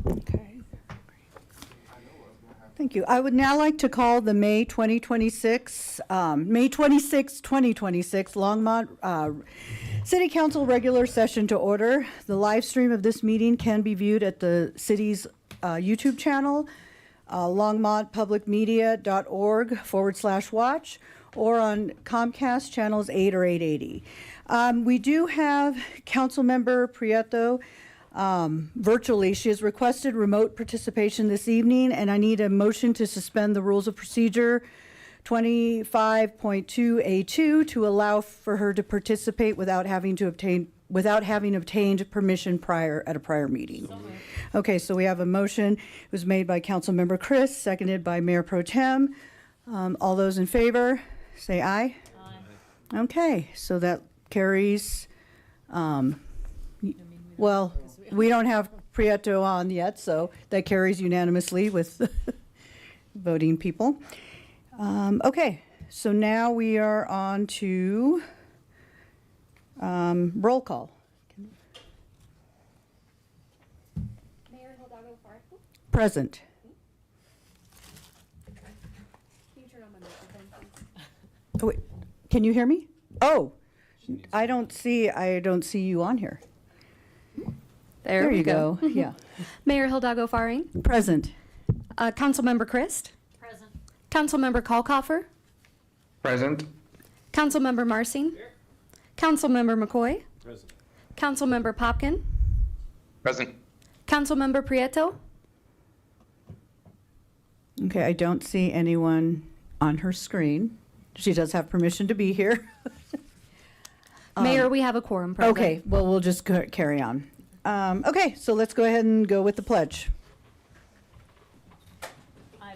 Okay. Thank you. I would now like to call the May 26, 2026 Longmont City Council regular session to order. The live stream of this meeting can be viewed at the city's YouTube channel, longmontpublicmedia.org/watch, or on Comcast channels 8 or 880. We do have Councilmember Prieto virtually. She has requested remote participation this evening, and I need a motion to suspend the rules of procedure 25.2A2 to allow for her to participate without having obtained permission at a prior meeting. Okay, so we have a motion. It was made by Councilmember Chris, seconded by Mayor Pro Tem. All those in favor, say aye. Aye. Okay, so that carries. Well, we don't have Prieto on yet, so that carries unanimously with the voting people. Okay, so now we are on to roll call. Mayor Hidalgo Farco? Present. Can you turn on my microphone, please? Oh, wait. Can you hear me? Oh, I don't see you on here. There you go. Yeah. Mayor Hidalgo Faring? Present. Councilmember Christ? Present. Councilmember Kalkoffer? Present. Councilmember Marsing? Here. Councilmember McCoy? Present. Councilmember Popkin? Present. Councilmember Prieto? Okay, I don't see anyone on her screen. She does have permission to be here. Mayor, we have a quorum present. Okay, well, we'll just carry on. Okay, so let's go ahead and go with the pledge.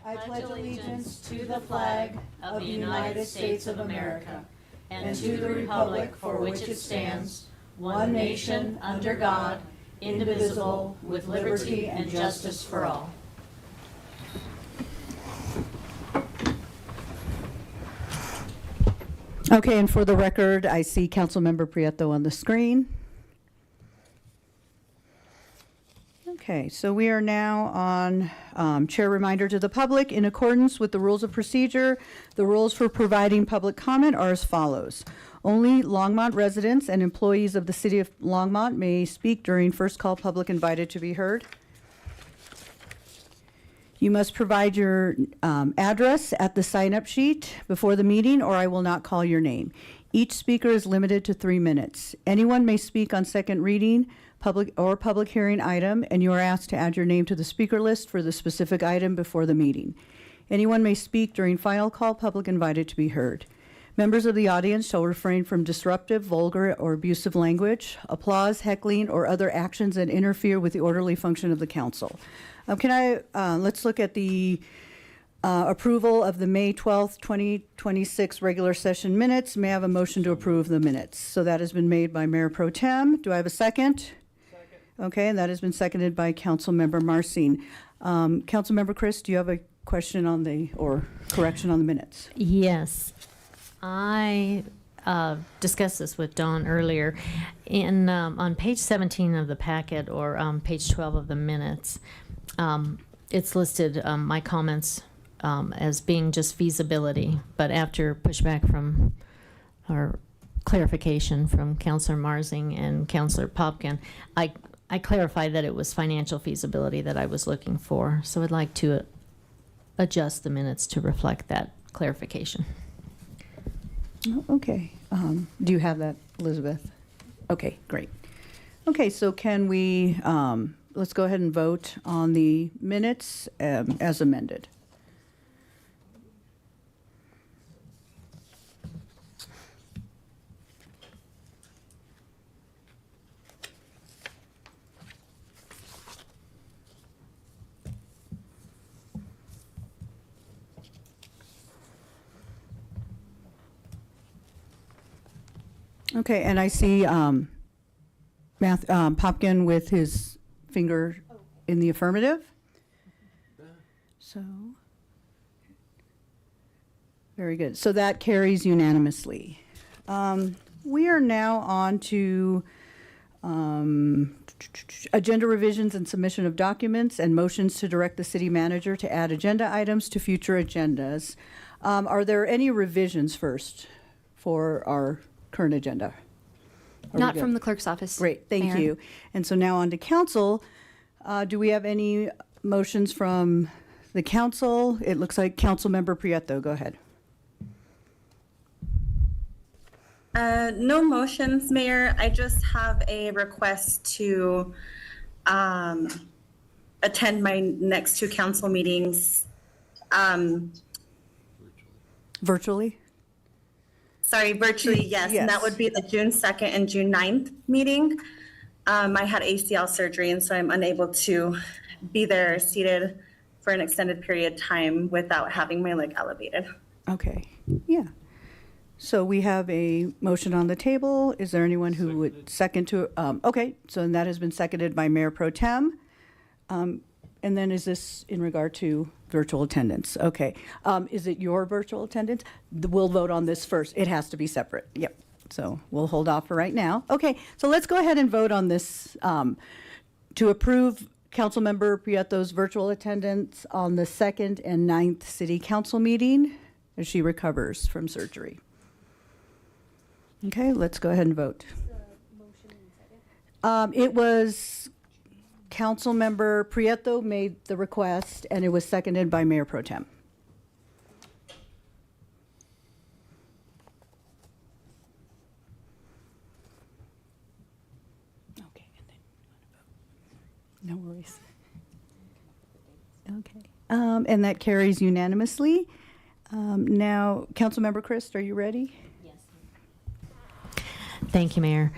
I pledge allegiance to the flag of the United States of America and to the republic for which it stands, one nation, under God, indivisible, with liberty and justice for all. Okay, and for the record, I see Councilmember Prieto on the screen. Okay, so we are now on chair reminder to the public. In accordance with the rules of procedure, the rules for providing public comment are as follows. Only Longmont residents and employees of the city of Longmont may speak during first call public invited to be heard. You must provide your address at the sign-up sheet before the meeting, or I will not call your name. Each speaker is limited to 3 minutes. Anyone may speak on second reading, public hearing item, and you are asked to add your name to the speaker list for the specific item before the meeting. Anyone may speak during final call public invited to be heard. Members of the audience shall refrain from disruptive, vulgar, or abusive language, applause, heckling, or other actions that interfere with the orderly function of the council. Let's look at the approval of the May 12th, 2026 regular session minutes. May I have a motion to approve the minutes? So that has been made by Mayor Pro Tem. Do I have a second? Second. Okay, and that has been seconded by Councilmember Marsing. Councilmember Chris, do you have a question or correction on the minutes? Yes. I discussed this with Dawn earlier. On page 17 of the packet, or page 12 of the minutes, it's listed my comments as being just feasibility, but after pushback from or clarification from Councilor Marsing and Councilor Popkin, I clarified that it was financial feasibility that I was looking for. So I'd like to adjust the minutes to reflect that clarification. Okay. Do you have that, Elizabeth? Okay, great. Okay, so can we, let's go ahead and vote on the minutes as amended. Okay, and I see Popkin with his finger in the affirmative. So, very good. So that carries unanimously. We are now on to agenda revisions and submission of documents, and motions to direct the city manager to add agenda items to future agendas. Are there any revisions first for our current agenda? Are we Not good? from the clerk's office. Great, thank Mayor. you. And so now on to council. Do we have any motions from the council? It looks like Councilmember Prieto, go ahead. No motions, Mayor. I just have a request to attend my next two council meetings. Virtually? Sorry, virtually, yes. And that Yes. would be the June 2nd and June 9th meeting. I had ACL surgery, and so I'm unable to be there seated for an extended period of time without having my leg elevated. Okay, yeah. So we have a motion on the table. Is there anyone who would second to, okay, so that has been seconded by Mayor Pro Tem. And then is this in regard to virtual attendance? Okay. Is it your virtual attendance? We'll vote on this first. It has to be separate. Yep. So we'll hold off for right now. Okay, so let's go ahead and vote on this to approve Councilmember Prieto's virtual attendance on the 2nd and 9th city council meeting as she recovers from surgery. Okay, let's go ahead and vote. It was Councilmember Prieto made the request, and it was seconded by Mayor Pro Tem. Okay, and then no worries. Okay, and that carries unanimously. Now, Councilmember Christ, are you ready? Thank you, Mayor.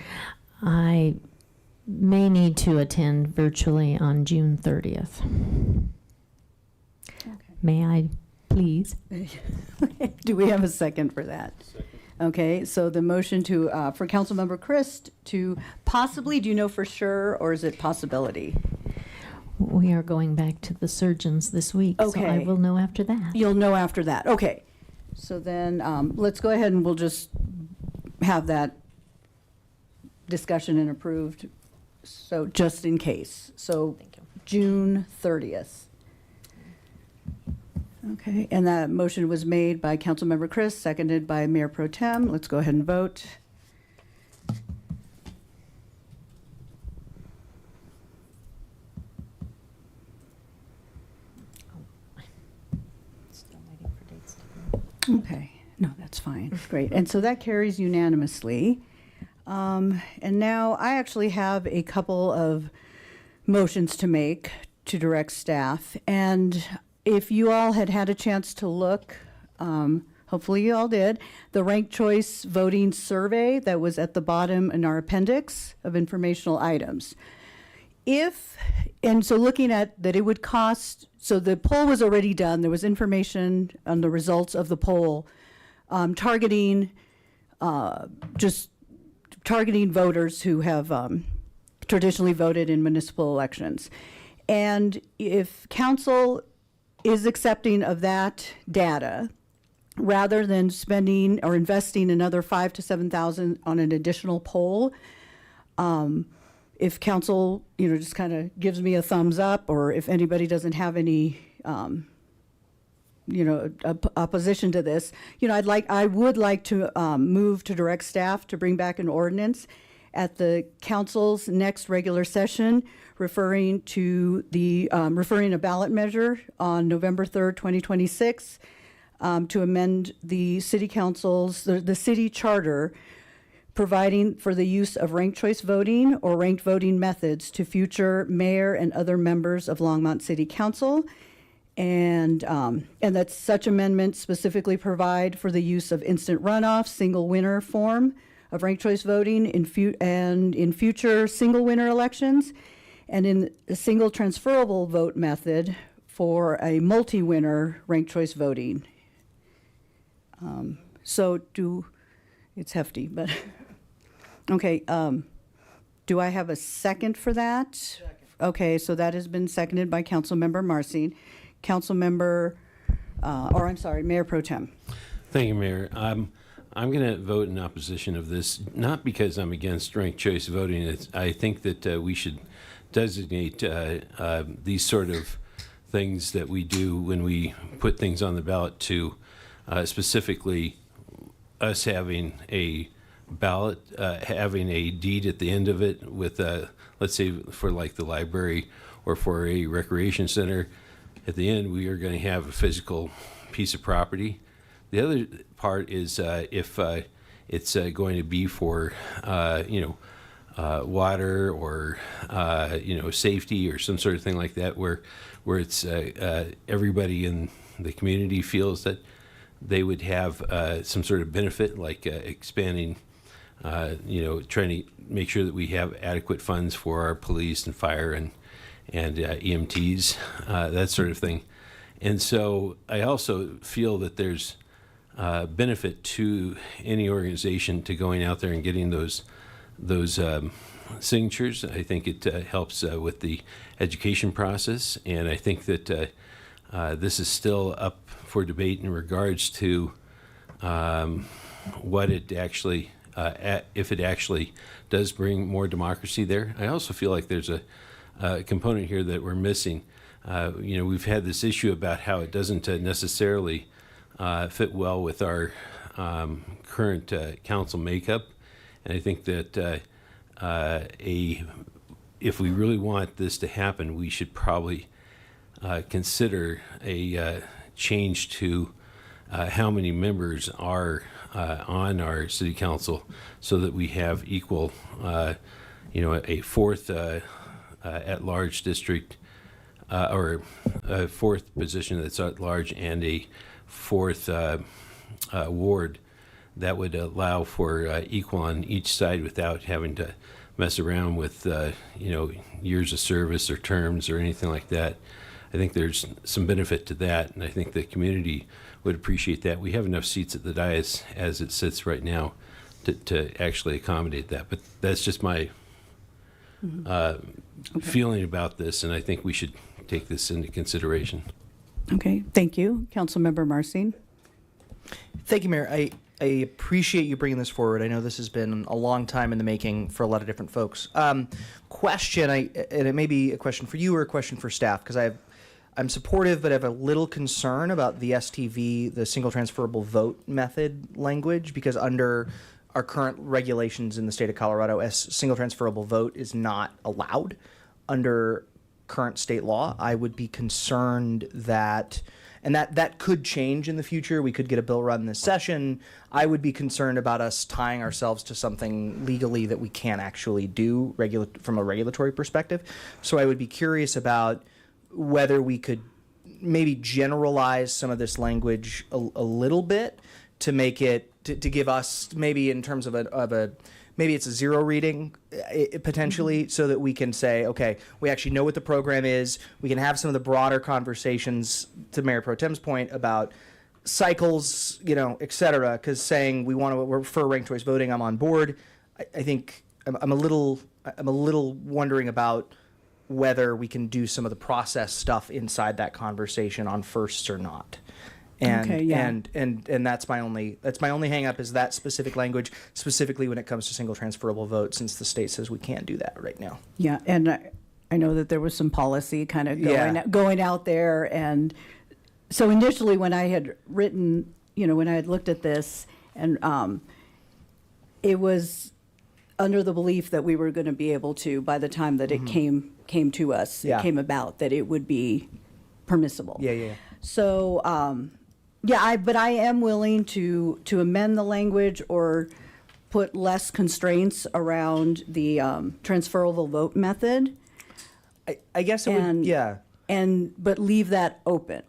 I may need to attend virtually on June 30th. May I, please? Do we have a second for that? Second. Okay, so the motion to, for Councilmember Christ to possibly, do you know for sure, or is it possibility? We are going back to the surgeons this week, so I Okay. will know after that. You'll know after that, okay. So then, let's go ahead and we'll just have that discussion and approved, so just in case. So Thank you. June 30th. Okay, and that motion was made by Councilmember Chris, seconded by Mayor Pro Tem. Let's go ahead and vote. Still waiting for dates to come. Okay, no, that's fine, great. And so that carries unanimously. And now I actually have a couple of motions to make to direct staff. And if you all had had a chance to look, hopefully you all did, the ranked choice voting survey that was at the bottom in our appendix of informational items. And so looking at that, it would cost, so the poll was already done, there was information on the results of the poll, targeting voters who have traditionally voted in municipal elections. And if council is accepting of that data, rather than spending or investing another $5,000 to $7,000 on an additional poll, if council, just kind of gives me a thumbs up, or if anybody doesn't have any, opposition to this, I would like to move to direct staff to bring back an ordinance at the council's next regular session, referring a ballot measure on November 3rd, 2026, to amend the city council's, the city charter, providing for the use of ranked choice voting or ranked voting methods to future mayor and other members of Longmont City Council. And that such amendments specifically provide for the use of instant runoff, single winner form of ranked choice voting in future single winner elections, and in a single transferable vote method for a multi-winner ranked choice voting. It's hefty, but, okay, do I have a second for that? Second. Okay, so that has been seconded by Councilmember Marcin. Mayor Pro Tem. Thank you, Mayor. I'm going to vote in opposition of this, not because I'm against ranked choice voting. I think that we should designate these sort of things that we do when we put things on the ballot to specifically us having a ballot, having a deed at the end of it with, let's say, for like the library or for a recreation center. At the end, we are going to have a physical piece of property. The other part is if it's going to be for, water or, safety or some sort of thing like that, where it's everybody in the community feels that they would have some sort of benefit, like expanding, trying to make sure that we have adequate funds for our police and fire and EMTs, that sort of thing. And so I also feel that there's benefit to any organization to going out there and getting those signatures. I think it helps with the education process, and I think that this is still up for debate in regards to what it actually, if it actually does bring more democracy there. I also feel like there's a component here that we're missing. We've had this issue about how it doesn't necessarily fit well with our current council makeup, and I think that if we really want this to happen, we should probably consider a change to how many members are on our city council, so that we have equal, a fourth at-large district, or a fourth position that's at large, and a fourth ward that would allow for equal on each side without having to mess around with years of service or terms or anything like that. I think there's some benefit to that, and I think the community would appreciate that. We have enough seats at the dais as it sits right now to actually accommodate that. But that's just my feeling about this, and I think we should take this into consideration. Okay, thank you. Councilmember Marcin. Thank you, Mayor. I appreciate you bringing this forward. I know this has been a long time in the making for a lot of different folks. Question, and it may be a question for you or a question for staff, because I'm supportive, but I have a little concern about the STV, the single transferable vote method language, because under our current regulations in the state of Colorado, a single transferable vote is not allowed under current state law. I would be concerned that, and that could change in the future. We could get a bill run this session. I would be concerned about us tying ourselves to something legally that we can't actually do from a regulatory perspective. So I would be curious about whether we could maybe generalize some of this language a little bit to make it, to give us maybe in terms of a maybe it's a zero reading potentially, so that we can say, okay, we actually know what the program is. We can have some of the broader conversations, to Mayor Pro Tem's point, about cycles, et cetera, because saying we want to refer ranked choice voting, I'm on board. I think I'm a little wondering about whether we can do some of the process stuff inside that conversation on firsts or not. And, Okay, yeah. and that's my only hang up, is that specific language, specifically when it comes to single transferable vote, since the state says we can't do that right now. Yeah, and I know that there was some policy kind of going out there, and so initially when I had written, when I had looked at this, and it was under the belief that we were going to be able to, by the time that it came to us, Yeah. it came about, that it would be permissible. Yeah. So, but I am willing to amend the language or put less constraints around the transferable vote method, I guess it would, yeah. but leave that open.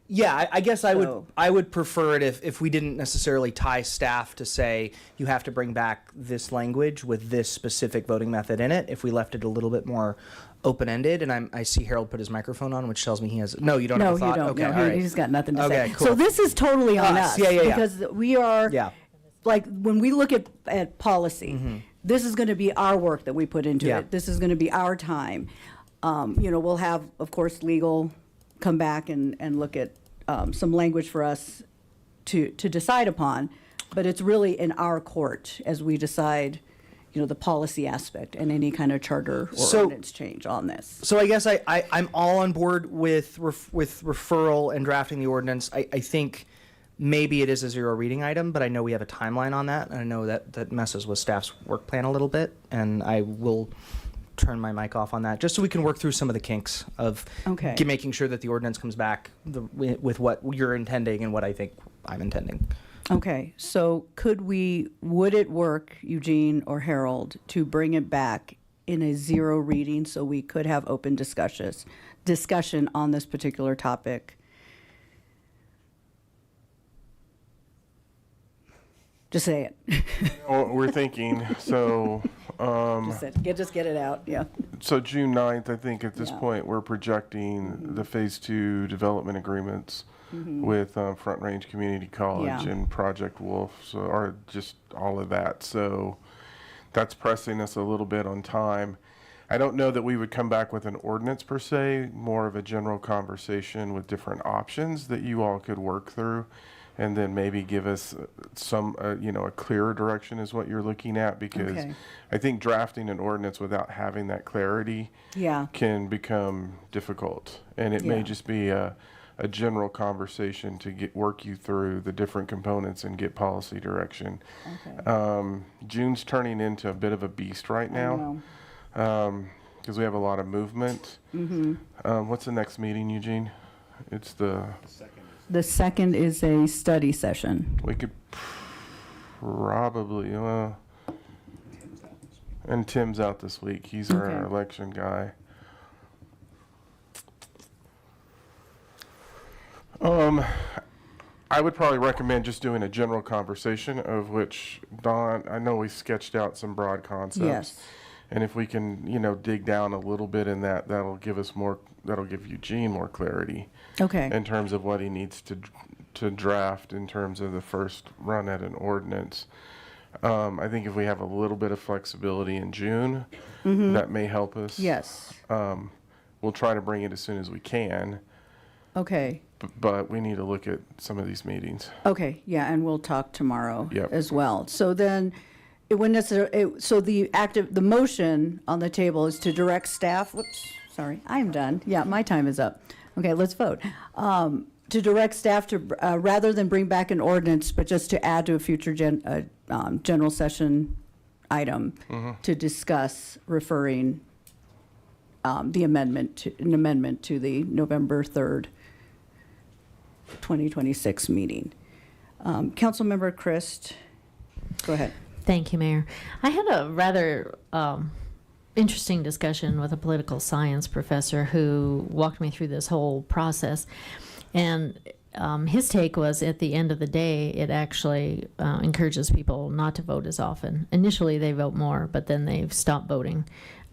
Yeah, I guess I So- would prefer it if we didn't necessarily tie staff to say you have to bring back this language with this specific voting method in it. If we left it a little bit more open-ended, and I see Harold put his microphone on, which tells me he has. No, you don't No, have a you thought. don't. Okay, No, all right. he's got nothing to Okay, say. cool. So this is totally on Us. us. Yeah. Because we are, Yeah. like, when we look at policy, this is going to be our work that we put into Yeah. it. This is going to be our time. We'll have, of course, legal come back and look at some language for us to decide upon, but it's really in our court as we decide, the policy aspect and any kind of charter or So- ordinance change on this. So I guess I'm all on board with referral and drafting the ordinance. I think maybe it is a 0 reading item, but I know we have a timeline on that, and I know that messes with staff's work plan a little bit, and I will turn my mic off on that, just so we can work through some of the kinks of Okay. making sure that the ordinance comes back with what you're intending and what I think I'm intending. Okay, so would it work, Eugene or Harold, to bring it back in a 0 reading so we could have open discussion on this particular topic? Just say it. Well, we're thinking, so, Just get it out, yeah. so June 9th, I think at this Yeah. point, we're projecting the Phase 2 development agreements with Front Range Community College Mm-hmm. Yeah. and Project Wolf, so, or just all of that. So that's pressing us a little bit on time. I don't know that we would come back with an ordinance per se, more of a general conversation with different options that you all could work through. And then maybe give us some, a clearer direction is what you're looking at, because Okay. I think drafting an ordinance without having that clarity Yeah, can become difficult. And it may Yeah. just be a general conversation to work you through the different components and get policy direction. June's turning into a bit of a beast right now, because we have a lot of movement. What's the next meeting, Eugene? It's the second is a study session. we could probably, and Tim's out this week. He's our Okay. election guy. I would probably recommend just doing a general conversation, of which Don, I know we sketched out some broad concepts. Yes. And if we can, dig down a little bit in that, that'll give Eugene more clarity Okay, in terms of what he needs to draft in terms of the first run at an ordinance. I think if we have a little bit of flexibility in June, that may help us. yes, We'll try to bring it as soon as we can, okay. but we need to look at some of these meetings. Okay, yeah, and we'll talk tomorrow Yep. as well. So then, it wouldn't necessarily, so the motion on the table is to direct staff, whoops, sorry, I am done. Yeah, my time is up. Okay, let's vote. To direct staff to, rather than bring back an ordinance, but just to add to a future general session item to discuss referring an amendment to the November 3rd, 2026 meeting. Councilmember Christ, go ahead. Thank you, Mayor. I had a rather interesting discussion with a political science professor who walked me through this whole process. And his take was, at the end of the day, it actually encourages people not to vote as often. Initially, they vote more, but then they stop voting.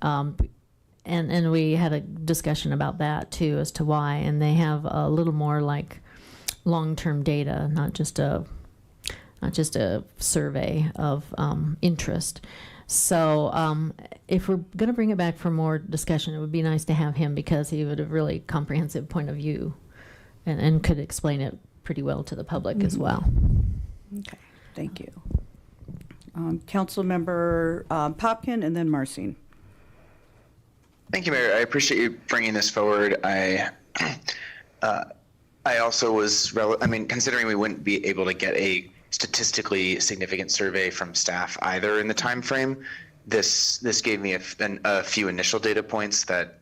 And we had a discussion about that, too, as to why. And they have a little more like long-term data, not just a survey of interest. So if we're going to bring it back for more discussion, it would be nice to have him, because he would have really comprehensive point of view and could explain it pretty well to the public as well. Okay, thank you. Councilmember Popkin and then Marcin. Thank you, Mayor. I appreciate you bringing this forward. I also was, considering we wouldn't be able to get a statistically significant survey from staff either in the time frame, this gave me a few initial data points that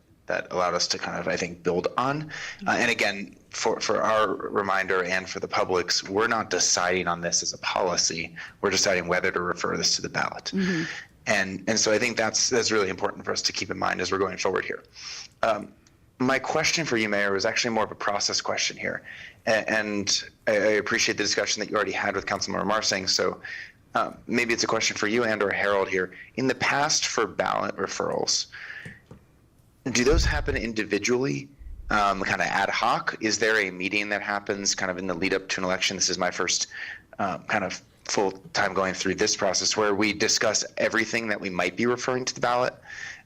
allowed us to kind of, I think, build on. And again, for our reminder and for the public's, we're not deciding on this as a policy. We're deciding whether to refer this to the ballot. And so I think that's really important for us to keep in mind as we're going forward here. My question for you, Mayor, was actually more of a process question here. And I appreciate the discussion that you already had with Councilmember Marsing. So maybe it's a question for you and or Harold here. In the past, for ballot referrals, do those happen individually, kind of ad hoc? Is there a meeting that happens kind of in the lead up to an election? This is my first kind of full time going through this process, where we discuss everything that we might be referring to the ballot.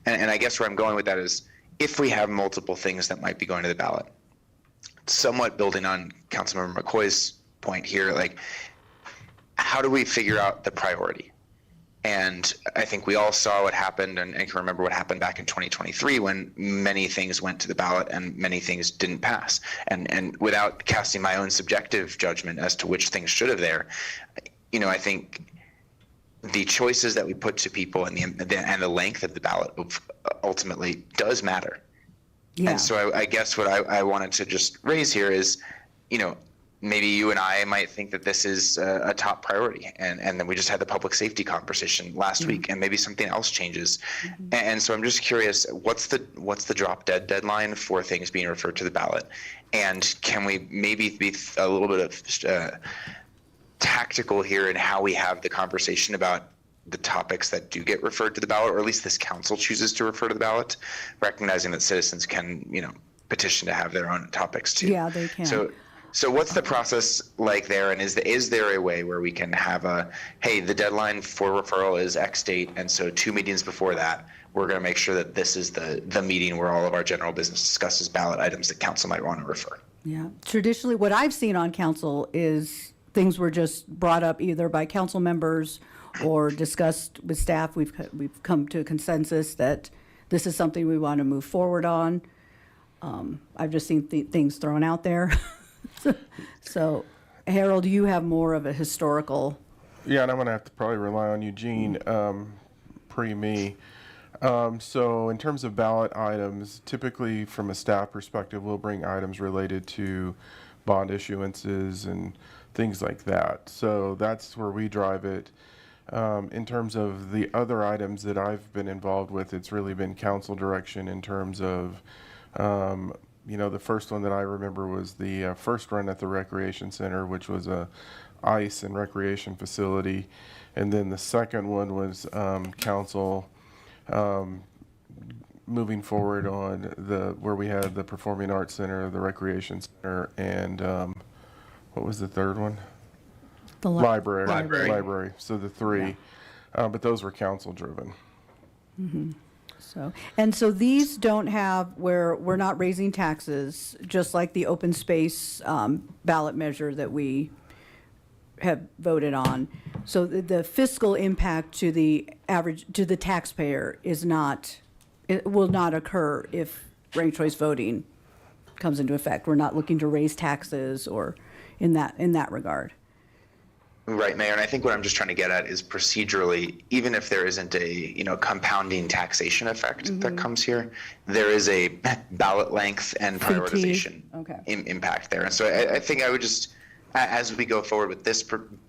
And I guess where I'm going with that is, if we have multiple things that might be going to the ballot, somewhat building on Councilmember McCoy's point here, like, how do we figure out the priority? And I think we all saw what happened and can remember what happened back in 2023 when many things went to the ballot and many things didn't pass. And without casting my own subjective judgment as to which things should have there, I think the choices that we put to people and the length of the ballot ultimately does matter. Yeah. And so I guess what I wanted to just raise here is, maybe you and I might think that this is a top priority, and then we just had the public safety conversation last week, and maybe something else changes. And so I'm just curious, what's the drop dead deadline for things being referred to the ballot? And can we maybe be a little bit of tactical here in how we have the conversation about the topics that do get referred to the ballot, or at least this council chooses to refer to the ballot, recognizing that citizens can, petition to have their own topics too. Yeah, they can. So what's the process like there, and is there a way where we can have hey, the deadline for referral is X date, and so 2 meetings before that, we're going to make sure that this is the meeting where all of our general business discusses ballot items that council might want to refer? Yeah. Traditionally, what I've seen on council is things were just brought up either by council members or discussed with staff. We've come to a consensus that this is something we want to move forward on. I've just seen things thrown out there. So, Harold, you have more of a historical. Yeah, and I'm going to have to probably rely on Eugene, pre-me. So in terms of ballot items, typically from a staff perspective, we'll bring items related to bond issuances and things like that. So that's where we drive it. In terms of the other items that I've been involved with, it's really been council direction in terms of, the first one that I remember was the first run at the recreation center, which was a ice and recreation facility. And then the second one was council moving forward on where we had the Performing Arts Center, the Recreation Center, and what was the third one? The Library. Library. So the three, but those were council driven. So these don't have where we're not raising taxes, just like the open space ballot measure that we have voted on. So the fiscal impact to the taxpayer it will not occur if ranked choice voting comes into effect. We're not looking to raise taxes or in that regard. Right, Mayor, and I think what I'm just trying to get at is procedurally, even if there isn't a compounding taxation effect that comes here, there is a ballot length and prioritization impact there. And so I think I would just, as we go forward with this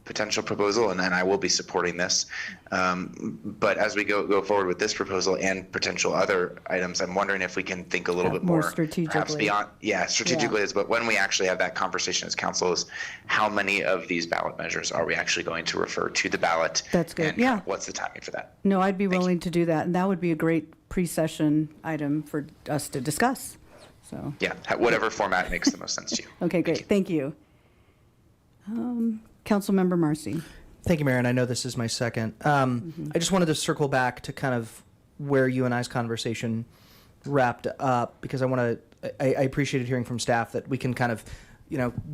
potential proposal, and then I will be supporting this, but as we go forward with this proposal and potential other items, I'm wondering if we can think a little bit more strategically. perhaps beyond, strategically is, but when we actually have that conversation as council is how many of these ballot measures are we actually going to refer to the ballot? That's good. And Yeah. what's the timing for that? No, I'd be willing to do that, and that would be a great pre-session item for us to discuss. So, Yeah, whatever format makes the most sense to you. okay, great. Thank you. Councilmember Marcy. Thank you, Mayor, and I know this is my second. I just wanted to circle back to kind of where you and I's conversation wrapped up, because I appreciated hearing from staff that we can kind of,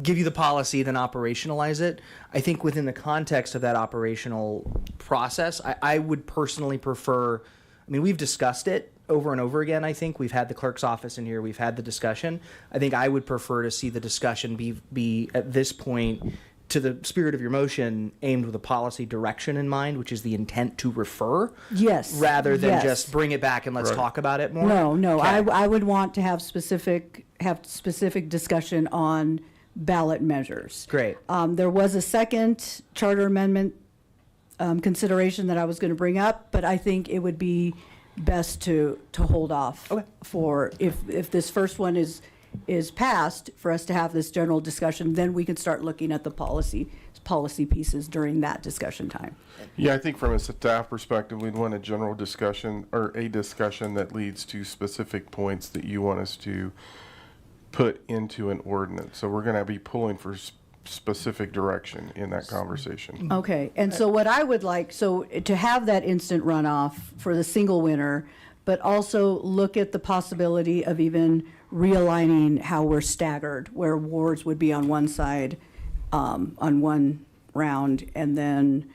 give you the policy, then operationalize it. I think within the context of that operational process, I would personally prefer, we've discussed it over and over again. I think we've had the clerk's office in here. We've had the discussion. I think I would prefer to see the discussion be at this point, to the spirit of your motion, aimed with a policy direction in mind, which is the intent to refer. Yes. Rather than yes. just bring it back and let's talk about it more. No. Okay. I would want to have specific discussion on ballot measures. Great. There was a second charter amendment consideration that I was going to bring up, but I think it would be best to hold off for if this first one is passed, for us to have this general discussion, then we can start looking at the policy pieces during that discussion time. Yeah, I think from a staff perspective, we'd want a general discussion or a discussion that leads to specific points that you want us to put into an ordinance. So we're going to be pulling for specific direction in that conversation. Okay, and so what I would like, to have that instant runoff for the single winner, but also look at the possibility of even realigning how we're staggered, where wards would be on one side, on one round, and then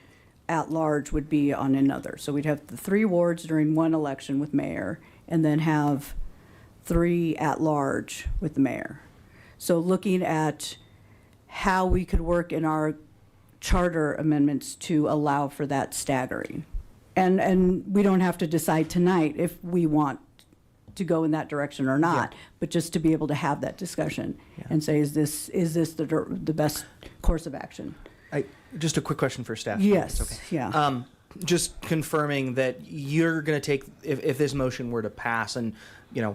at-large would be on another. So we'd have the 3 wards during one election with mayor, and then have 3 at-large with the mayor. So looking at how we could work in our charter amendments to allow for that staggering. And we don't have to decide tonight if we want to go in that direction or not, but just to be able to have that discussion and say, is this the best course of action? Just a quick question for staff. Yes, It's okay. yeah. Just confirming that you're going to take, if this motion were to pass, and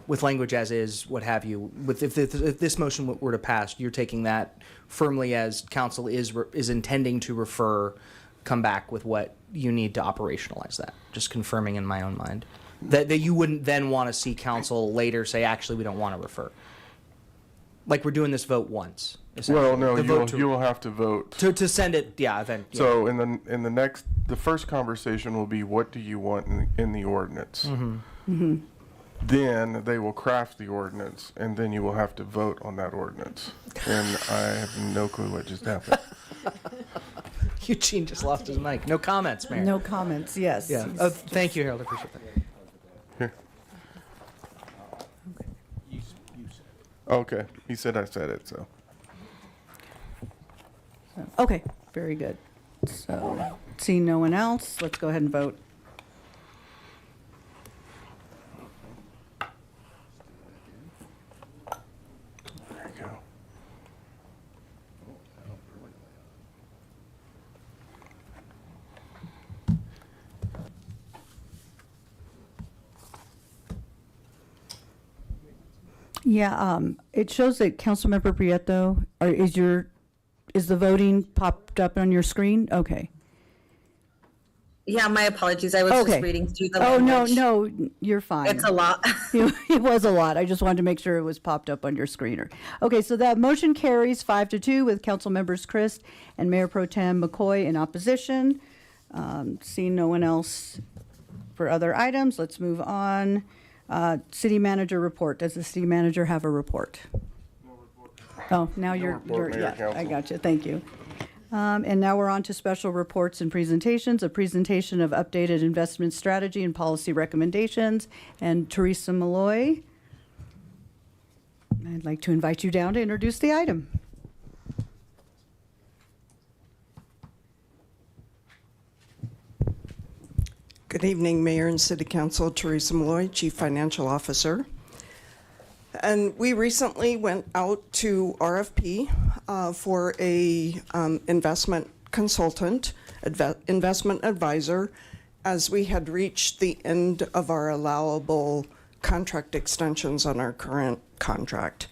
with language as is, what have you, if this motion were to pass, you're taking that firmly as council is intending to refer, come back with what you need to operationalize that. Just confirming in my own mind that you wouldn't then want to see council later say, actually, we don't want to refer. Like we're doing this vote once. Well, no, The vote you will have to vote. to send it. So in the first conversation will be, what do you want in the ordinance? Then they will craft the ordinance, and then you will have to vote on that ordinance. And I have no clue what just happened. Eugene just lost his mic. No comments, Mayor. No comments, yes. Yeah. He's- Oh, thank you, Harold. I appreciate that. Okay, he said I said it, so. Okay, very good. So, seeing no one else, let's go ahead and vote. There you go. Yeah, it shows that Councilmember Prieto, is the voting popped up on your screen? Okay. Yeah, my apologies. I was Okay. just reading through the Oh, no, language. no, you're fine. It's a lot. It was a lot. I just wanted to make sure it was popped up on your screener. Okay, so that motion carries 5-2 with Council Members Christ and Mayor Pro Tem McCoy in opposition. Seeing no one else for other items, let's move on. City Manager report. Does the city manager have a report? Oh, now you're, report, Mayor, yeah, I Council. got you. Thank you. And now we're on to special reports and presentations. A presentation of updated investment strategy and policy recommendations. And Teresa Malloy, I'd like to invite you down to introduce the item. Good evening, Mayor and City Council. Teresa Malloy, Chief Financial Officer. And we recently went out to RFP for a investment consultant, investment advisor, as we had reached the end of our allowable contract extensions on our current contract.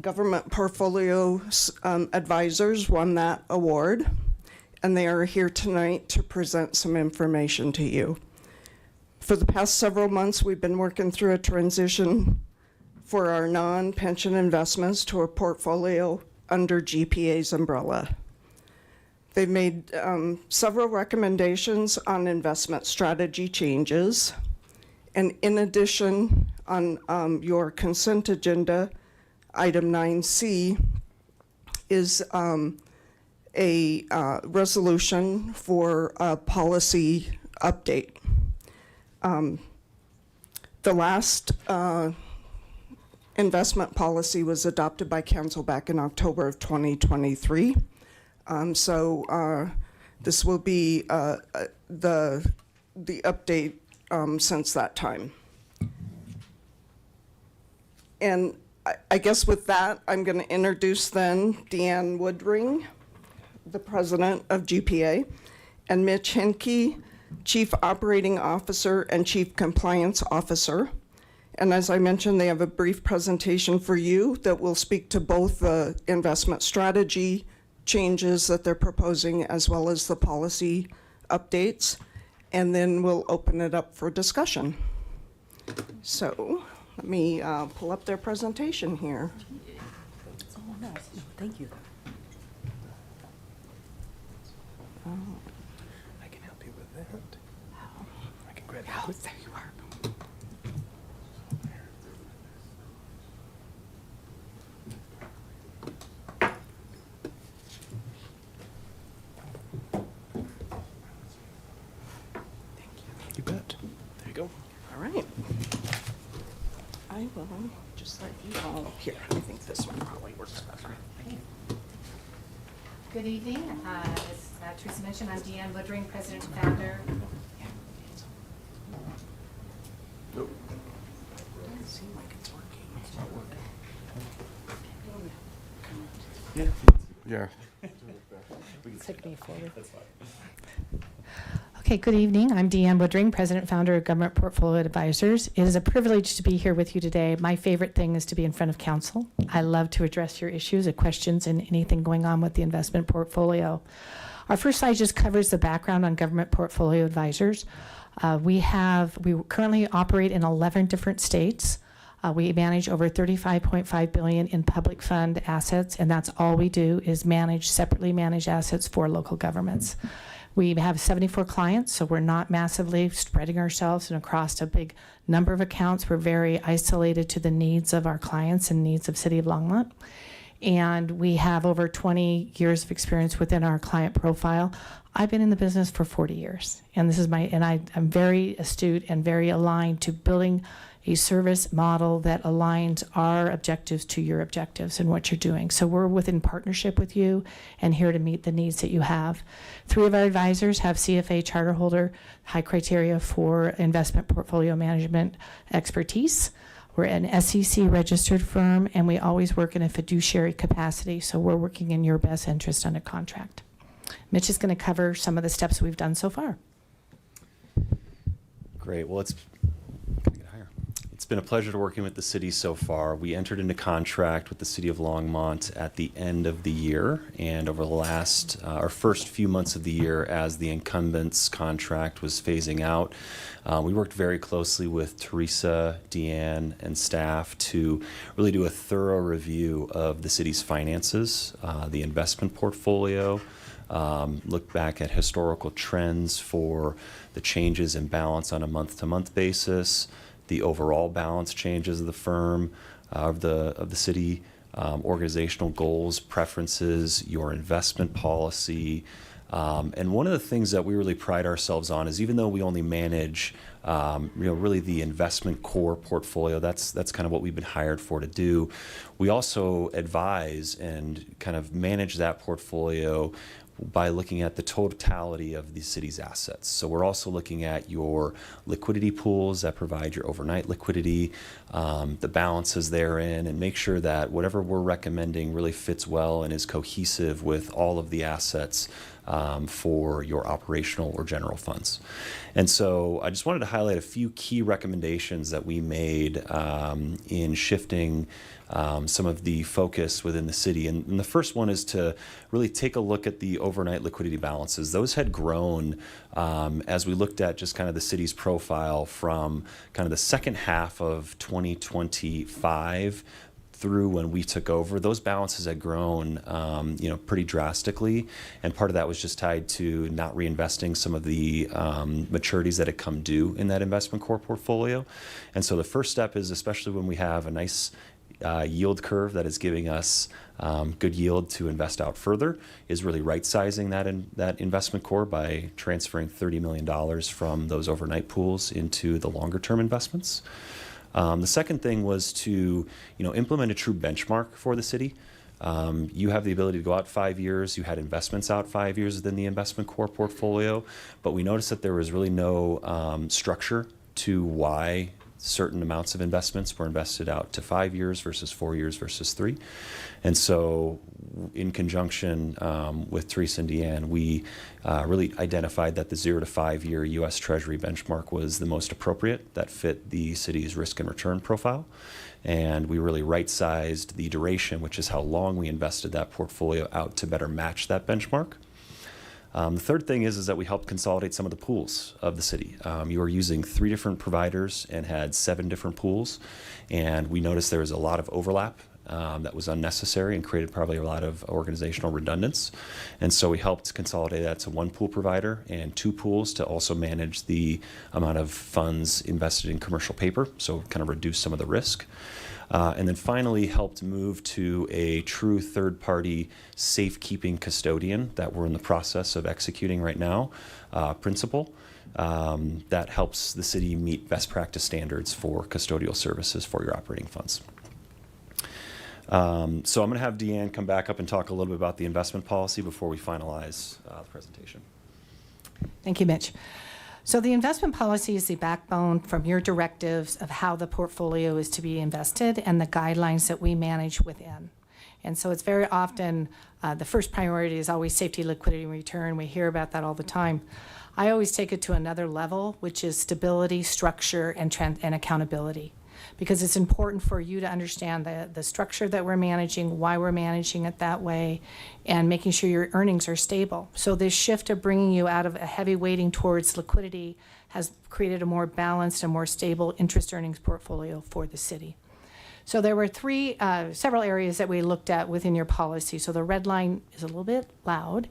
Government Portfolio Advisors won that award, and they are here tonight to present some information to you. For the past several months, we've been working through a transition for our non-pension investments to a portfolio under GPA's umbrella. They've made several recommendations on investment strategy changes. And in addition, on your consent agenda, item 9C is a resolution for a policy update. The last investment policy was adopted by council back in October of 2023. So this will be the update since that time. And I guess with that, I'm going to introduce then Deanne Woodring, the president of GPA, and Mitch Henke, Chief Operating Officer and Chief Compliance Officer. And as I mentioned, they have a brief presentation for you that will speak to both the investment strategy changes that they're proposing as well as the policy updates. And then we'll open it up for discussion. So let me pull up their presentation here. Thank you. I can help you with that. I can grab Oh, there you are. go. All right. I will just let you all, here, I think this one probably works better. Good evening. As Teresa mentioned, I'm Deanne Woodring, President and Founder. Doesn't seem like it's working. It's not working. Yeah. Okay, good evening. I'm Deanne Woodring, President and Founder of Government Portfolio Advisors. It is a privilege to be here with you today. My favorite thing is to be in front of council. I love to address your issues or questions and anything going on with the investment portfolio. Our first slide just covers the background on Government Portfolio Advisors. We currently operate in 11 different states. We manage over $35.5 billion in public fund assets, and that's all we do is separately manage assets for local governments. We have 74 clients, so we're not massively spreading ourselves and across a big number of accounts. We're very isolated to the needs of our clients and needs of City of Longmont. And we have over 20 years of experience within our client profile. I've been in the business for 40 years, and I'm very astute and very aligned to building a service model that aligns our objectives to your objectives and what you're doing. So we're within partnership with you and here to meet the needs that you have. 3 of our advisors have CFA charter holder high criteria for investment portfolio management expertise. We're an SEC registered firm, and we always work in a fiduciary capacity, so we're working in your best interest under contract. Mitch is going to cover some of the steps we've done so far. Great. Well, it's been a pleasure to working with the city so far. We entered into contract with the City of Longmont at the end of the year, and over the last, our first few months of the year as the incumbent's contract was phasing out, we worked very closely with Teresa, Deanne, and staff to really do a thorough review of the city's finances, the investment portfolio, look back at historical trends for the changes in balance on a month-to-month basis, the overall balance changes of the firm, of the city, organizational goals, preferences, your investment policy. And one of the things that we really pride ourselves on is, even though we only manage really the investment core portfolio, that's kind of what we've been hired for to do. We also advise and kind of manage that portfolio by looking at the totality of the city's assets. So we're also looking at your liquidity pools that provide your overnight liquidity, the balances therein, and make sure that whatever we're recommending really fits well and is cohesive with all of the assets for your operational or general funds. And so I just wanted to highlight a few key recommendations that we made in shifting some of the focus within the city. And the first one is to really take a look at the overnight liquidity balances. Those had grown as we looked at just kind of the city's profile from kind of the second half of 2025 through when we took over. Those balances had grown, pretty drastically, and part of that was just tied to not reinvesting some of the maturities that had come due in that investment core portfolio. And so the first step is, especially when we have a nice yield curve that is giving us good yield to invest out further, is really right-sizing that investment core by transferring $30 million from those overnight pools into the longer-term investments. The second thing was to, implement a true benchmark for the city. You have the ability to go out 5 years. You had investments out 5 years within the investment core portfolio, but we noticed that there was really no structure to why certain amounts of investments were invested out to 5 years versus 4 years versus 3. And so in conjunction with Teresa and Deanne, we really identified that the 0 to 5 year U.S. Treasury benchmark was the most appropriate that fit the city's risk and return profile. And we really right-sized the duration, which is how long we invested that portfolio out, to better match that benchmark. The third thing is that we helped consolidate some of the pools of the city. You were using 3 different providers and had 7 different pools, and we noticed there was a lot of overlap that was unnecessary and created probably a lot of organizational redundance. And so we helped consolidate that to one pool provider and two pools to also manage the amount of funds invested in commercial paper, so kind of reduce some of the risk. And then finally helped move to a true third-party safekeeping custodian that we're in the process of executing right now, Principal, that helps the city meet best practice standards for custodial services for your operating funds. So I'm going to have Deanne come back up and talk a little bit about the investment policy before we finalize the presentation. Thank you, Mitch. So the investment policy is the backbone from your directives of how the portfolio is to be invested and the guidelines that we manage within. And so it's very often, the first priority is always safety, liquidity, and return. We hear about that all the time. I always take it to another level, which is stability, structure, and accountability. Because it's important for you to understand the structure that we're managing, why we're managing it that way, and making sure your earnings are stable. So this shift of bringing you out of a heavy weighting towards liquidity has created a more balanced and more stable interest earnings portfolio for the city. So there were several areas that we looked at within your policy. So the red line is a little bit loud,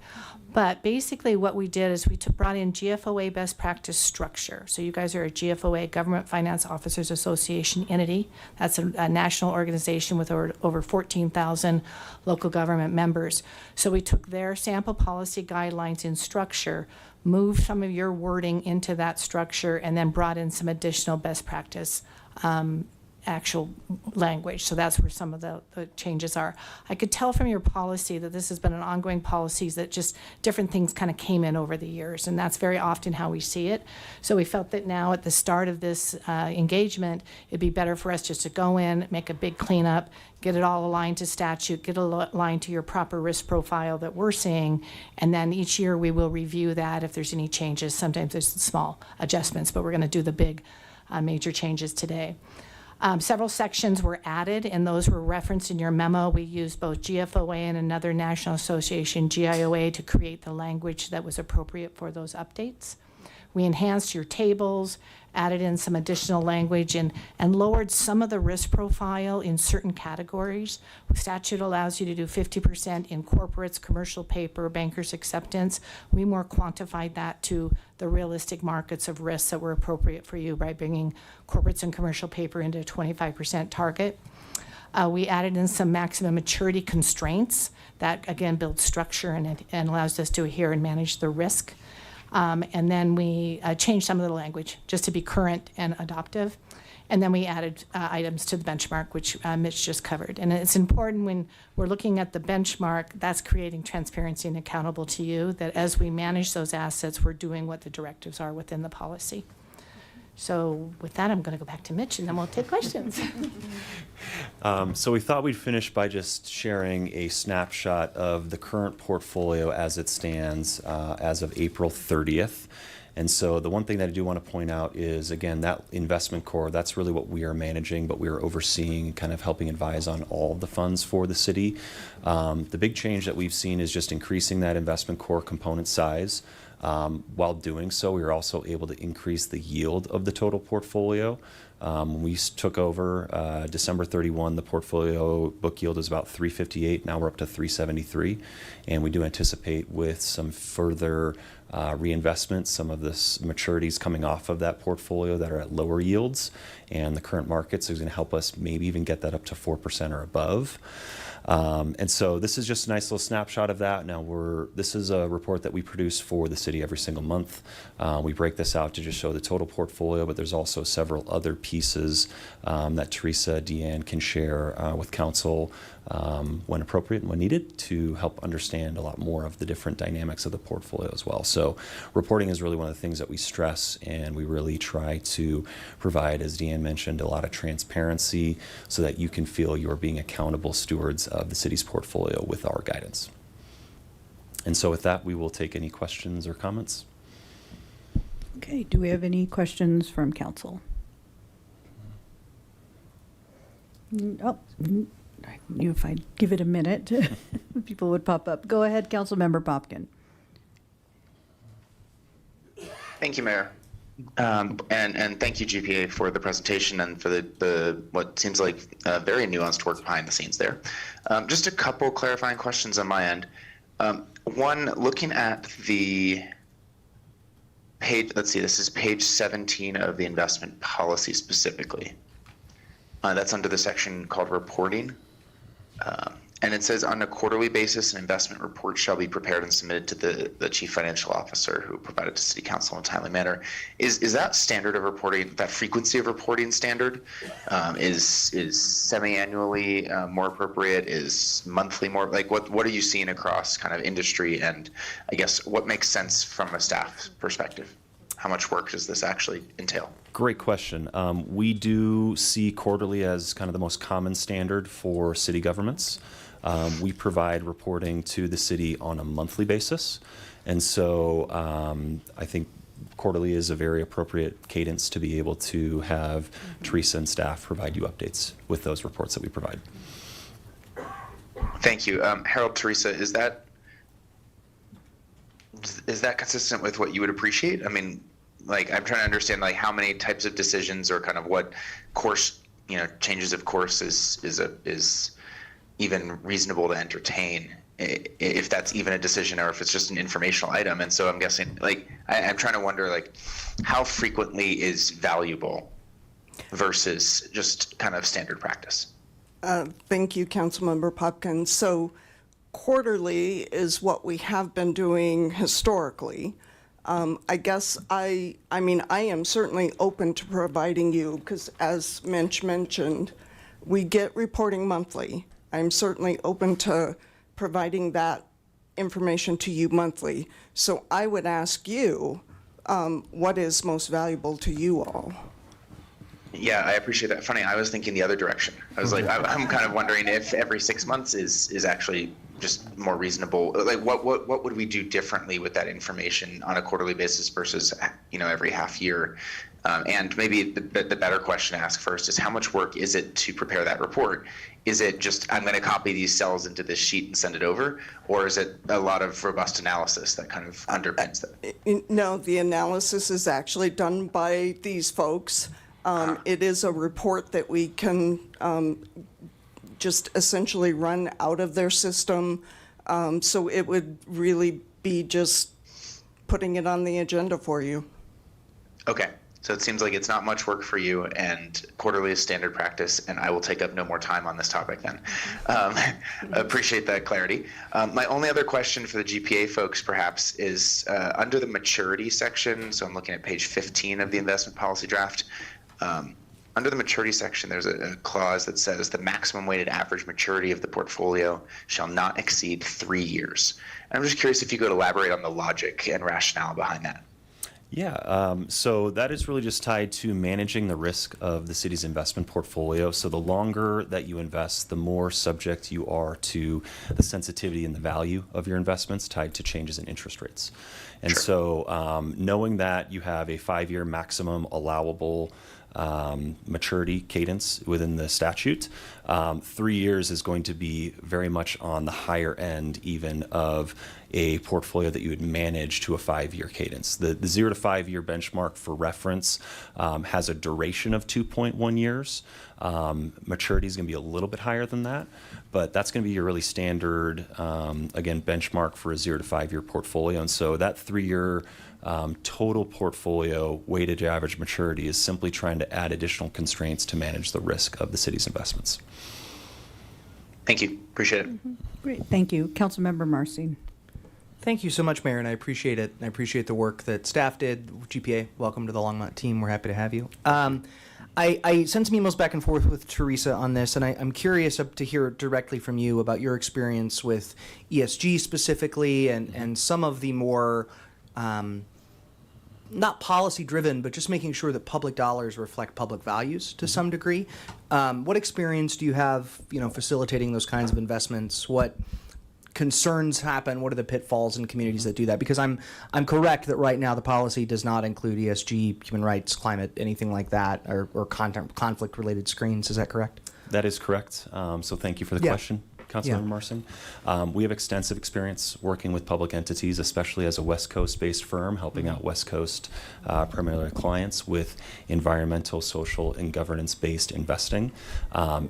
but basically what we did is we brought in GFOA best practice structure. So you guys are a GFOA, Government Finance Officers Association entity. That's a national organization with over 14,000 local government members. So we took their sample policy guidelines in structure, moved some of your wording into that structure, and then brought in some additional best practice actual language. So that's where some of the changes are. I could tell from your policy that this has been an ongoing policy, that just different things kind of came in over the years, and that's very often how we see it. So we felt that now at the start of this engagement, it'd be better for us just to go in, make a big cleanup, get it all aligned to statute, get it aligned to your proper risk profile that we're seeing, and then each year we will review that if there's any changes. Sometimes there's small adjustments, but we're going to do the big major changes today. Several sections were added, and those were referenced in your memo. We used both GFOA and another national association, GIOA, to create the language that was appropriate for those updates. We enhanced your tables, added in some additional language, and lowered some of the risk profile in certain categories. Statute allows you to do 50% in corporates, commercial paper, bankers' acceptance. We more quantified that to the realistic markets of risks that were appropriate for you by bringing corporates and commercial paper into a 25% target. We added in some maximum maturity constraints that, again, builds structure and allows us to adhere and manage the risk. And then we changed some of the language just to be current and adoptive. And then we added items to the benchmark, which Mitch just covered. And it's important when we're looking at the benchmark, that's creating transparency and accountable to you, that as we manage those assets, we're doing what the directives are within the policy. So with that, I'm going to go back to Mitch, and then we'll take questions. So we thought we'd finish by just sharing a snapshot of the current portfolio as it stands as of April 30th. And so the one thing that I do want to point out is, again, that investment core, that's really what we are managing, but we are overseeing, kind of helping advise on all of the funds for the city. The big change that we've seen is just increasing that investment core component size. While doing so, we were also able to increase the yield of the total portfolio. When we took over December 31, the portfolio book yield was about 358. Now we're up to 373. And we do anticipate with some further reinvestment, some of this maturities coming off of that portfolio that are at lower yields. And the current markets is going to help us maybe even get that up to 4% or above. And so this is just a nice little snapshot of that. Now this is a report that we produce for the city every single month. We break this out to just show the total portfolio, but there's also several other pieces that Teresa, Deanne can share with council when appropriate and when needed to help understand a lot more of the different dynamics of the portfolio as well. So reporting is really one of the things that we stress, and we really try to provide, as Deanne mentioned, a lot of transparency so that you can feel you're being accountable stewards of the city's portfolio with our guidance. And so with that, we will take any questions or comments. Okay, do we have any questions from council? Oh, I knew if I'd give it a minute, people would pop up. Go ahead, Councilmember Popkin. Thank you, Mayor. And thank you, GPA, for the presentation and for the what seems like very nuanced work behind the scenes there. Just a couple clarifying questions on my end. One, looking at the page, let's see, this is page 17 of the investment policy specifically. That's under the section called reporting. And it says, on a quarterly basis, an investment report shall be prepared and submitted to the chief financial officer who provided to city council in a timely manner. Is that standard of reporting, that frequency of reporting standard? Is semi-annually more appropriate? Is monthly more, like what are you seeing across kind of industry, and I guess what makes sense from a staff perspective? How much work does this actually entail? Great question. We do see quarterly as kind of the most common standard for city governments. We provide reporting to the city on a monthly basis. And so I think quarterly is a very appropriate cadence to be able to have Teresa and staff provide you updates with those reports that we provide. Thank you. Harold, Teresa, is that consistent with what you would appreciate? I mean, like, I'm trying to understand, like, how many types of decisions or kind of what course, changes of course is even reasonable to entertain, if that's even a decision or if it's just an informational item. And so I'm guessing, like, I'm trying to wonder, like, how frequently is valuable versus just kind of standard practice? Thank you, Councilmember Popkin. So quarterly is what we have been doing historically. I guess I am certainly open to providing you, because as Mensch mentioned, we get reporting monthly. I'm certainly open to providing that information to you monthly. So I would ask you, what is most valuable to you all? Yeah, I appreciate that. Funny, I was thinking the other direction. I was like, I'm kind of wondering if every 6 months is actually just more reasonable. Like, what would we do differently with that information on a quarterly basis versus every half year? And maybe the better question to ask first is, how much work is it to prepare that report? Is it just, I'm going to copy these cells into this sheet and send it over, or is it a lot of robust analysis that kind of underpins that? No, the analysis is actually done by these folks. It is a report that we can just essentially run out of their system. So it would really be just putting it on the agenda for you. Okay. So it seems like it's not much work for you, and quarterly is standard practice, and I will take up no more time on this topic then. Appreciate that clarity. My only other question for the GPA folks perhaps is under the maturity section, so I'm looking at page 15 of the investment policy draft. Under the maturity section, there's a clause that says the maximum weighted average maturity of the portfolio shall not exceed 3 years. And I'm just curious if you could elaborate on the logic and rationale behind that. Yeah, so that is really just tied to managing the risk of the city's investment portfolio. So the longer that you invest, the more subject you are to the sensitivity and the value of your investments tied to changes in interest rates. And so knowing that you have a 5-year maximum allowable maturity cadence within the statute, 3 years is going to be very much on the higher end even of a portfolio that you would manage to a 5-year cadence. The 0 to 5 year benchmark for reference has a duration of 2.1 years. Maturity is going to be a little bit higher than that, but that's going to be your really standard, again, benchmark for a 0 to 5 year portfolio. And so that 3 year total portfolio weighted average maturity is simply trying to add additional constraints to manage the risk of the city's investments. Thank you. Appreciate it. Great, thank you. Councilmember Marcin. Thank you so much, Mayor, and I appreciate it. I appreciate the work that staff did. GPA, welcome to the Longmont team. We're happy to have you. I sent some emails back and forth with Teresa on this, and I'm curious to hear directly from you about your experience with ESG specifically and some of the more not policy driven, but just making sure that public dollars reflect public values to some degree. What experience do you have, facilitating those kinds of investments? What concerns happen? What are the pitfalls in communities that do that? Because I'm correct that right now the policy does not include ESG, human rights, climate, anything like that, or conflict related screens. Is that correct? That is correct. So thank you for the question, Councilmember Yeah. Marson. We have extensive experience working with public entities, especially as a West Coast-based firm, helping out West Coast primarily clients with environmental, social, and governance-based investing.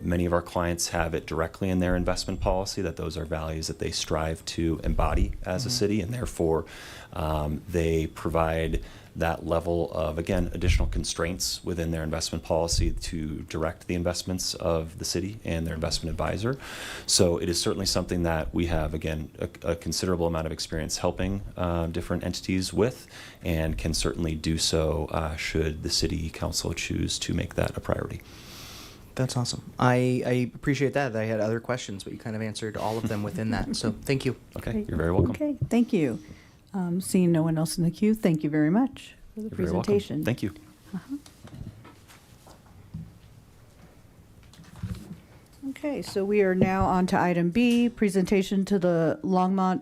Many of our clients have it directly in their investment policy that those are values that they strive to embody as a city, and therefore they provide that level of, again, additional constraints within their investment policy to direct the investments of the city and their investment advisor. So it is certainly something that we have, again, a considerable amount of experience helping different entities with, and can certainly do so should the city council choose to make that a priority. That's awesome. I appreciate that. I had other questions, but you kind of answered all of them within that. So thank you. Okay, you're very welcome. Okay, thank you. Seeing no one else in the queue, thank you very much for the You're very welcome. presentation. Thank you. Okay, so we are now on to item B, presentation to the Longmont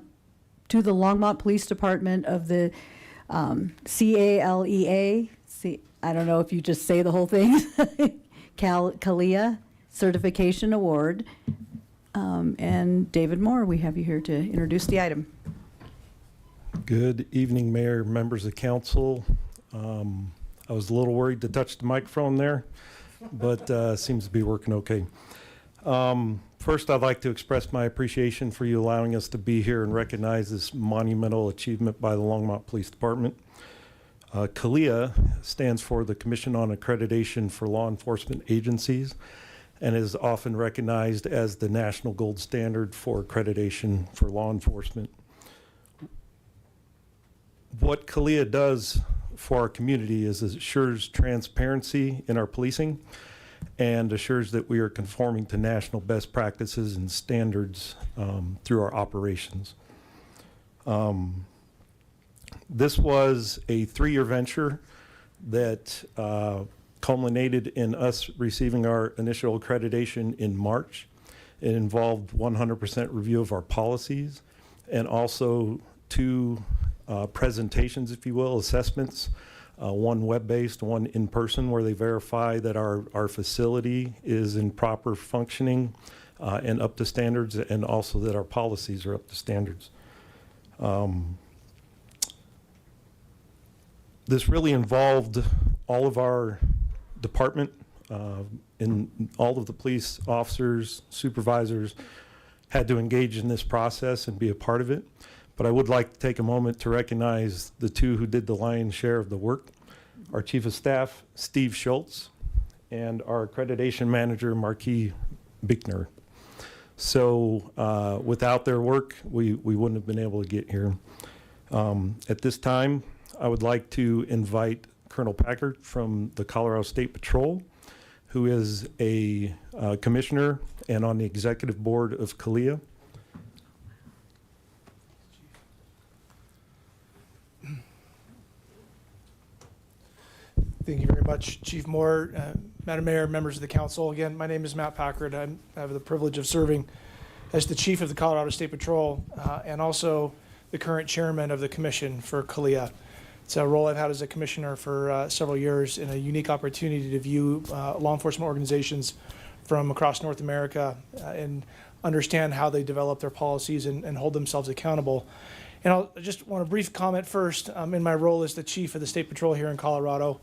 Police Department of the CALEA. I don't know if you just say the whole thing. CALEA Certification Award. And David Moore, we have you here to introduce the item. Good evening, Mayor, members of council. I was a little worried to touch the microphone there, but seems to be working okay. First, I'd like to express my appreciation for you allowing us to be here and recognize this monumental achievement by the Longmont Police Department. CALEA stands for the Commission on Accreditation for Law Enforcement Agencies and is often recognized as the national gold standard for accreditation for law enforcement. What CALEA does for our community is it assures transparency in our policing and assures that we are conforming to national best practices and standards through our operations. This was a 3-year venture that culminated in us receiving our initial accreditation in March. It involved 100% review of our policies and also 2 presentations, if you will, assessments, one web-based, one in-person, where they verify that our facility is in proper functioning and up to standards, and also that our policies are up to standards. This really involved all of our department, and all of the police officers, supervisors had to engage in this process and be a part of it. But I would like to take a moment to recognize the 2 who did the lion's share of the work. Our Chief of Staff, Steve Schultz, and our accreditation manager, Marquis Bickner. So without their work, we wouldn't have been able to get here. At this time, I would like to invite Colonel Packard from the Colorado State Patrol, who is a commissioner and on the executive board of CALEA. Thank you very much, Chief Moore, Madam Mayor, members of the council. Again, my name is Matt Packard. I have the privilege of serving as the chief of the Colorado State Patrol and also the current chairman of the commission for CALEA. It's a role I've had as a commissioner for several years, and a unique opportunity to view law enforcement organizations from across North America and understand how they develop their policies and hold themselves accountable. And I just want a brief comment first. In my role as the chief of the State Patrol here in Colorado,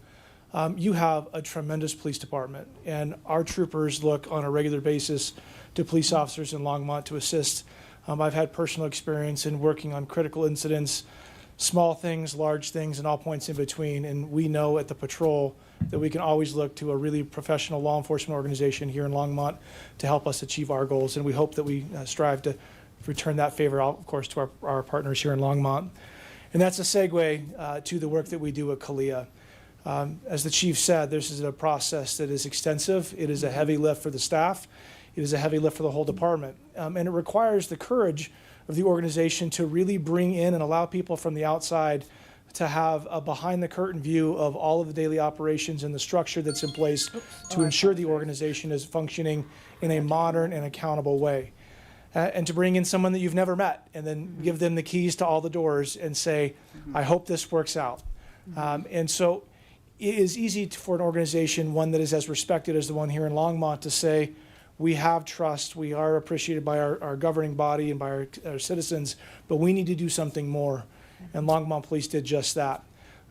you have a tremendous police department, and our troopers look on a regular basis to police officers in Longmont to assist. I've had personal experience in working on critical incidents, small things, large things, and all points in between. And we know at the patrol that we can always look to a really professional law enforcement organization here in Longmont to help us achieve our goals. And we hope that we strive to return that favor, of course, to our partners here in Longmont. And that's a segue to the work that we do at CALEA. As the chief said, this is a process that is extensive. It is a heavy lift for the staff. It is a heavy lift for the whole department. And it requires the courage of the organization to really bring in and allow people from the outside to have a behind-the-curtain view of all of the daily operations and the structure that's in place to ensure the organization is functioning in a modern and accountable way. And to bring in someone that you've never met and then give them the keys to all the doors and say, I hope this works out. And so it is easy for an organization, one that is as respected as the one here in Longmont, to say, we have trust, we are appreciated by our governing body and by our citizens, but we need to do something more. And Longmont Police did just that.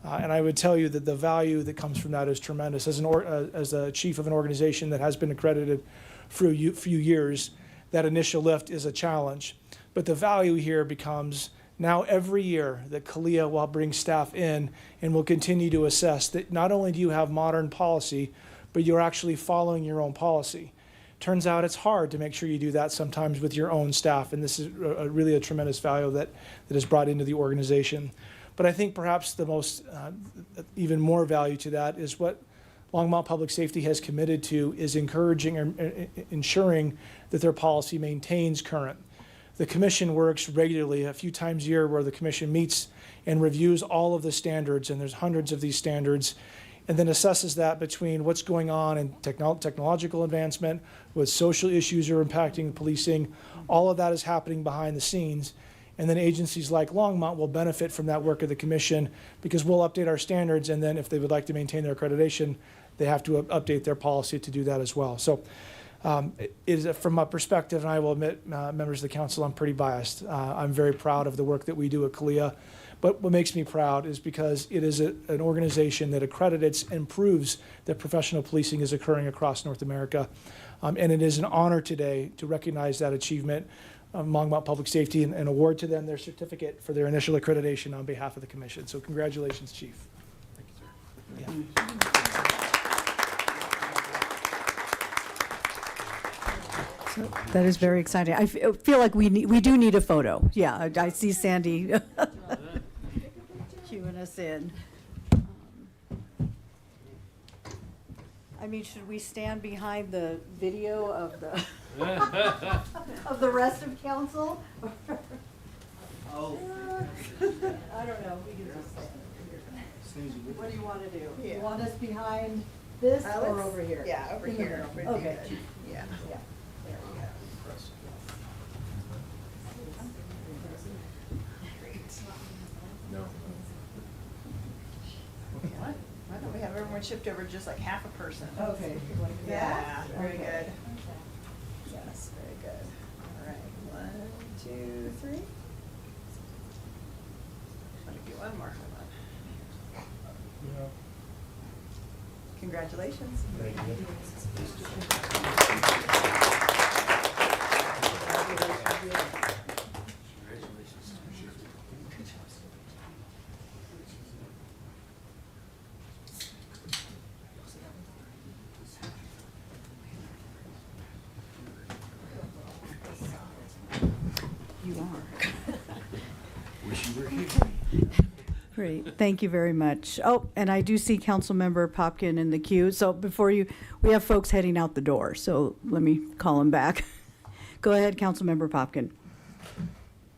And I would tell you that the value that comes from that is tremendous. As a chief of an organization that has been accredited for a few years, that initial lift is a challenge. But the value here becomes now every year that CALEA will bring staff in and will continue to assess that not only do you have modern policy, but you're actually following your own policy. Turns out it's hard to make sure you do that sometimes with your own staff, and this is really a tremendous value that is brought into the organization. But I think perhaps the most, even more value to that is what Longmont Public Safety has committed to is encouraging or ensuring that their policy maintains current. The commission works regularly, a few times a year, where the commission meets and reviews all of the standards, and there's hundreds of these standards, and then assesses that between what's going on in technological advancement, what social issues are impacting policing. All of that is happening behind the scenes. And then agencies like Longmont will benefit from that work of the commission because we'll update our standards, and then if they would like to maintain their accreditation, they have to update their policy to do that as well. So from my perspective, and I will admit, members of the council, I'm pretty biased. I'm very proud of the work that we do at CALEA. But what makes me proud is because it is an organization that accredits and proves that professional policing is occurring across North America. And it is an honor today to recognize that achievement of Longmont Public Safety and award to them their certificate for their initial accreditation on behalf of the commission. So congratulations, Chief. Thank you, sir. So that is very exciting. I feel like we do need a photo. Yeah, I see Sandy cueing us in. I mean, should we stand behind the video of the of the rest of council? Oh. I don't know. We can just stand here. What do you want to do? Yeah. You want us behind this or over here? Yeah, over here. Okay. Yeah. Yeah. There we go. No. What? I thought we have everyone shipped over just like half a person. Okay. Yeah, very good. Yes, very good. All right, 1, 2, 3. Want to do one more? Hold on. Congratulations. Thank you. You are. Wish you were here. Great, thank you very much. Oh, and I do see Councilmember Popkin in the queue. So before you, we have folks heading out the door, so let me call them back. Go ahead, Councilmember Popkin.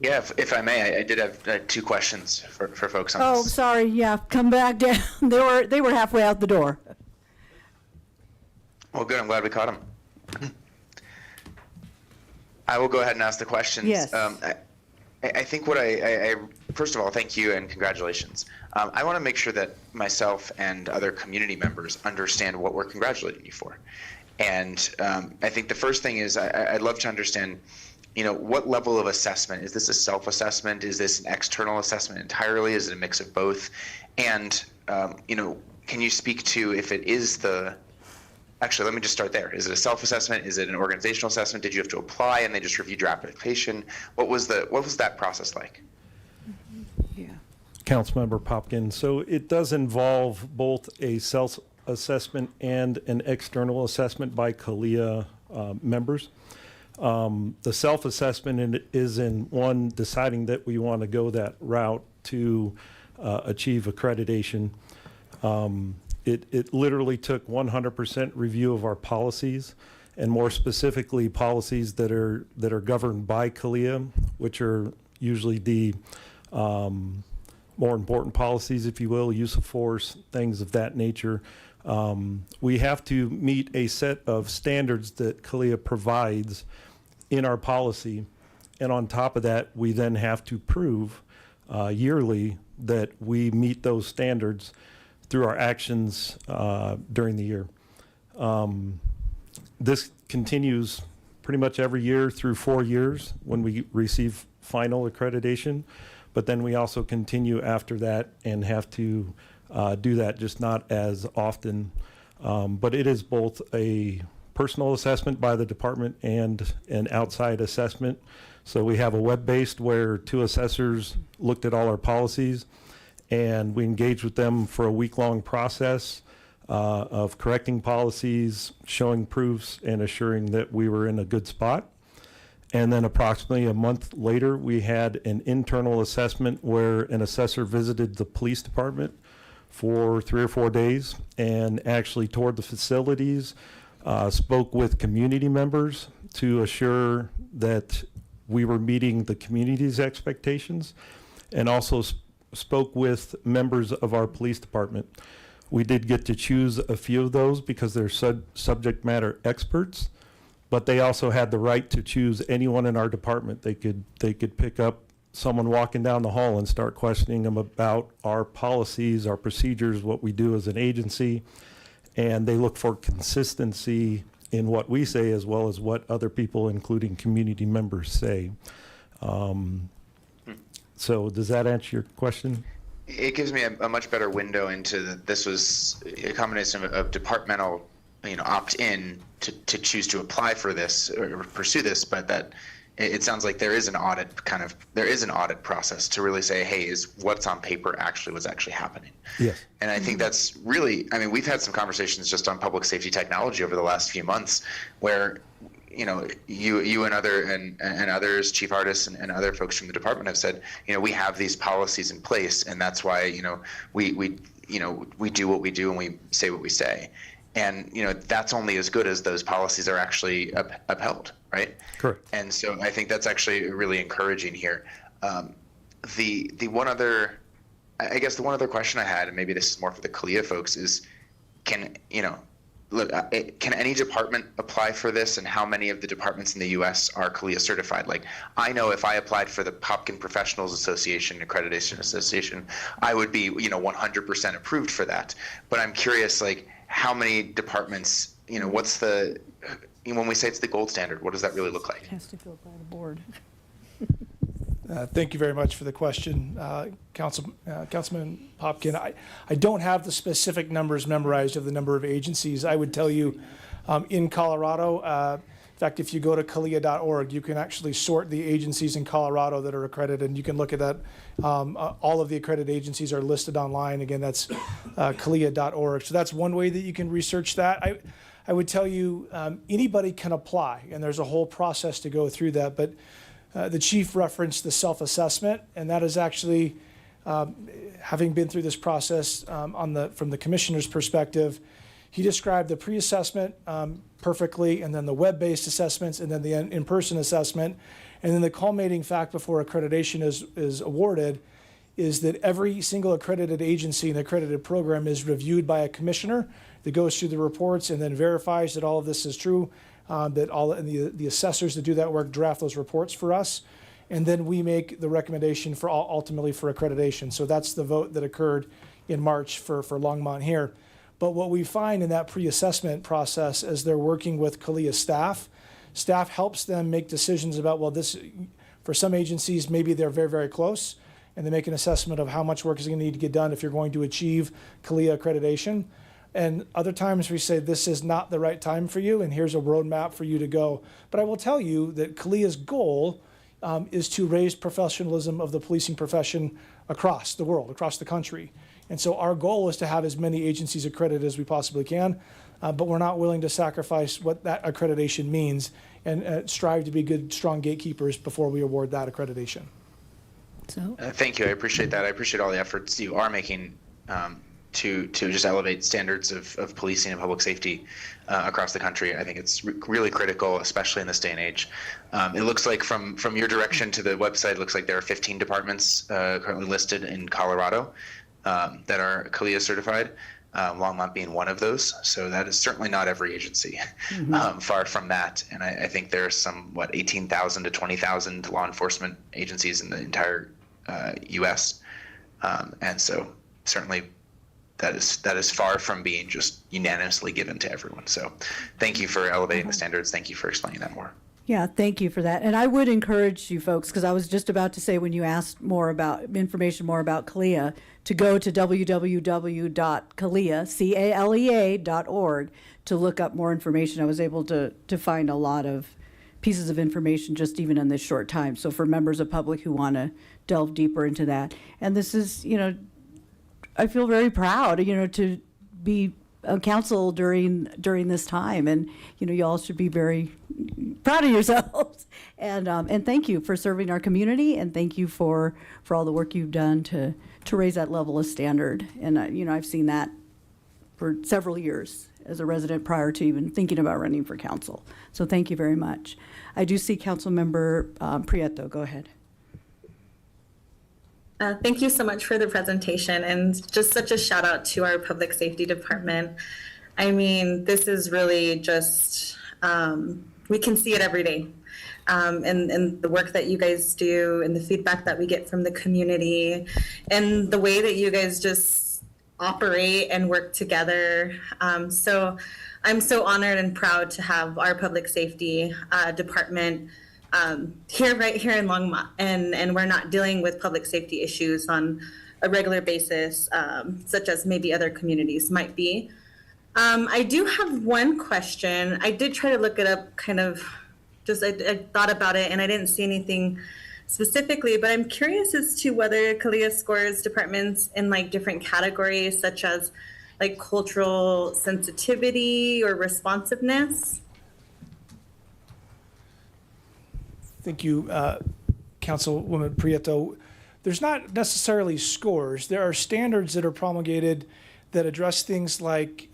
Yeah, if I may, I did have 2 questions for folks on Oh, this. sorry, yeah, come back down. They were halfway out the door. Well, good. I'm glad we caught them. I will go ahead and ask the questions. Yes. I think what I first of all, thank you and congratulations. I want to make sure that myself and other community members understand what we're congratulating you for. And I think the first thing is I'd love to understand, what level of assessment? Is this a self-assessment? Is this an external assessment entirely? Is it a mix of both? And, can you speak to if it is actually, let me just start there. Is it a self-assessment? Is it an organizational assessment? Did you have to apply and they just reviewed your application? What was that process like? Yeah. Councilmember Popkin, so it does involve both a self-assessment and an external assessment by CALEA members. The self-assessment is in one, deciding that we want to go that route to achieve accreditation. It literally took 100% review of our policies, and more specifically policies that are governed by CALEA, which are usually the more important policies, if you will, use of force, things of that nature. We have to meet a set of standards that CALEA provides in our policy, and on top of that, we then have to prove yearly that we meet those standards through our actions during the year. this continues pretty much every year through 4 years when we receive final accreditation. But then we also continue after that and have to do that, just not as often. But it is both a personal assessment by the department and an outside assessment. So we have a web-based where 2 assessors looked at all our policies, and we engaged with them for a week-long process of correcting policies, showing proofs, and assuring that we were in a good spot. And then approximately a month later, we had an internal assessment where an assessor visited the police department for 3 or 4 days and actually toured the facilities, spoke with community members to assure that we were meeting the community's expectations, and also spoke with members of our police department. We did get to choose a few of those because they're subject matter experts, but they also had the right to choose anyone in our department. They could pick up someone walking down the hall and start questioning them about our policies, our procedures, what we do as an agency, and they look for consistency in what we say as well as what other people, including community members, say. So does that answer your question? It gives me a much better window into this was a combination of departmental, opt-in to choose to apply for this or pursue this, but that it sounds like there is an audit process to really say, hey, is what's on paper what's actually happening? Yes. And I think that's really, we've had some conversations just on public safety technology over the last few months where, you and others, Chief Artists and other folks from the department have said, we have these policies in place, and that's why, we do what we do and we say what we say. And, that's only as good as those policies are actually upheld, right? Correct. And so I think that's actually really encouraging here. The one other question I had, and maybe this is more for the CALEA folks, is can any department apply for this, and how many of the departments in the U.S. are CALEA certified? Like, I know if I applied for the Popkin Professionals Association Accreditation Association, I would be 100% approved for that. But I'm curious, like, how many departments, what's the, when we say it's the gold standard, what does that really look like? Has to go by the board. Thank you very much for the question, Councilman Popkin. I don't have the specific numbers memorized of the number of agencies. I would tell you in Colorado, in fact, if you go to CALEA.org, you can actually sort the agencies in Colorado that are accredited, and you can look at that. All of the accredited agencies are listed online. Again, that's CALEA.org. So that's one way that you can research that. I would tell you anybody can apply, and there's a whole process to go through that. But the chief referenced the self-assessment, and that is actually, having been through this process from the commissioner's perspective, he described the pre-assessment perfectly, and then the web-based assessments, and then the in-person assessment. And then the culminating fact before accreditation is awarded is that every single accredited agency and accredited program is reviewed by a commissioner that goes through the reports and then verifies that all of this is true. That the assessors that do that work draft those reports for us, and then we make the recommendation for ultimately for accreditation. So that's the vote that occurred in March for Longmont here. But what we find in that pre-assessment process as they're working with CALEA staff helps them make decisions about, well, this, for some agencies, maybe they're very, very close, and they make an assessment of how much work is going to need to get done if you're going to achieve CALEA accreditation. And other times we say, this is not the right time for you, and here's a roadmap for you to go. But I will tell you that CALEA's goal is to raise professionalism of the policing profession across the world, across the country. And so our goal is to have as many agencies accredited as we possibly can, but we're not willing to sacrifice what that accreditation means and strive to be good, strong gatekeepers before we award that accreditation. So, Thank you. I appreciate that. I appreciate all the efforts you are making to just elevate standards of policing and public safety across the country. I think it's really critical, especially in this day and age. It looks like from your direction to the website, it looks like there are 15 departments currently listed in Colorado that are CALEA certified, Longmont being one of those. So that is certainly not every agency, far from that. And I think there's some, 18,000 to 20,000 law enforcement agencies in the entire U.S. And so certainly that is far from being just unanimously given to everyone. So thank you for elevating the standards. Thank you for explaining that more. Yeah, thank you for that. And I would encourage you folks, because I was just about to say when you asked more about information more about CALEA, to go to www.calea.org to look up more information. I was able to find a lot of pieces of information just even in this short time. So for members of public who want to delve deeper into that. And this is, I feel very proud, to be a council during this time. And, you all should be very proud of yourselves. And thank you for serving our community, and thank you for all the work you've done to raise that level of standard. And, I've seen that for several years as a resident prior to even thinking about running for council. So thank you very much. I do see Councilmember Prieto. Go ahead. Thank you so much for the presentation, and just such a shout out to our public safety department. I mean, this is really just, we can see it every day. And the work that you guys do and the feedback that we get from the community and the way that you guys just operate and work together. So I'm so honored and proud to have our public safety department right here in Longmont, and we're not dealing with public safety issues on a regular basis, such as maybe other communities might be. I do have one question. I did try to look it up, kind of just I thought about it and I didn't see anything specifically, but I'm curious as to whether CALEA scores departments in like different categories, such as like cultural sensitivity or responsiveness. Thank you, Councilwoman Prieto. There's not necessarily scores. There are standards that are promulgated that address things like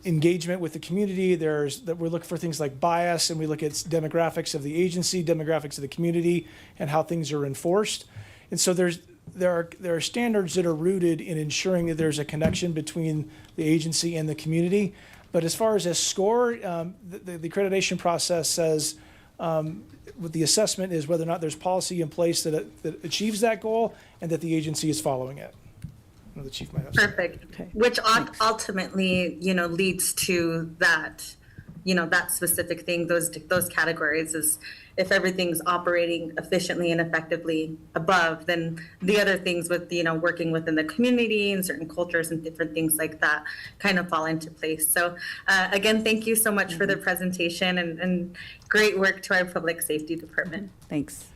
engagement with the community. We look for things like bias, and we look at demographics of the agency, demographics of the community, and how things are enforced. And so there are standards that are rooted in ensuring that there's a connection between the agency and the community. But as far as a score, the accreditation process says what the assessment is whether or not there's policy in place that achieves that goal and that the agency is following it. The chief might have Perfect. Okay. Which ultimately, leads to that, that specific thing, those categories is if everything's operating efficiently and effectively above, then the other things with, working within the community and certain cultures and different things like that kind of fall into place. So again, thank you so much for the presentation and great work to our public safety department. Thanks.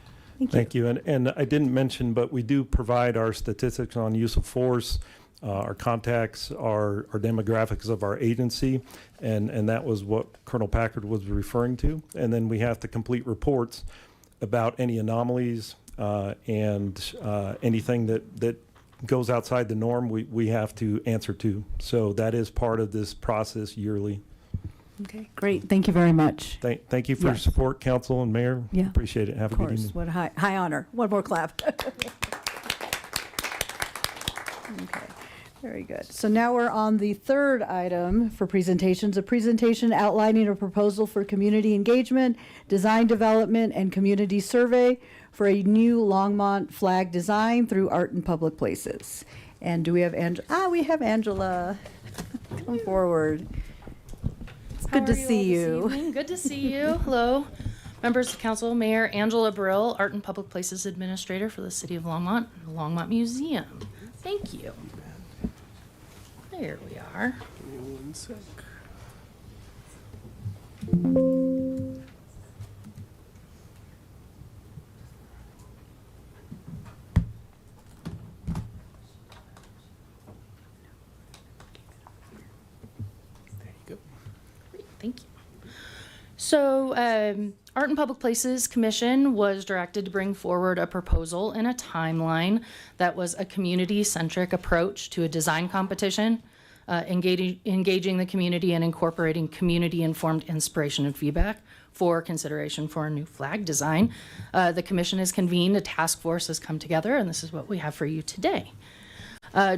Thank you. And I didn't mention, but we do provide our statistics on use of force, our contacts, our demographics of our agency, and that was what Colonel Packard was referring to. And then we have to complete reports about any anomalies and anything that goes outside the norm, we have to answer to. So that is part of this process yearly. Okay, great. Thank you very much. Thank you for your support, council and mayor. Yeah. Appreciate it. Have a Of good course, evening. what a high honor. One more clap. Okay, very good. So now we're on the third item for presentations, a presentation outlining a proposal for community engagement, design development, and community survey for a new Longmont flag design through Art in Public Places. And do we have Angela? We have Angela. Come forward. Good to see you. Good to see you. Hello, members of council, Mayor Angela Brill, Art and Public Places Administrator for the City of Longmont, the Longmont Museum. Thank you. There we are. Give me 1 sec. Thank you. So, Art and Public Places Commission was directed to bring forward a proposal and a timeline that was a community-centric approach to a design competition, engaging the community and incorporating community-informed inspiration and feedback for consideration for a new flag design. The commission has convened, a task force has come together, and this is what we have for you today.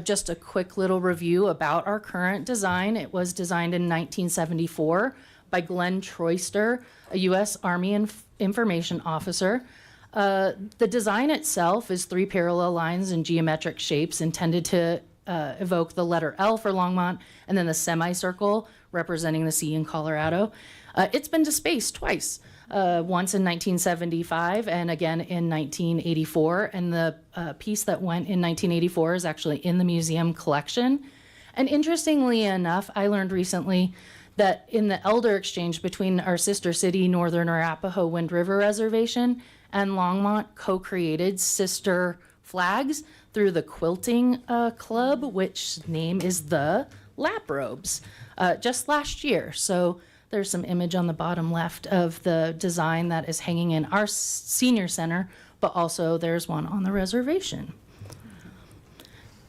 Just a quick little review about our current design. It was designed in 1974 by Glenn Troyster, a U.S. Army information officer. The design itself is 3 parallel lines in geometric shapes intended to evoke the letter L for Longmont, and then the semicircle representing the sea in Colorado. It's been defaced twice, once in 1975 and again in 1984. And the piece that went in 1984 is actually in the museum collection. And interestingly enough, I learned recently that in the elder exchange between our sister city, Northern Arapahoe Wind River Reservation, and Longmont co-created sister flags through the Quilting Club, which name is the Laprobes, just last year. So there's some image on the bottom left of the design that is hanging in our senior center, but also there's one on the reservation.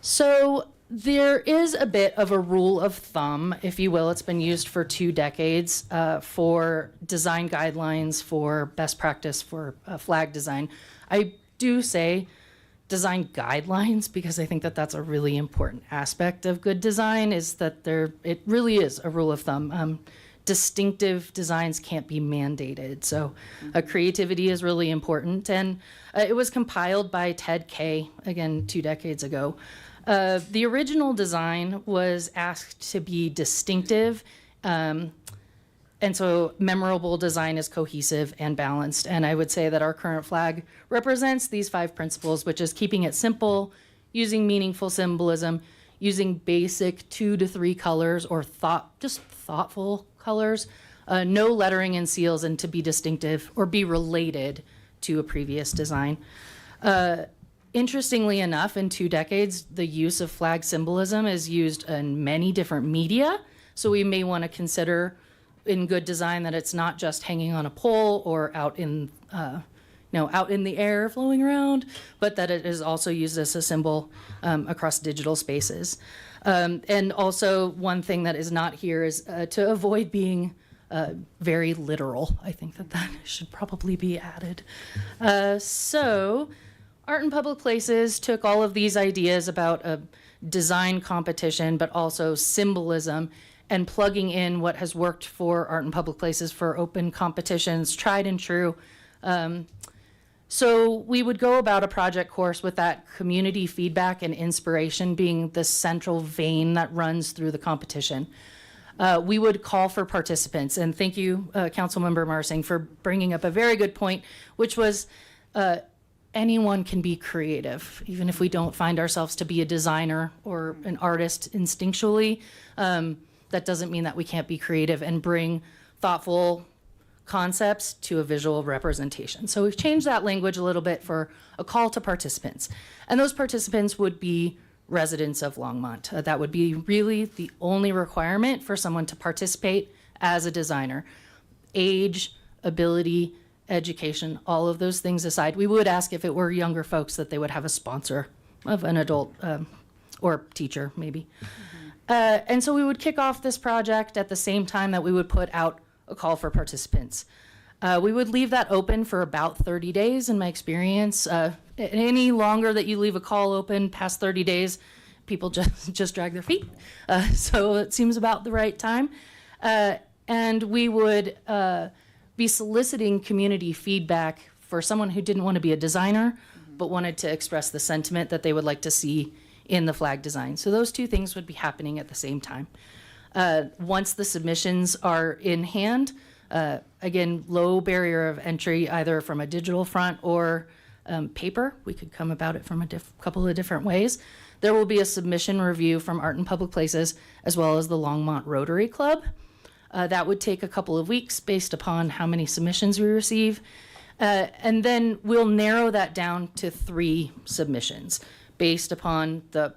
So there is a bit of a rule of thumb, if you will. It's been used for 2 decades for design guidelines for best practice for flag design. I do say design guidelines because I think that that's a really important aspect of good design, is that it really is a rule of thumb. Distinctive designs can't be mandated. So creativity is really important. And it was compiled by Ted Kay, again, 2 decades ago. The original design was asked to be distinctive, and so memorable design is cohesive and balanced. And I would say that our current flag represents these 5 principles, which is keeping it simple, using meaningful symbolism, using basic 2 to 3 colors or just thoughtful colors, no lettering and seals, and to be distinctive or be related to a previous design. Interestingly enough, in 2 decades, the use of flag symbolism is used in many different media. So we may want to consider in good design that it's not just hanging on a pole or out in the air flowing around, but that it is also used as a symbol across digital spaces. And also one thing that is not here is to avoid being very literal. I think that should probably be added. So Art in Public Places took all of these ideas about a design competition, but also symbolism, and plugging in what has worked for Art in Public Places for open competitions, tried and true. So we would go about a project course with that community feedback and inspiration being the central vein that runs through the competition. We would call for participants, and thank you, Councilmember Marsing, for bringing up a very good point, which was anyone can be creative, even if we don't find ourselves to be a designer or an artist instinctually. That doesn't mean that we can't be creative and bring thoughtful concepts to a visual representation. So we've changed that language a little bit for a call to participants. And those participants would be residents of Longmont. That would be really the only requirement for someone to participate as a designer. Age, ability, education, all of those things aside. We would ask if it were younger folks that they would have a sponsor of an adult or teacher maybe. And so we would kick off this project at the same time that we would put out a call for participants. We would leave that open for about 30 days in my experience. Any longer that you leave a call open past 30 days, people just drag their feet. So it seems about the right time. And we would be soliciting community feedback for someone who didn't want to be a designer, but wanted to express the sentiment that they would like to see in the flag design. So those 2 things would be happening at the same time. Once the submissions are in hand, again, low barrier of entry, either from a digital front or paper. We could come about it from a couple of different ways. There will be a submission review from Art in Public Places, as well as the Longmont Rotary Club. That would take a couple of weeks based upon how many submissions we receive. And then we'll narrow that down to 3 submissions based upon the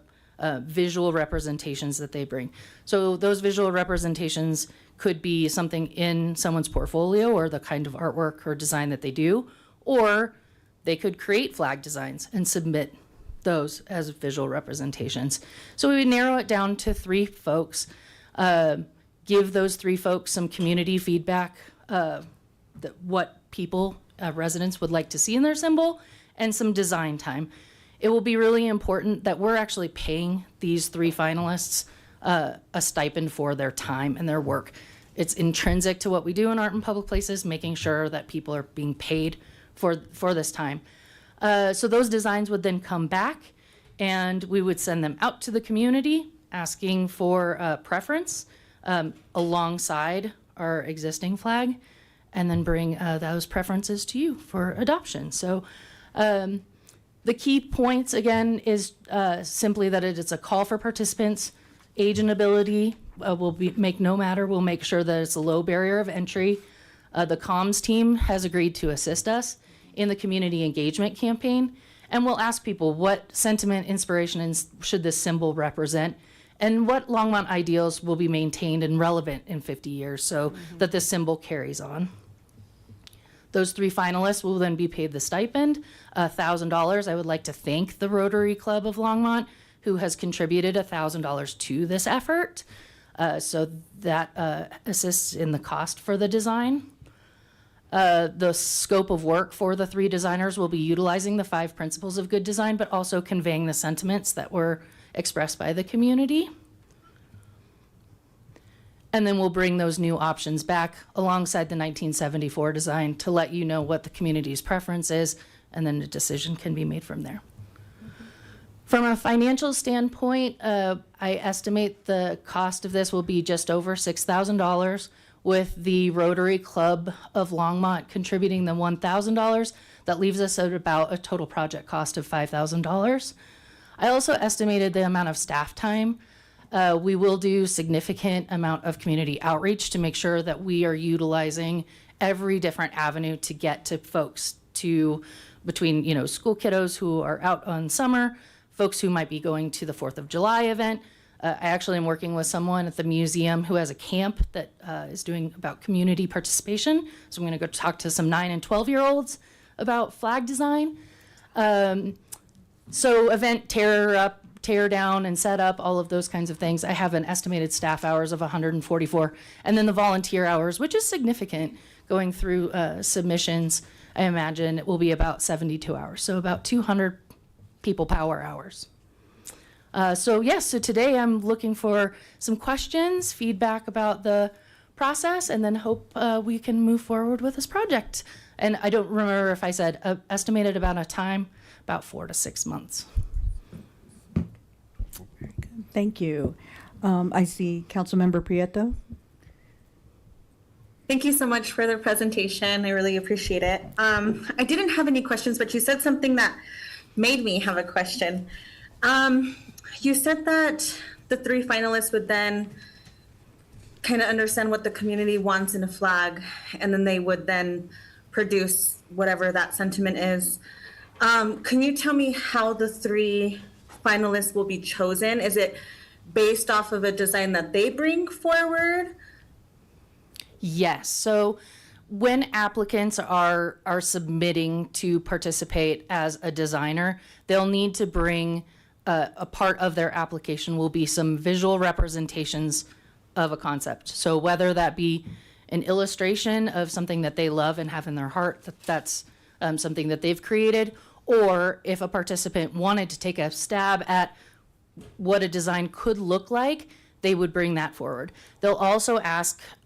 visual representations that they bring. So those visual representations could be something in someone's portfolio or the kind of artwork or design that they do, or they could create flag designs and submit those as visual representations. So we would narrow it down to 3 folks, give those 3 folks some community feedback, what people, residents would like to see in their symbol, and some design time. It will be really important that we're actually paying these 3 finalists a stipend for their time and their work. It's intrinsic to what we do in Art in Public Places, making sure that people are being paid for this time. So those designs would then come back, and we would send them out to the community asking for preference alongside our existing flag, and then bring those preferences to you for adoption. So the key points, again, is simply that it's a call for participants. Age and ability will make no matter. We'll make sure that it's a low barrier of entry. The comms team has agreed to assist us in the community engagement campaign, and we'll ask people what sentiment, inspiration, and should this symbol represent, and what Longmont ideals will be maintained and relevant in 50 years so that this symbol carries on. Those 3 finalists will then be paid the stipend, $1,000. I would like to thank the Rotary Club of Longmont, who has contributed $1,000 to this effort. So that assists in the cost for the design. The scope of work for the 3 designers will be utilizing the 5 principles of good design, but also conveying the sentiments that were expressed by the community. And then we'll bring those new options back alongside the 1974 design to let you know what the community's preference is, and then a decision can be made from there. From a financial standpoint, I estimate the cost of this will be just over $6,000, with the Rotary Club of Longmont contributing the $1,000. That leaves us at about a total project cost of $5,000. I also estimated the amount of staff time. We will do significant amount of community outreach to make sure that we are utilizing every different avenue to get to folks, to between, you know, school kiddos who are out on summer, folks who might be going to the 4th of July event. I actually am working with someone at the museum who has a camp that is doing about community participation. So I'm going to go talk to some 9 and 12-year-olds about flag design. So event tear up, tear down, and set up, all of those kinds of things. I have an estimated staff hours of 144, and then the volunteer hours, which is significant, going through submissions. I imagine it will be about 72 hours, so about 200 people power hours. So today I'm looking for some questions, feedback about the process, and then hope we can move forward with this project. And I don't remember if I said estimated about a time, about 4 to 6 months. Thank you. I see Councilmember Prieto. Thank you so much for the presentation. I really appreciate it. I didn't have any questions, but you said something that made me have a question. You said that the 3 finalists would then kind of understand what the community wants in a flag, and then they would then produce whatever that sentiment is. Can you tell me how the 3 finalists will be chosen? Is it based off of a design that they bring forward? Yes. So when applicants are submitting to participate as a designer, they'll need to bring a part of their application will be some visual representations of a concept. So whether that be an illustration of something that they love and have in their heart, that's something that they've created, or if a participant wanted to take a stab at what a design could look like, they would bring that forward. They'll also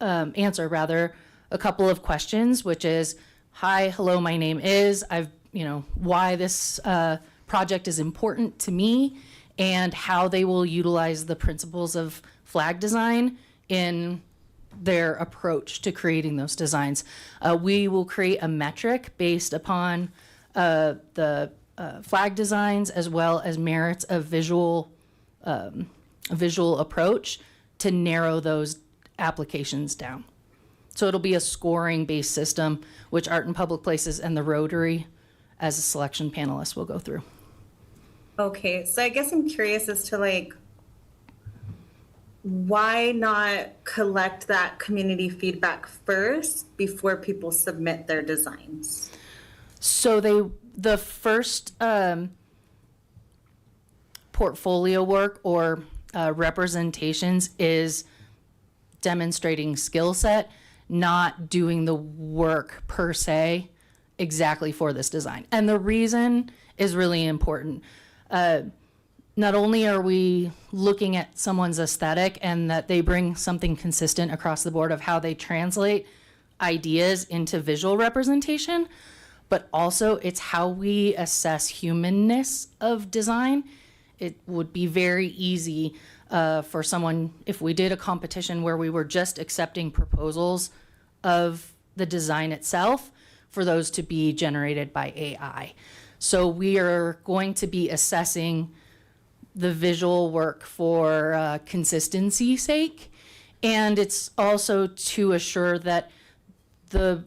answer a couple of questions, which is, hi, hello, my name is, why this project is important to me, and how they will utilize the principles of flag design in their approach to creating those designs. We will create a metric based upon the flag designs, as well as merits of visual approach to narrow those applications down. So it'll be a scoring-based system, which Art in Public Places and the Rotary, as a selection panelist, will go through. Okay, so I guess I'm curious as to why not collect that community feedback first before people submit their designs? So the first portfolio work or representations is demonstrating skill set, not doing the work per se exactly for this design. And the reason is really important. Not only are we looking at someone's aesthetic and that they bring something consistent across the board of how they translate ideas into visual representation, but also it's how we assess humanness of design. It would be very easy for someone, if we did a competition where we were just accepting proposals of the design itself, for those to be generated by AI. So we are going to be assessing the visual work for consistency's sake. And it's also to assure that the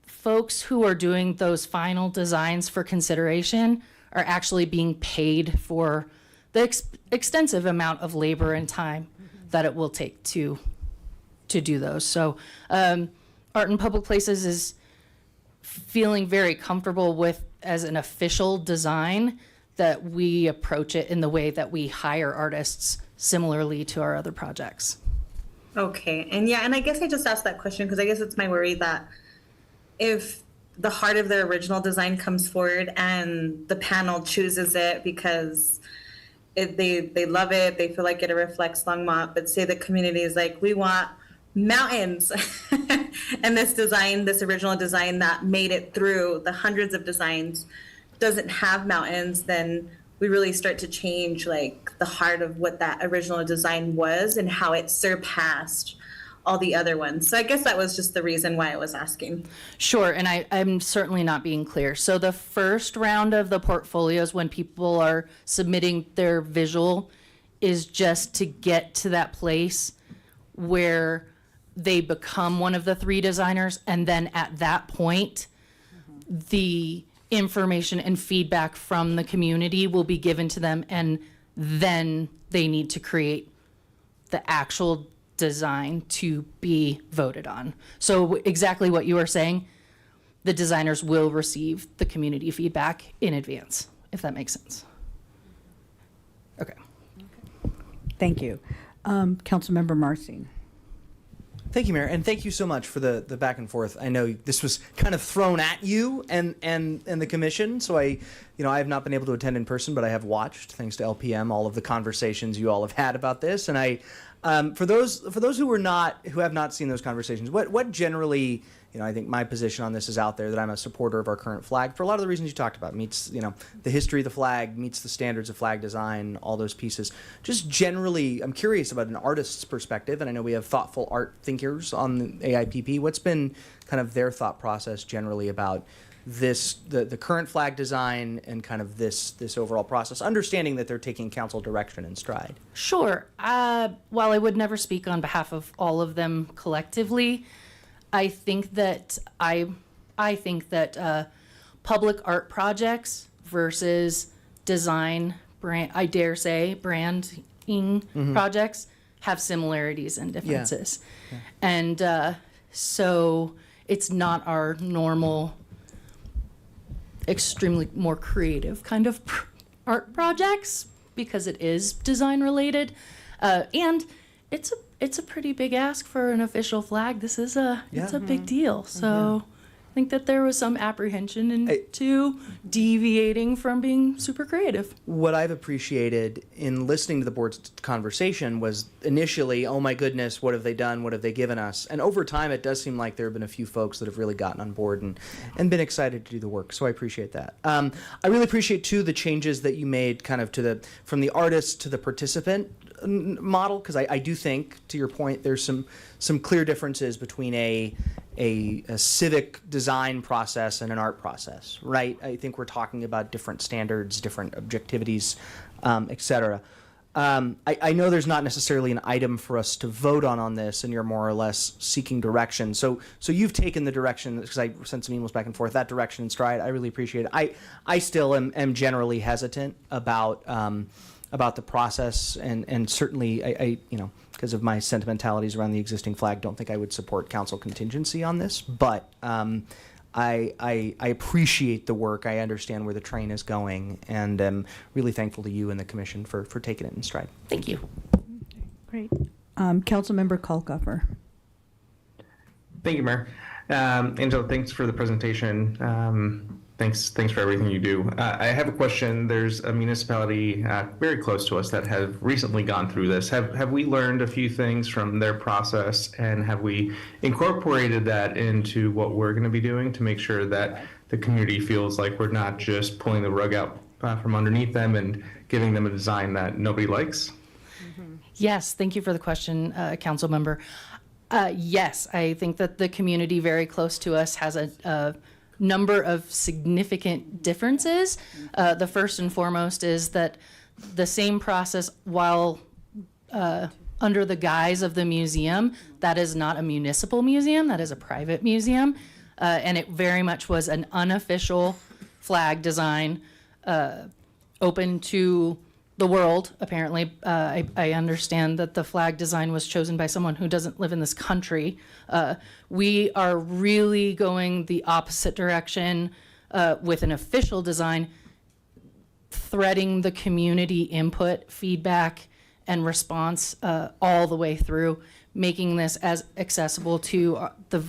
folks who are doing those final designs for consideration are actually being paid for the extensive amount of labor and time that it will take to do those. So Art in Public Places is feeling very comfortable with, as an official design, that we approach it in the way that we hire artists similarly to our other projects. Okay, and yeah, and I guess I just asked that question because I guess it's my worry that if the heart of the original design comes forward and the panel chooses it because they love it, they feel like it reflects Longmont, but say the community is like, we want mountains, and this design, this original design that made it through the hundreds of designs doesn't have mountains, then we really start to change like the heart of what that original design was and how it surpassed all the other ones. So I guess that was just the reason why I was asking. Sure, and I'm certainly not being clear. So the first round of the portfolios, when people are submitting their visual, is just to get to that place where they become one of the three designers, and then at that point, the information and feedback from the community will be given to them, and then they need to create the actual design to be voted on. So exactly what you were saying, the designers will receive the community feedback in advance, if that makes sense. Okay. Thank you. Councilmember Marcin. Thank you, Mayor, and thank you so much for the back and forth. I know this was kind of thrown at you and the commission, so I have not been able to attend in person, but I have watched, thanks to LPM, all of the conversations you all have had about this. And I, for those who have not seen those conversations, what generally, I think my position on this is out there, that I'm a supporter of our current flag for a lot of the reasons you talked about. Meets, the history of the flag, meets the standards of flag design, all those pieces. Just generally, I'm curious about an artist's perspective, and I know we have thoughtful art thinkers on the AIPP. What's been kind of their thought process generally about this, the current flag design and kind of this overall process, understanding that they're taking council direction in stride? Sure. While I would never speak on behalf of all of them collectively, I think that public art projects versus design brand, I dare say, branding projects have similarities and differences. Yeah. And so it's not our normal, extremely more creative kind of art projects, because it is design related. And it's a pretty big ask for an official flag. This is it's a big deal. So I think that there was some apprehension into deviating from being super creative. What I've appreciated in listening to the board's conversation was initially, oh my goodness, what have they done? What have they given us? And over time, it does seem like there have been a few folks that have really gotten on board and been excited to do the work. So I appreciate that. I really appreciate too the changes that you made kind of from the artist to the participant model, because I do think, to your point, there's some clear differences between a civic design process and an art process, right? I think we're talking about different standards, different objectivities, et cetera. I know there's not necessarily an item for us to vote on this, and you're more or less seeking direction. So you've taken the direction, because I sent some emails back and forth, that direction in stride. I really appreciate it. I still am generally hesitant about the process, and certainly I because of my sentimentalities around the existing flag, don't think I would support council contingency on this. But I appreciate the work. I understand where the train is going, and am really thankful to you and the commission for taking it in stride. Thank you. Great. Councilmember Kalkoffer. Thank you, Mayor. Angela, thanks for the presentation. Thanks for everything you do. I have a question. There's a municipality very close to us that have recently gone through this. Have we learned a few things from their process, and have we incorporated that into what we're going to be doing to make sure that the community feels like we're not just pulling the rug out from underneath them and giving them a design that nobody likes? Yes, thank you for the question, council member. Yes, I think that the community very close to us has a number of significant differences. The first and foremost is that the same process, while under the guise of the museum, that is not a municipal museum, that is a private museum. And it very much was an unofficial flag design, open to the world, apparently. I understand that the flag design was chosen by someone who doesn't live in this country. We are really going the opposite direction with an official design, threading the community input, feedback, and response all the way through, making this as accessible to the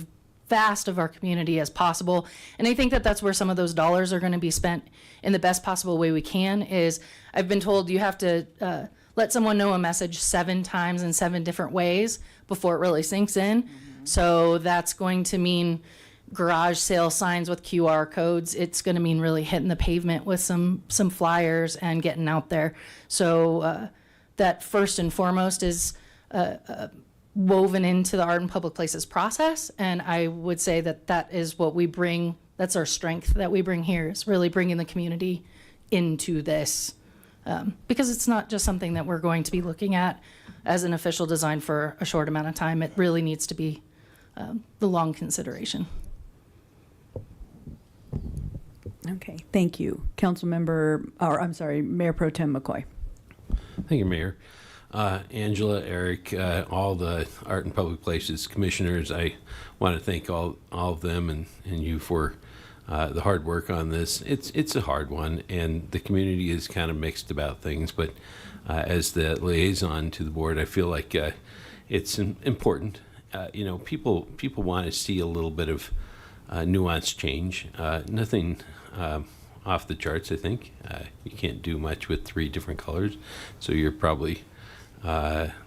vast of our community as possible. And I think that that's where some of those dollars are going to be spent in the best possible way we can. Is I've been told you have to let someone know a message 7 times in 7 different ways before it really sinks in. So that's going to mean garage sale signs with QR codes. It's going to mean really hitting the pavement with some flyers and getting out there. So that first and foremost is woven into the Art in Public Places process. And I would say that that is what we bring, that's our strength that we bring here, is really bringing the community into this. Because it's not just something that we're going to be looking at as an official design for a short amount of time. It really needs to be the long consideration. Okay, thank you. Mayor Pro Tem McCoy. Thank you, Mayor. Angela, Eric, all the Art and Public Places commissioners, I want to thank all of them and you for the hard work on this. It's a hard one, and the community is kind of mixed about things, but as the liaison to the board, I feel like it's important. People want to see a little bit of nuanced change. Nothing off the charts, I think. You can't do much with 3 different colors, so you're probably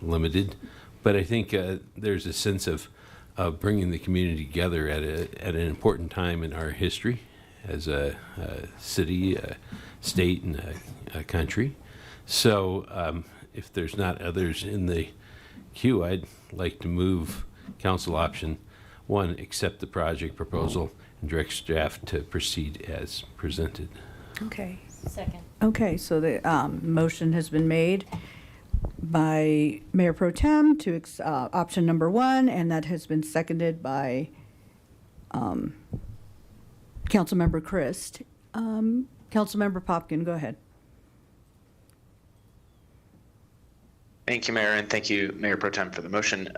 limited. But I think there's a sense of bringing the community together at an important time in our history as a city, a state, and a country. So if there's not others in the queue, I'd like to move council option 1, accept the project proposal and direct staff to proceed as presented. Okay. Second. Okay, so the motion has been made by Mayor Pro Tem to option number 1, and that has been seconded by Councilmember Christ. Councilmember Popkin, go ahead. Thank you, Mayor, and thank you, Mayor Pro Tem, for the motion.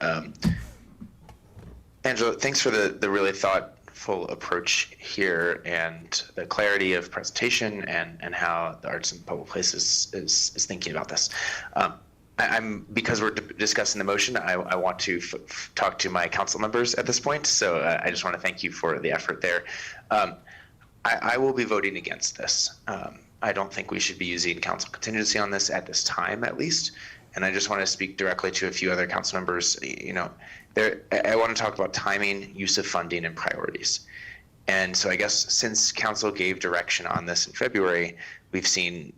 Angela, thanks for the really thoughtful approach here and the clarity of presentation and how the Arts and Public Places is thinking about this. Because we're discussing the motion, I want to talk to my council members at this point. So I just want to thank you for the effort there. I will be voting against this. I don't think we should be using council contingency on this at this time, at least. And I just want to speak directly to a few other council members. I want to talk about timing, use of funding, and priorities. And so I guess since council gave direction on this in February, we've seen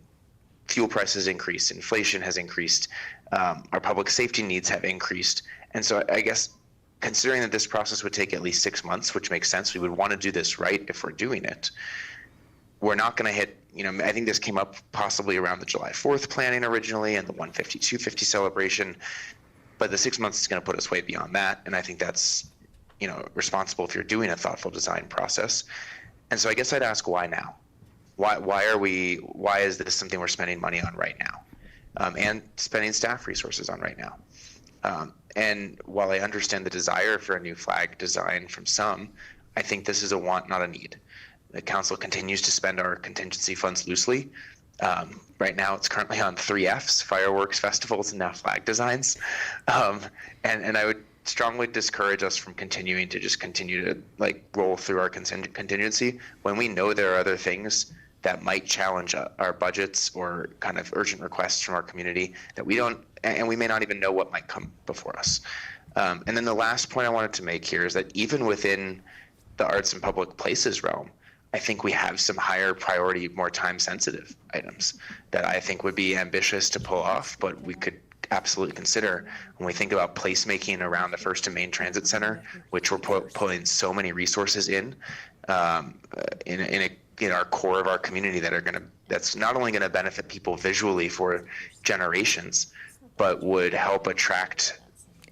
fuel prices increase, inflation has increased, our public safety needs have increased. And so I guess considering that this process would take at least 6 months, which makes sense, we would want to do this right if we're doing it. We're not going to hit, I think this came up possibly around the July 4th planning originally and the 150, 250 celebration, but the 6 months is going to put us way beyond that. And I think that's, responsible if you're doing a thoughtful design process. And so I guess I'd ask, why now? Why is this something we're spending money on right now? And spending staff resources on right now? And while I understand the desire for a new flag design from some, I think this is a want, not a need. The council continues to spend our contingency funds loosely. Right now, it's currently on 3 Fs: fireworks, festivals, and now flag designs. And I would strongly discourage us from continuing to roll through our contingency when we know there are other things that might challenge our budgets or kind of urgent requests from our community that we don't, and we may not even know what might come before us. And then the last point I wanted to make here is that even within the Arts and Public Places realm, I think we have some higher priority, more time sensitive items that I think would be ambitious to pull off, but we could absolutely consider when we think about placemaking around the First and Main Transit Center, which we're pulling so many resources in our core of our community that's not only going to benefit people visually for generations, but would help attract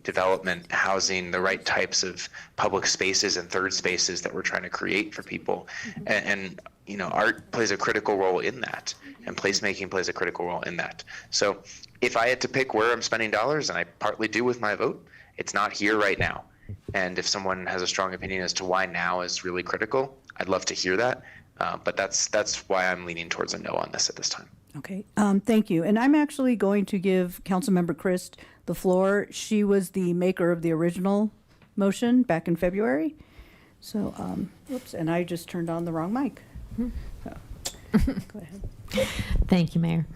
development, housing, the right types of public spaces and third spaces that we're trying to create for people. And you know, art plays a critical role in that, and placemaking plays a critical role in that. So if I had to pick where I'm spending dollars, and I partly do with my vote, it's not here right now. And if someone has a strong opinion as to why now is really critical, I'd love to hear that. But that's why I'm leaning towards a no on this at this time. Okay, thank you. And I'm actually going to give Councilmember Christ the floor. She was the maker of the original motion back in February. So, whoops, and I just turned on the wrong mic. So, go ahead. Thank you, Mayor.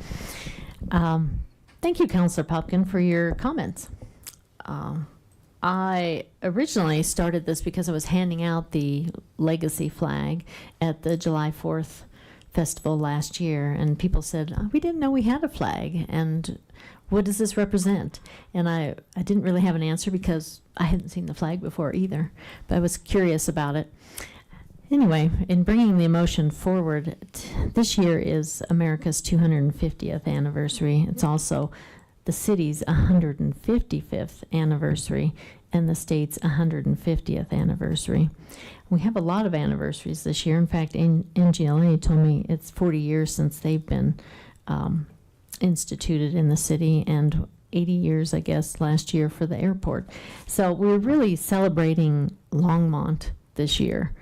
Thank you, Councilor Popkin, for your comments. I originally started this because I was handing out the legacy flag at the July 4th festival last year, and people said, "Oh, we didn't know we had a flag, and what does this represent?" And I didn't really have an answer because I hadn't seen the flag before either, but I was curious about it. Anyway, in bringing the motion forward, this year is America's 250th anniversary. It's also the city's 155th anniversary and the state's 150th anniversary. We have a lot of anniversaries this year. In fact, NGLA told me it's 40 years since they've been instituted in the city, and 80 years, I guess, last year for the airport. So we're really celebrating Longmont this year.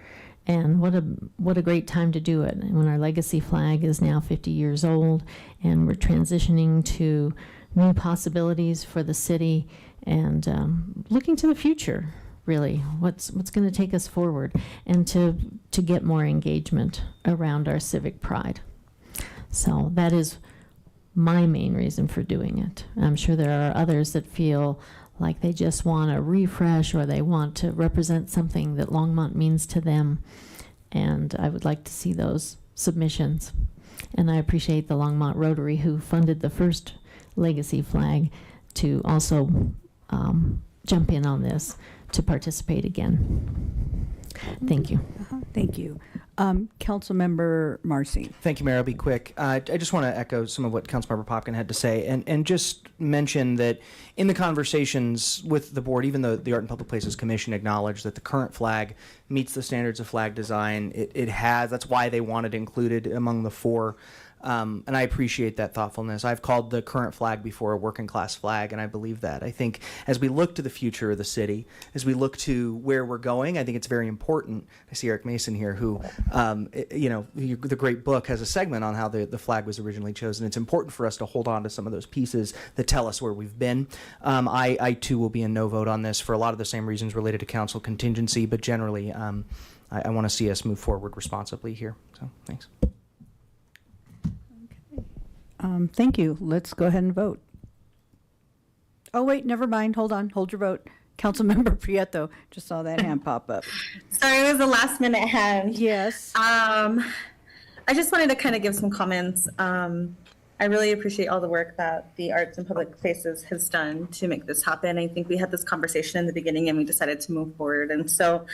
And what a great time to do it when our legacy flag is now 50 years old, and we're transitioning to new possibilities for the city, and looking to the future, really, what's going to take us forward, and to get more engagement around our civic pride. So that is my main reason for doing it. I'm sure there are others that feel like they just want a refresh, or they want to represent something that Longmont means to them, and I would like to see those submissions. And I appreciate the Longmont Rotary, who funded the first legacy flag, to also jump in on this to participate again. Thank you. Thank you. Councilmember Marcy. Thank you, Mayor. I'll be quick. I just want to echo some of what Councilmember Popkin had to say, and just mention that in the conversations with the board, even though the Art and Public Places Commission acknowledged that the current flag meets the standards of flag design, that's why they wanted it included among the four. And I appreciate that thoughtfulness. I've called the current flag before a working class flag, and I believe that. I think as we look to the future of the city, as we look to where we're going, I think it's very important. I see Eric Mason here, who, the great book has a segment on how the flag was originally chosen. It's important for us to hold on to some of those pieces that tell us where we've been. I too will be a no vote on this for a lot of the same reasons related to council contingency, but generally, I want to see us move forward responsibly here. So thanks. Thank you. Let's go ahead and vote. Oh, wait, never mind. Hold on. Hold your vote. Councilmember Prieto, just saw that hand pop up. Sorry, it was a last minute hand. Yes. I just wanted to kind of give some comments. I really appreciate all the work that the Arts and Public Places has done to make this happen. I think we had this conversation in the beginning and we decided to move forward. And so,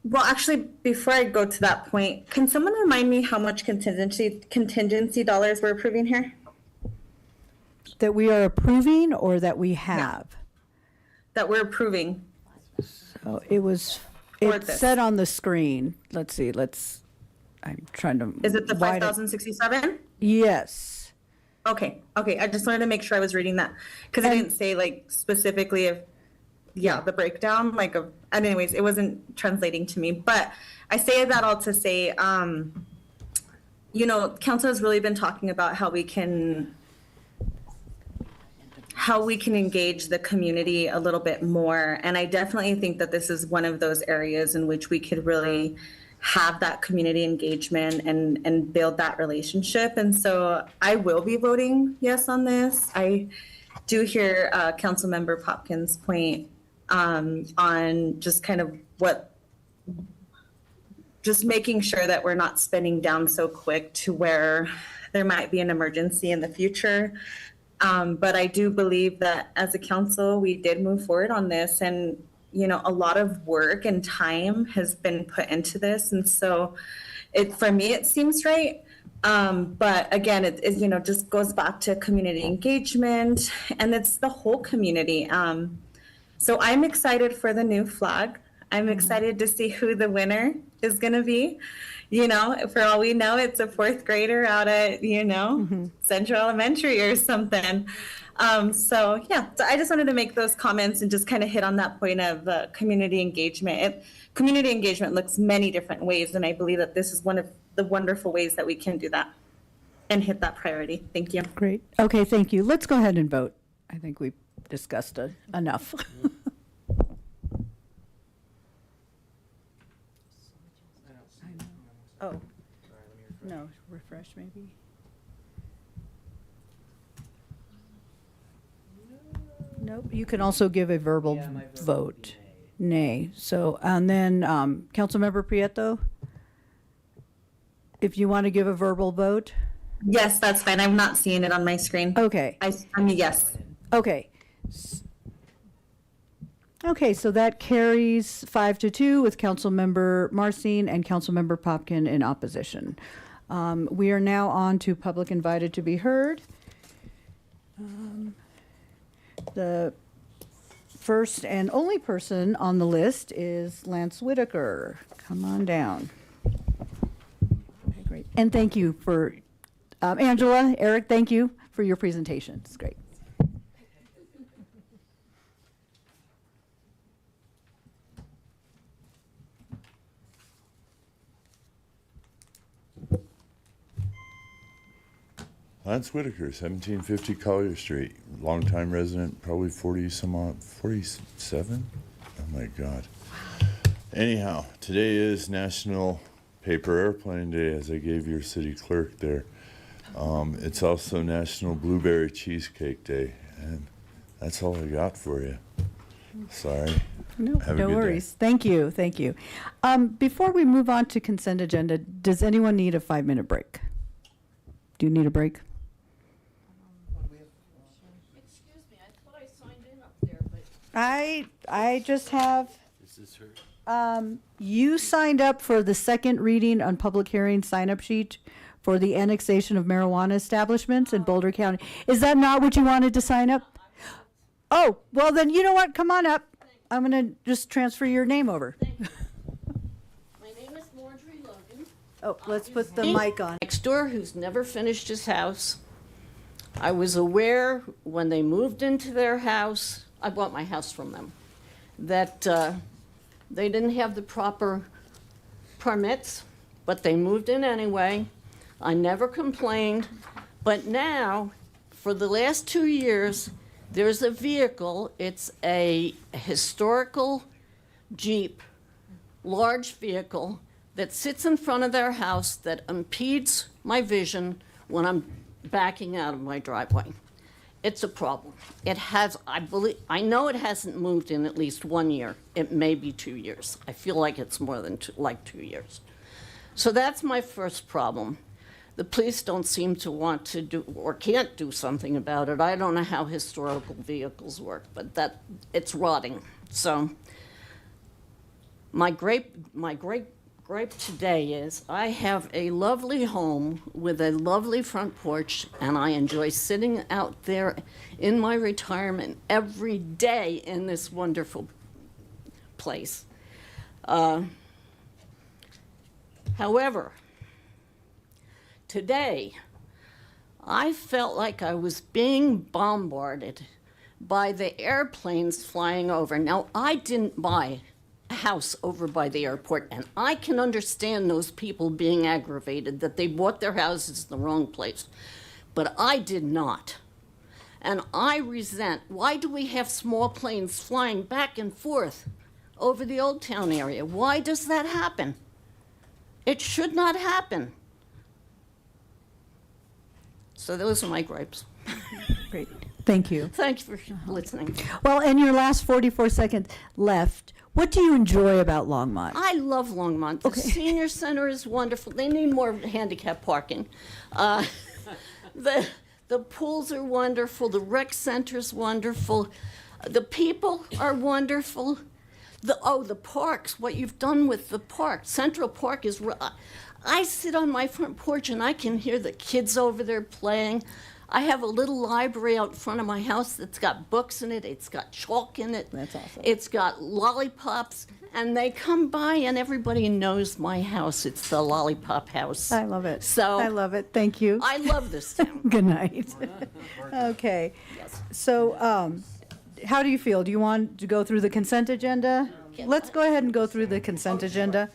well, actually, before I go to that point, can someone remind me how much contingency dollars we're approving here? That we are approving, or that we have? That we're approving. So it's set on the screen. Let's see, I'm trying to. Is it the 5,067? Yes. Okay, I just wanted to make sure I was reading that, because I didn't say like specifically if, the breakdown, anyways, it wasn't translating to me. But I say that all to say, council has really been talking about how we can engage the community a little bit more. And I definitely think that this is one of those areas in which we could really have that community engagement and build that relationship. And so I will be voting yes on this. I do hear Councilmember Popkin's point on just kind of just making sure that we're not spinning down so quick to where there might be an emergency in the future. But I do believe that as a council, we did move forward on this, and a lot of work and time has been put into this, and so for me it seems right. But again, it just goes back to community engagement, and it's the whole community. So I'm excited for the new flag. I'm excited to see who the winner is going to be. For all we know, it's a fourth grader out at, Central Elementary or something. So I just wanted to make those comments and just kind of hit on that point of community engagement. Community engagement looks many different ways, and I believe that this is one of the wonderful ways that we can do that and hit that priority. Thank you. Great. Okay, thank you. Let's go ahead and vote. I think we've discussed enough. Oh, no, refresh maybe. Nope, you can also give a verbal vote. Nay. So, and then Councilmember Prieto, if you want to give a verbal vote. Yes, that's fine. I'm not seeing it on my screen. Okay. I'm a yes. Okay. Okay, so that carries 5-2 with Councilmember Marcin and Councilmember Popkin in opposition. We are now on to public invited to be heard. The first and only person on the list is Lance Whitaker. Come on down. Okay, great. And thank you for, Angela, Eric, thank you for your presentation. It's great. Lance Whitaker, 1750 Collier Street, longtime resident, probably 47? Oh my God. Anyhow, today is National Paper Airplane Day, as I gave your city clerk there. It's also National Blueberry Cheesecake Day, and that's all I got for you. Sorry. No worries. Thank you. Thank you. Before we move on to consent agenda, does anyone need a 5-minute break? Do you need a break? Excuse me, I thought I signed in up there, but. I just have, Is this her? you signed up for the second reading on public hearing sign-up sheet for the annexation of marijuana establishments in Boulder County. Is that not what you wanted to sign up? Oh, well then, you know what? Come on up. I'm going to just transfer your name over. My name is Marjorie Logan. Oh, let's put the mic on. Next door, who's never finished his house. I was aware when they moved into their house, I bought my house from them, that they didn't have the proper permits, but they moved in anyway. I never complained, but now, for the last 2 years, there's a vehicle, it's a historical Jeep, large vehicle, that sits in front of their house that impedes my vision when I'm backing out of my driveway. It's a problem. It has, I know it hasn't moved in at least 1 year. It may be 2 years. I feel like it's more than 2 years. So that's my first problem. The police don't seem to want to do or can't do something about it. I don't know how historical vehicles work, but it's rotting. So my great gripe today is I have a lovely home with a lovely front porch, and I enjoy sitting out there in my retirement every day in this wonderful place. However, today, I felt like I was being bombarded by the airplanes flying over. Now, I didn't buy a house over by the airport, and I can understand those people being aggravated that they bought their houses in the wrong place. But I did not. And I resent, why do we have small planes flying back and forth over the Old Town area? Why does that happen? It should not happen. So those are my gripes. Great. Thank you. Thank you for listening. Well, in your last 44 seconds left, what do you enjoy about Longmont? I love Longmont. The senior center is wonderful. They need more handicap parking. The pools are wonderful. The rec center's wonderful. The people are wonderful. The parks, what you've done with the park. Central Park is, I sit on my front porch and I can hear the kids over there playing. I have a little library out front of my house that's got books in it. It's got chalk in it. That's awesome. It's got lollipops. And they come by and everybody knows my house. It's the Lollipop House. I love it. So I love it. Thank you. I love this town. Good night. Okay. So, how do you feel? Do you want to go through the consent agenda? Let's go ahead and go through the consent agenda,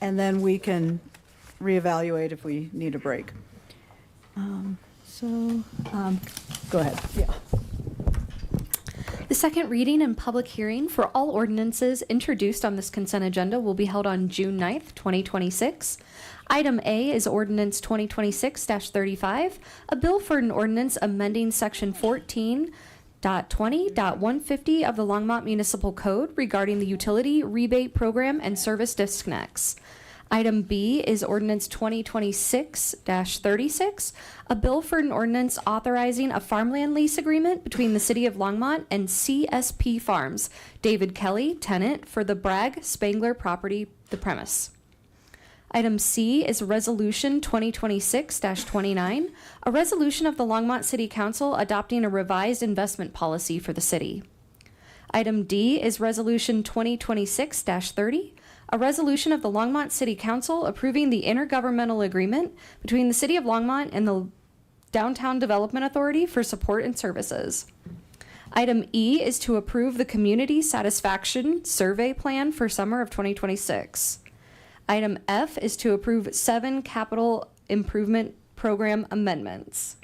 and then we can reevaluate if we need a break. Go ahead. Yeah. The second reading and public hearing for all ordinances introduced on this consent agenda will be held on June 9th, 2026. Item A is Ordinance 2026-35, a bill for an ordinance amending Section 14.20.150 of the Longmont Municipal Code regarding the utility rebate program and service disconnects. Item B is Ordinance 2026-36, a bill for an ordinance authorizing a farmland lease agreement between the City of Longmont and CSP Farms, David Kelly, tenant, for the Bragg Spangler property, the premise. Item C is Resolution 2026-29, a resolution of the Longmont City Council adopting a revised investment policy for the city. Item D is Resolution 2026-30, a resolution of the Longmont City Council approving the intergovernmental agreement between the City of Longmont and the Downtown Development Authority for support and services. Item E is to approve the Community Satisfaction Survey Plan for summer of 2026. Item F is to approve 7 capital improvement program amendments.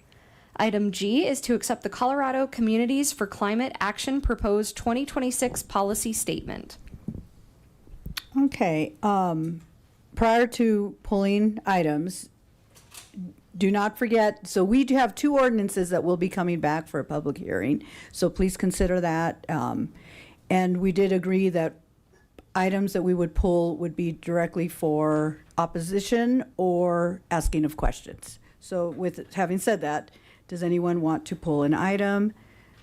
Item G is to accept the Colorado Communities for Climate Action Proposed 2026 Policy Statement. Okay, prior to pulling items, do not forget, so we do have 2 ordinances that will be coming back for a public hearing, so please consider that. And we did agree that items that we would pull would be directly for opposition or asking of questions. So with having said that, does anyone want to pull an item?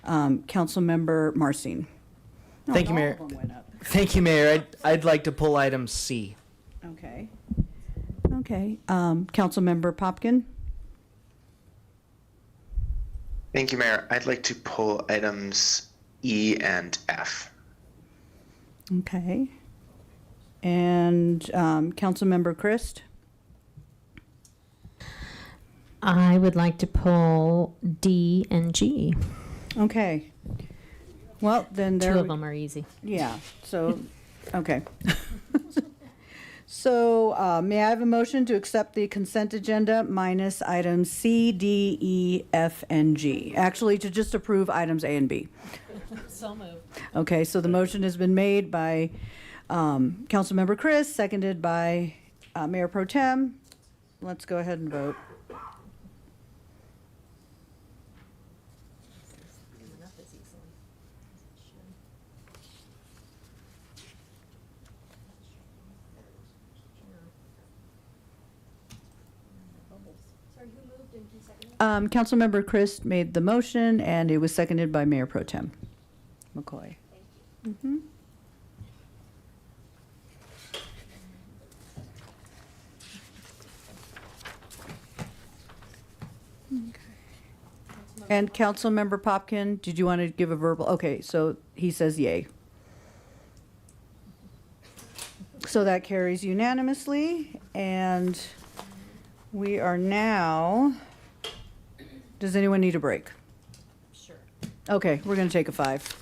Councilmember Marcin. No, Thank you, all Mayor. of them went up. Thank you, Mayor. I'd like to pull item C. Okay. Okay. Councilmember Popkin. Thank you, Mayor. I'd like to pull items E and F. Okay. And Councilmember Christ. I would like to pull D and G. Okay. Well, then there. Two of them are easy. Yeah. So, okay. So, may I have a motion to accept the consent agenda minus items C, D, E, F, and G? Actually, to just approve items A and B. So moved. Okay, so the motion has been made by Councilmember Chris, seconded by Mayor Pro Tem. Let's go ahead and vote. Councilmember Chris made the motion, and it was seconded by Mayor Pro Tem McCoy. Mhm. And Councilmember Popkin, did you want to give a verbal? Okay, so he says yay. So that carries unanimously, and we are now, does anyone need a break? Sure. Okay, we're going to take a 5.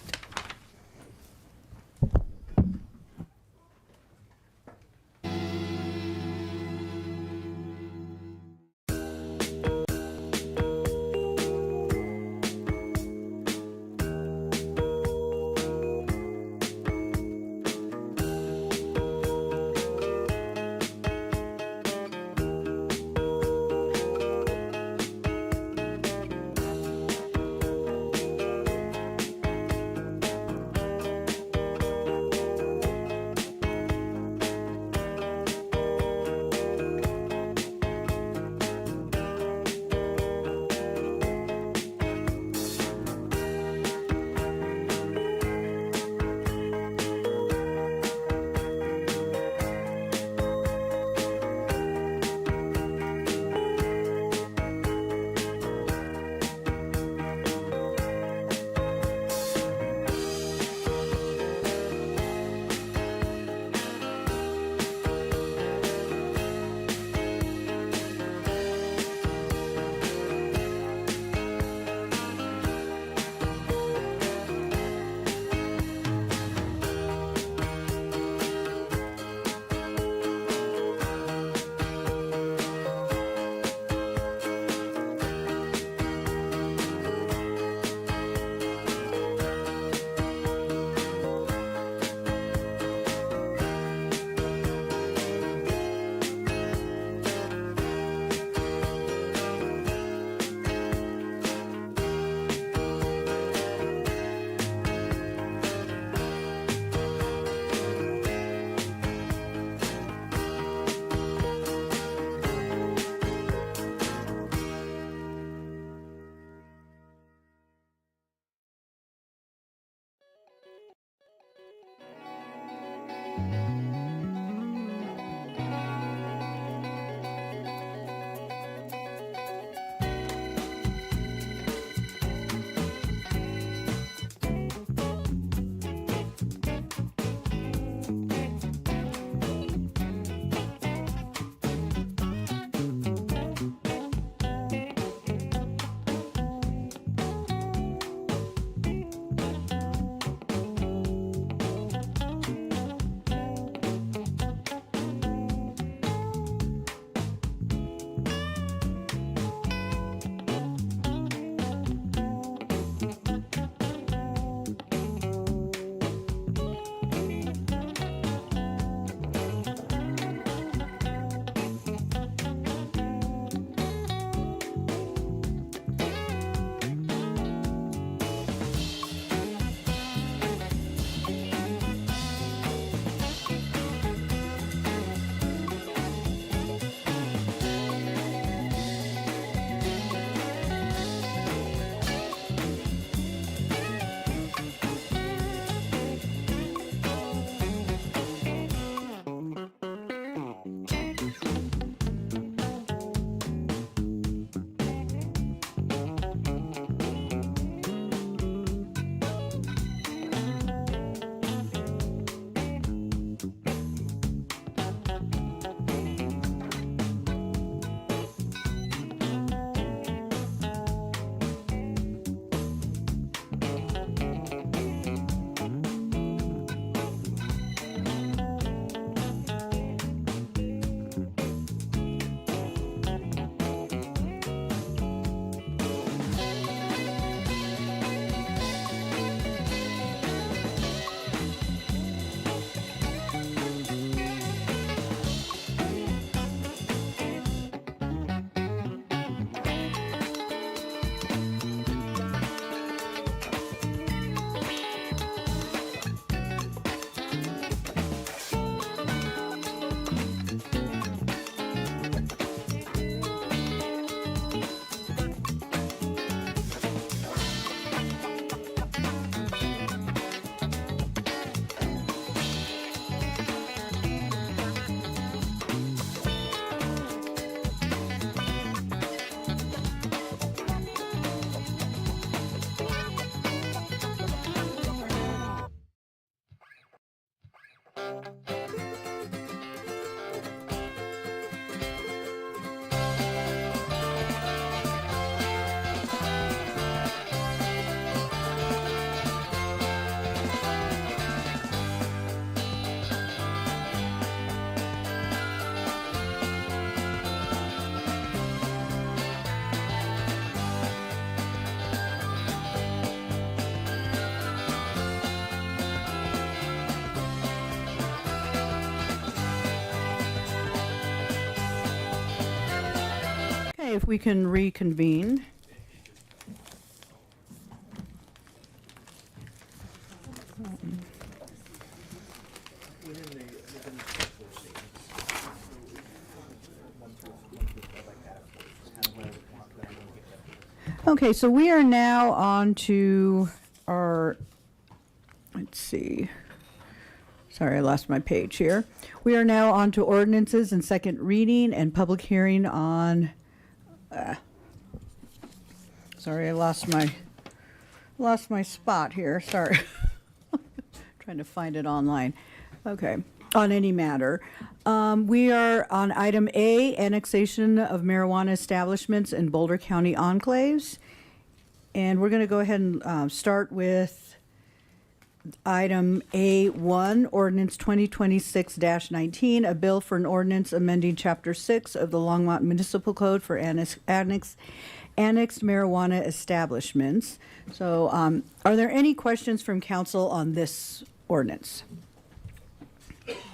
Okay, if we can reconvene. Okay, so we are now on to our, let's see. Sorry, I lost my page here. We are now on to ordinances and second reading and public hearing on, sorry, I lost my spot here, sorry. Trying to find it online. Okay, on any matter. We are on item A, annexation of marijuana establishments in Boulder County enclaves. And we're going to go ahead and start with item A1, ordinance 2026-19, a bill for an ordinance amending Chapter 6 of the Longmont Municipal Code for annexed marijuana establishments. So are there any questions from council on this ordinance?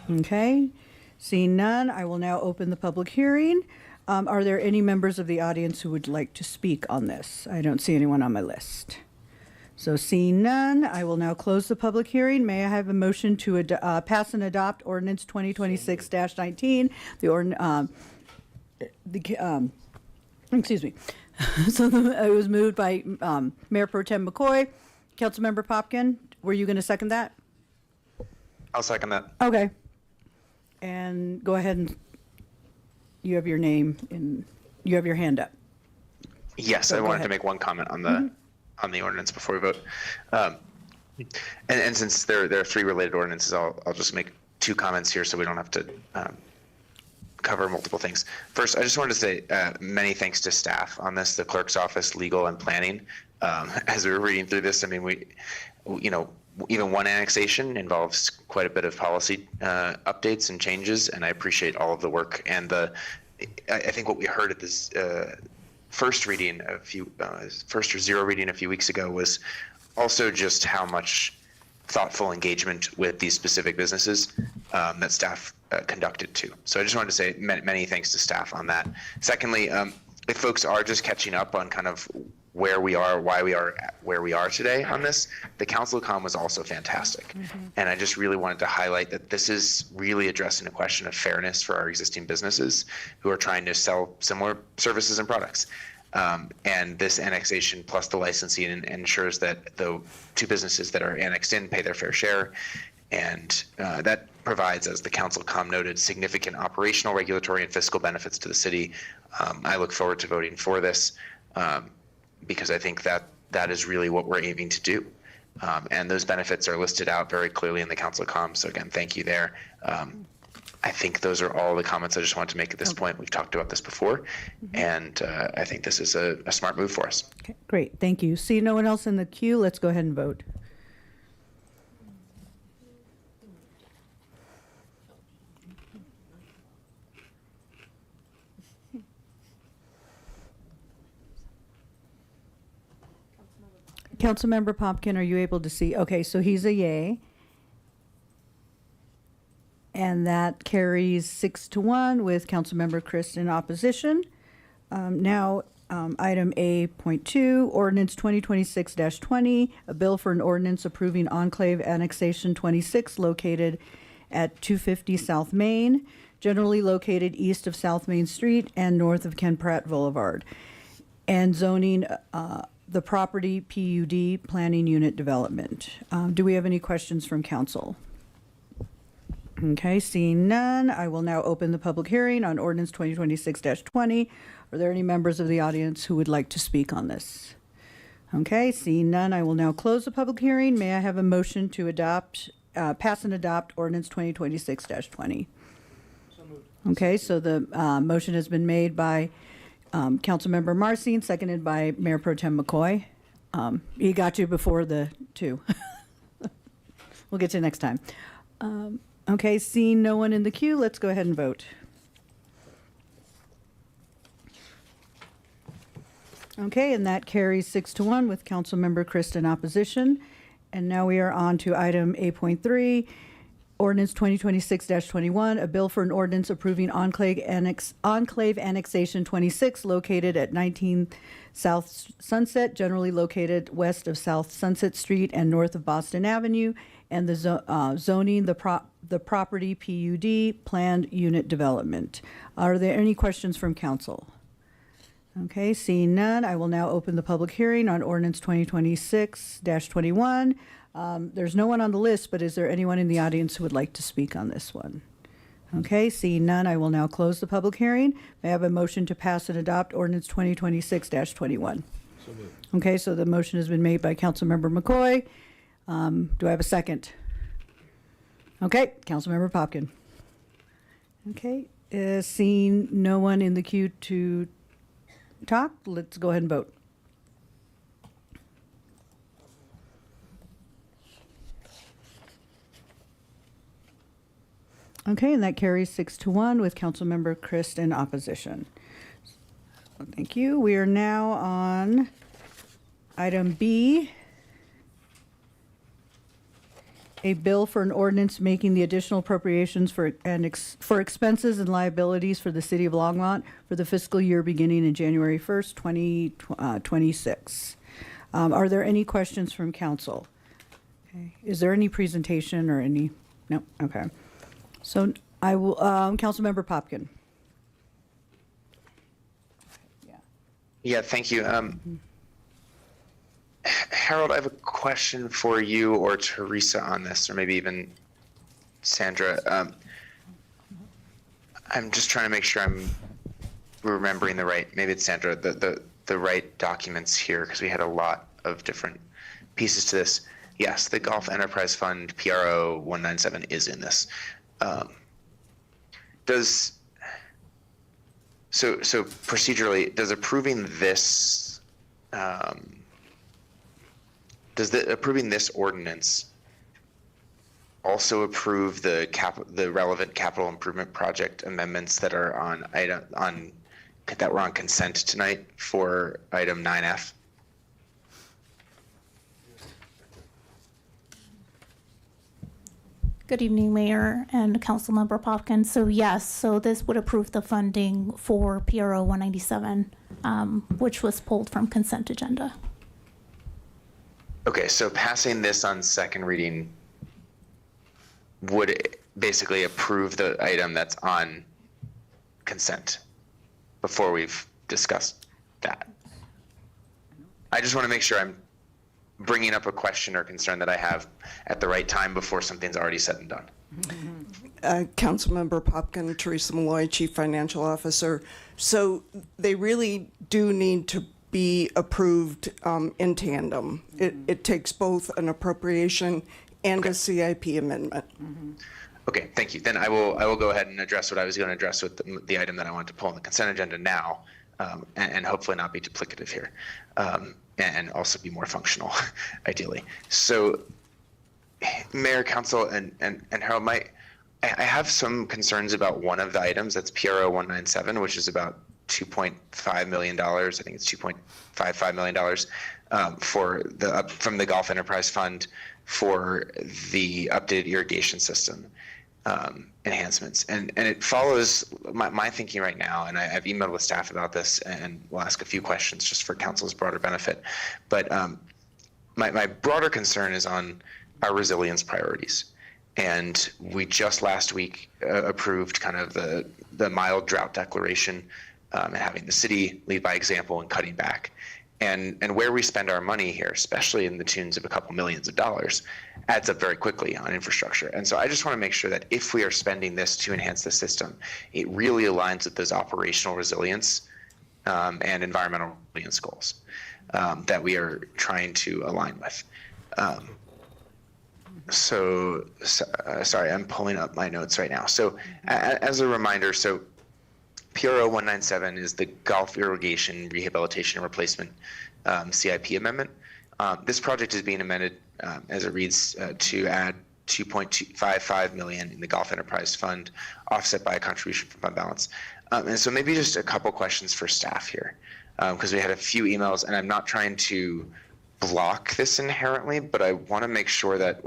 Okay, seeing none, I will now open the public hearing. Are there any members of the audience who would like to speak on this? I don't see anyone on my list. So seeing none, I will now close the public hearing. May I have a motion to pass and adopt ordinance 2026-19? Excuse me. So it was moved by Mayor Pro Tem McCoy. Councilmember Popkin, were you going to second that? I'll second that. Okay. And go ahead and you have your name and you have your hand up. Yes, So I go wanted ahead. to make one comment on the ordinance before we vote. And since there are three related ordinances, I'll just make two comments here so we don't have to cover multiple things. First, I just wanted to say many thanks to staff on this, the clerk's office, legal, and planning. As we were reading through this, I mean, even one annexation involves quite a bit of policy updates and changes, and I appreciate all of the work. And I think what we heard at this first reading first or zero reading a few weeks ago was also just how much thoughtful engagement with these specific businesses that staff conducted too. So I just wanted to say many thanks to staff on that. Secondly, if folks are just catching up on kind of where we are, why we are where we are today on this, the council comm was also fantastic. And I just really wanted to highlight that this is really addressing a question of fairness for our existing businesses who are trying to sell similar services and products. And this annexation plus the licensing ensures that the two businesses that are annexed in pay their fair share. And that provides, as the council comm noted, significant operational, regulatory, and fiscal benefits to the city. I look forward to voting for this. Because I think that is really what we're aiming to do. And those benefits are listed out very clearly in the council comm. So again, thank you there. I think those are all the comments I just wanted to make at this point. We've talked about this before, and I think this is a smart move for us. Okay, great, thank you. See no one else in the queue, let's go ahead and vote. Councilmember Popkin, are you able to see? Okay, so he's a yay. And that carries 6-1 with Councilmember Christ in opposition. Now, item A.2, ordinance 2026-20, a bill for an ordinance approving enclave annexation 26 located at 250 South Main, generally located east of South Main Street and north of Ken Pratt Boulevard, and zoning the property PUD planning unit development. Do we have any questions from council? Okay, seeing none, I will now open the public hearing on ordinance 2026-20. Are there any members of the audience who would like to speak on this? Okay, seeing none, I will now close the public hearing. May I have a motion to adopt pass and adopt ordinance 2026-20. Okay, so the motion has been made by Councilmember Marcin, seconded by Mayor Pro Tem McCoy. He got you before the two. We'll get to you next time. Okay, seeing no one in the queue, let's go ahead and vote. Okay, and that carries 6-1 with Councilmember Christ in opposition. And now we are on to item 8.3, ordinance 2026-21, a bill for an ordinance approving Enclave Annexation 26 located at 19 South Sunset, generally located west of South Sunset Street and north of Boston Avenue, and the zoning the property PUD, planned unit development. Are there any questions from council? Okay, seeing none, I will now open the public hearing on ordinance 2026-21. There's no one on the list, but is there anyone in the audience who would like to speak on this one? Okay, seeing none, I will now close the public hearing. May I have a motion to pass and adopt ordinance 2026-21? Okay, so the motion has been made by Councilmember McCoy. Do I have a second? Okay, Councilmember Popkin. Okay, seeing no one in the queue to talk, let's go ahead and vote. Okay, and that carries 6-1 with Councilmember Christ in opposition. Thank you. We are now on item B, a bill for an ordinance making the additional appropriations for expenses and liabilities for the city of Longmont for the fiscal year beginning in January 1st, 2026. Are there any questions from council? Okay. Is there any presentation or any? No. Okay. So I will, Councilmember Popkin. Yeah, thank you. Harold, I have a question for you or Teresa on this, or maybe even Sandra. I'm just trying to make sure I'm remembering the right, maybe it's Sandra, the right documents here, because we had a lot of different pieces to this. Yes, the Golf Enterprise Fund PRO 197 is in this. So procedurally, does approving this approving this ordinance also approve the relevant capital improvement project amendments that are that were on consent tonight for item 9F? Good evening, Mayor and Councilmember Popkin. So yes, so this would approve the funding for PRO 197, which was pulled from consent agenda. Okay, so passing this on second reading would basically approve the item that's on consent before we've discussed that. I just want to make sure I'm bringing up a question or concern that I have at the right time before something's already said and done. Councilmember Popkin, Teresa Malloy, Chief Financial Officer. So they really do need to be approved in tandem. It takes both an appropriation and a CIP amendment. Okay, thank you. Then I will go ahead and address what I was going to address with the item that I want to pull on the consent agenda now, and hopefully not be duplicative here, and also be more functional, ideally. So, Mayor, Council, and Harold, I have some concerns about one of the items. That's PRO 197, which is about $2.5 million. I think it's $2.55 million from the Golf Enterprise Fund for the updated irrigation system enhancements. And it follows my thinking right now, and I've emailed with staff about this, and we'll ask a few questions just for council's broader benefit. But my broader concern is on our resilience priorities. And we just last week approved kind of the mild drought declaration, and having the city lead by example and cutting back. And where we spend our money here, especially in the tunes of a couple millions of dollars, adds up very quickly on infrastructure. And so I just want to make sure that if we are spending this to enhance the system, it really aligns with those operational resilience and environmental resilience goals that we are trying to align with. Sorry, I'm pulling up my notes right now. So as a reminder, so PRO 197 is the Golf Irrigation Rehabilitation and Replacement CIP amendment. This project is being amended as it reads to add 2.255 million in the Golf Enterprise Fund, offset by a contribution from fund balance. And so maybe just a couple questions for staff here, because we had a few emails, and I'm not trying to block this inherently, but I want to make sure that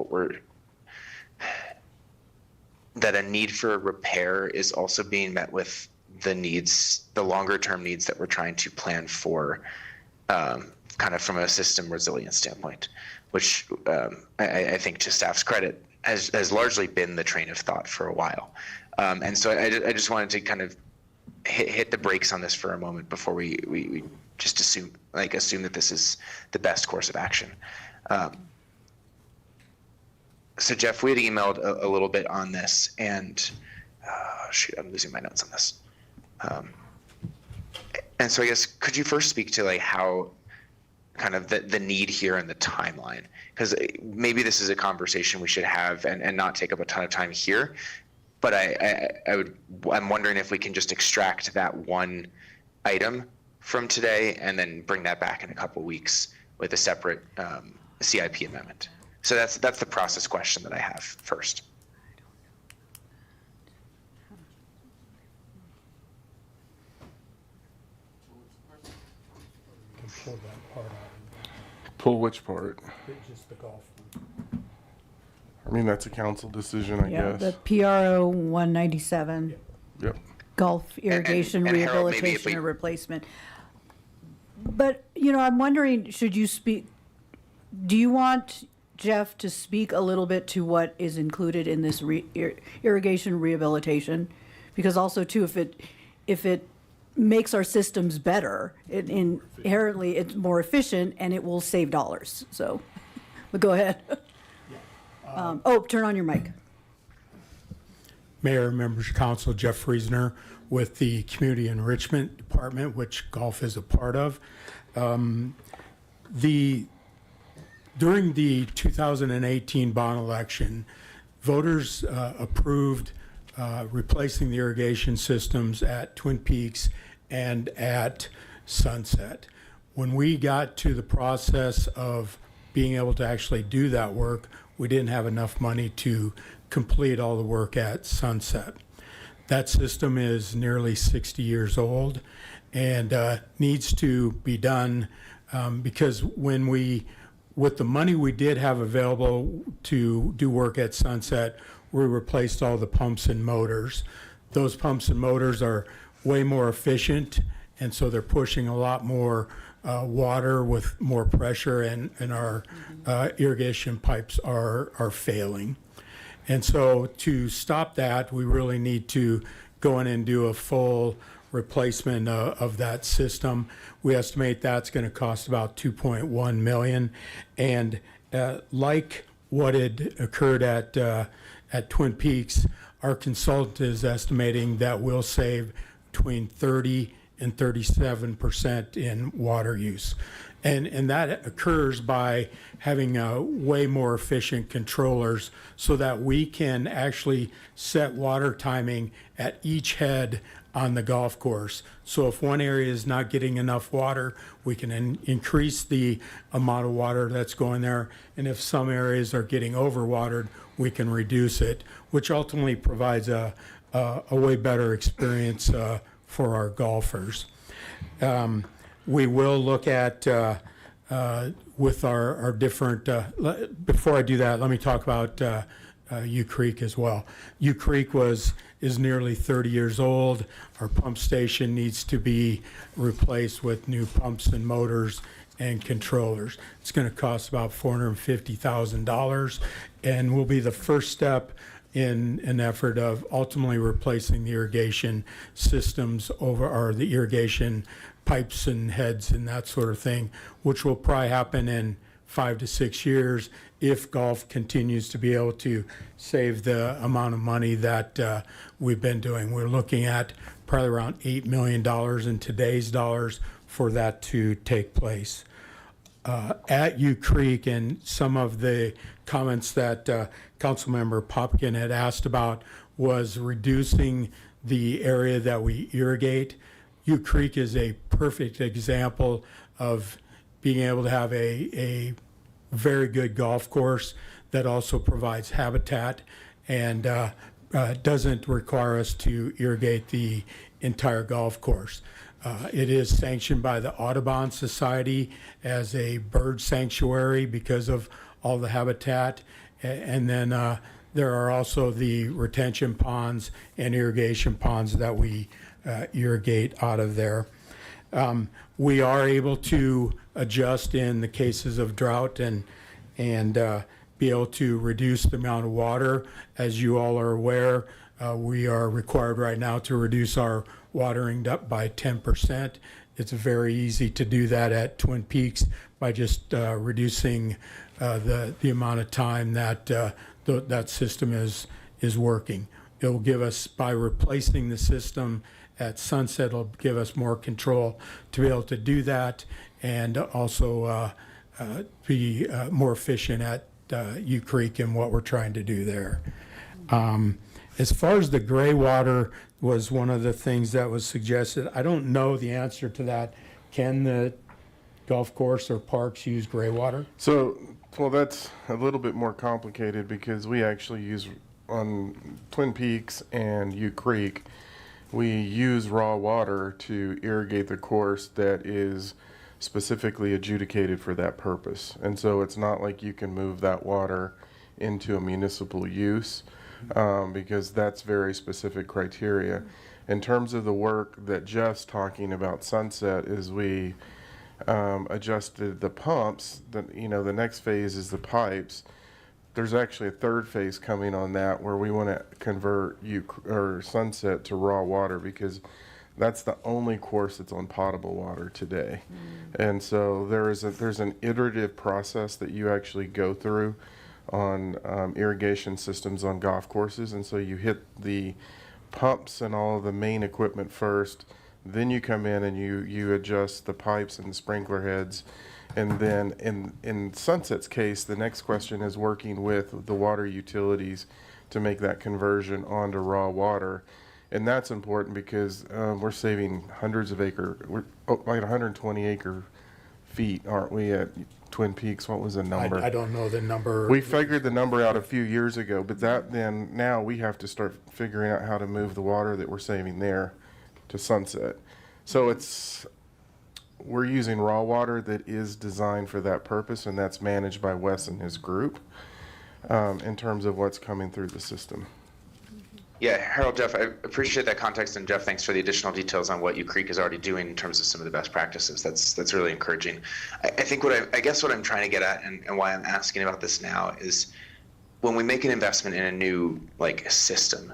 that a need for a repair is also being met with the needs, the longer term needs that we're trying to plan for, kind of from a system resilience standpoint, which I think, to staff's credit, has largely been the train of thought for a while. And so I just wanted to kind of hit the brakes on this for a moment before we just assume that this is the best course of action. So Jeff, we had emailed a little bit on this, and shoot, I'm losing my notes on this. And so I guess, could you first speak to like how kind of the need here and the timeline? Because maybe this is a conversation we should have and not take up a ton of time here. But I'm wondering if we can just extract that one item from today and then bring that back in a couple weeks with a separate CIP amendment. So that's the process question that I have first. Pull that part out. Pull which part? Just the golf. I mean, that's a council decision, I Yeah, guess. the PRO 197. Yep. Golf irrigation and Harold, maybe if rehabilitation we- or replacement. But, I'm wondering, should you speak, do you want Jeff to speak a little bit to what is included in this irrigation rehabilitation? Because also too, if it makes our systems better, inherently it's more efficient and it will save dollars, so, but go ahead. Turn on your mic. Mayor, members of council, Jeff Friesner with the Community Enrichment Department, which golf is a part of. During the 2018 bond election, voters approved replacing the irrigation systems at Twin Peaks and at Sunset. When we got to the process of being able to actually do that work, we didn't have enough money to complete all the work at Sunset. That system is nearly 60 years old and needs to be done because with the money we did have available to do work at Sunset, we replaced all the pumps and motors. Those pumps and motors are way more efficient, and so they're pushing a lot more water with more pressure, and our irrigation pipes are failing. And so to stop that, we really need to go in and do a full replacement of that system. We estimate that's going to cost about $2.1 million. And like what had occurred at Twin Peaks, our consultant is estimating that we'll save between 30 and 37% in water use. And that occurs by having way more efficient controllers so that we can actually set water timing at each head on the golf course. So if one area is not getting enough water, we can increase the amount of water that's going there. And if some areas are getting overwatered, we can reduce it, which ultimately provides a way better experience for our golfers. We will look at with our different, before I do that, let me talk about U Creek as well. U Creek is nearly 30 years old. Our pump station needs to be replaced with new pumps and motors and controllers. It's going to cost about $450,000 and will be the first step in an effort of ultimately replacing the irrigation systems or the irrigation pipes and heads and that sort of thing, which will probably happen in 5 to 6 years if golf continues to be able to save the amount of money that we've been doing. We're looking at probably around $8 million in today's dollars for that to take place. at U Creek, and some of the comments that Councilmember Popkin had asked about was reducing the area that we irrigate. U Creek is a perfect example of being able to have a very good golf course that also provides habitat and doesn't require us to irrigate the entire golf course. It is sanctioned by the Audubon Society as a bird sanctuary because of all the habitat. And then there are also the retention ponds and irrigation ponds that we irrigate out of there. We are able to adjust in the cases of drought and be able to reduce the amount of water. As you all are aware, we are required right now to reduce our watering up by 10%. It's very easy to do that at Twin Peaks by just reducing the amount of time that that system is working. It will give us, by replacing the system at Sunset, it'll give us more control to be able to do that, and also be more efficient at U Creek and what we're trying to do there. As far as the gray water was one of the things that was suggested, I don't know the answer to that. Can the golf course or parks use gray water? So, well, that's a little bit more complicated because we actually use on Twin Peaks and U Creek, we use raw water to irrigate the course that is specifically adjudicated for that purpose. And so it's not like you can move that water into a municipal use because that's very specific criteria. In terms of the work that Jeff's talking about Sunset, is we adjusted the pumps. The next phase is the pipes. There's actually a third phase coming on that where we want to convert Sunset to raw water because that's the only course that's on potable water today. And so there's an iterative process that you actually go through on irrigation systems on golf courses. And so you hit the pumps and all of the main equipment first, then you come in and you adjust the pipes and the sprinkler heads. And then in Sunset's case, the next question is working with the water utilities to make that conversion onto raw water. And that's important because we're saving hundreds of like 120 acre feet, aren't we, at Twin Peaks? What was the number? I don't know the number. We figured the number out a few years ago, but now we have to start figuring out how to move the water that we're saving there to Sunset. So we're using raw water that is designed for that purpose, and that's managed by Wes and his group in terms of what's coming through the system. Yeah, Harold, Jeff, I appreciate that context, and Jeff, thanks for the additional details on what U Creek is already doing in terms of some of the best practices. That's really encouraging. I think I guess what I'm trying to get at, and why I'm asking about this now, is when we make an investment in a new system,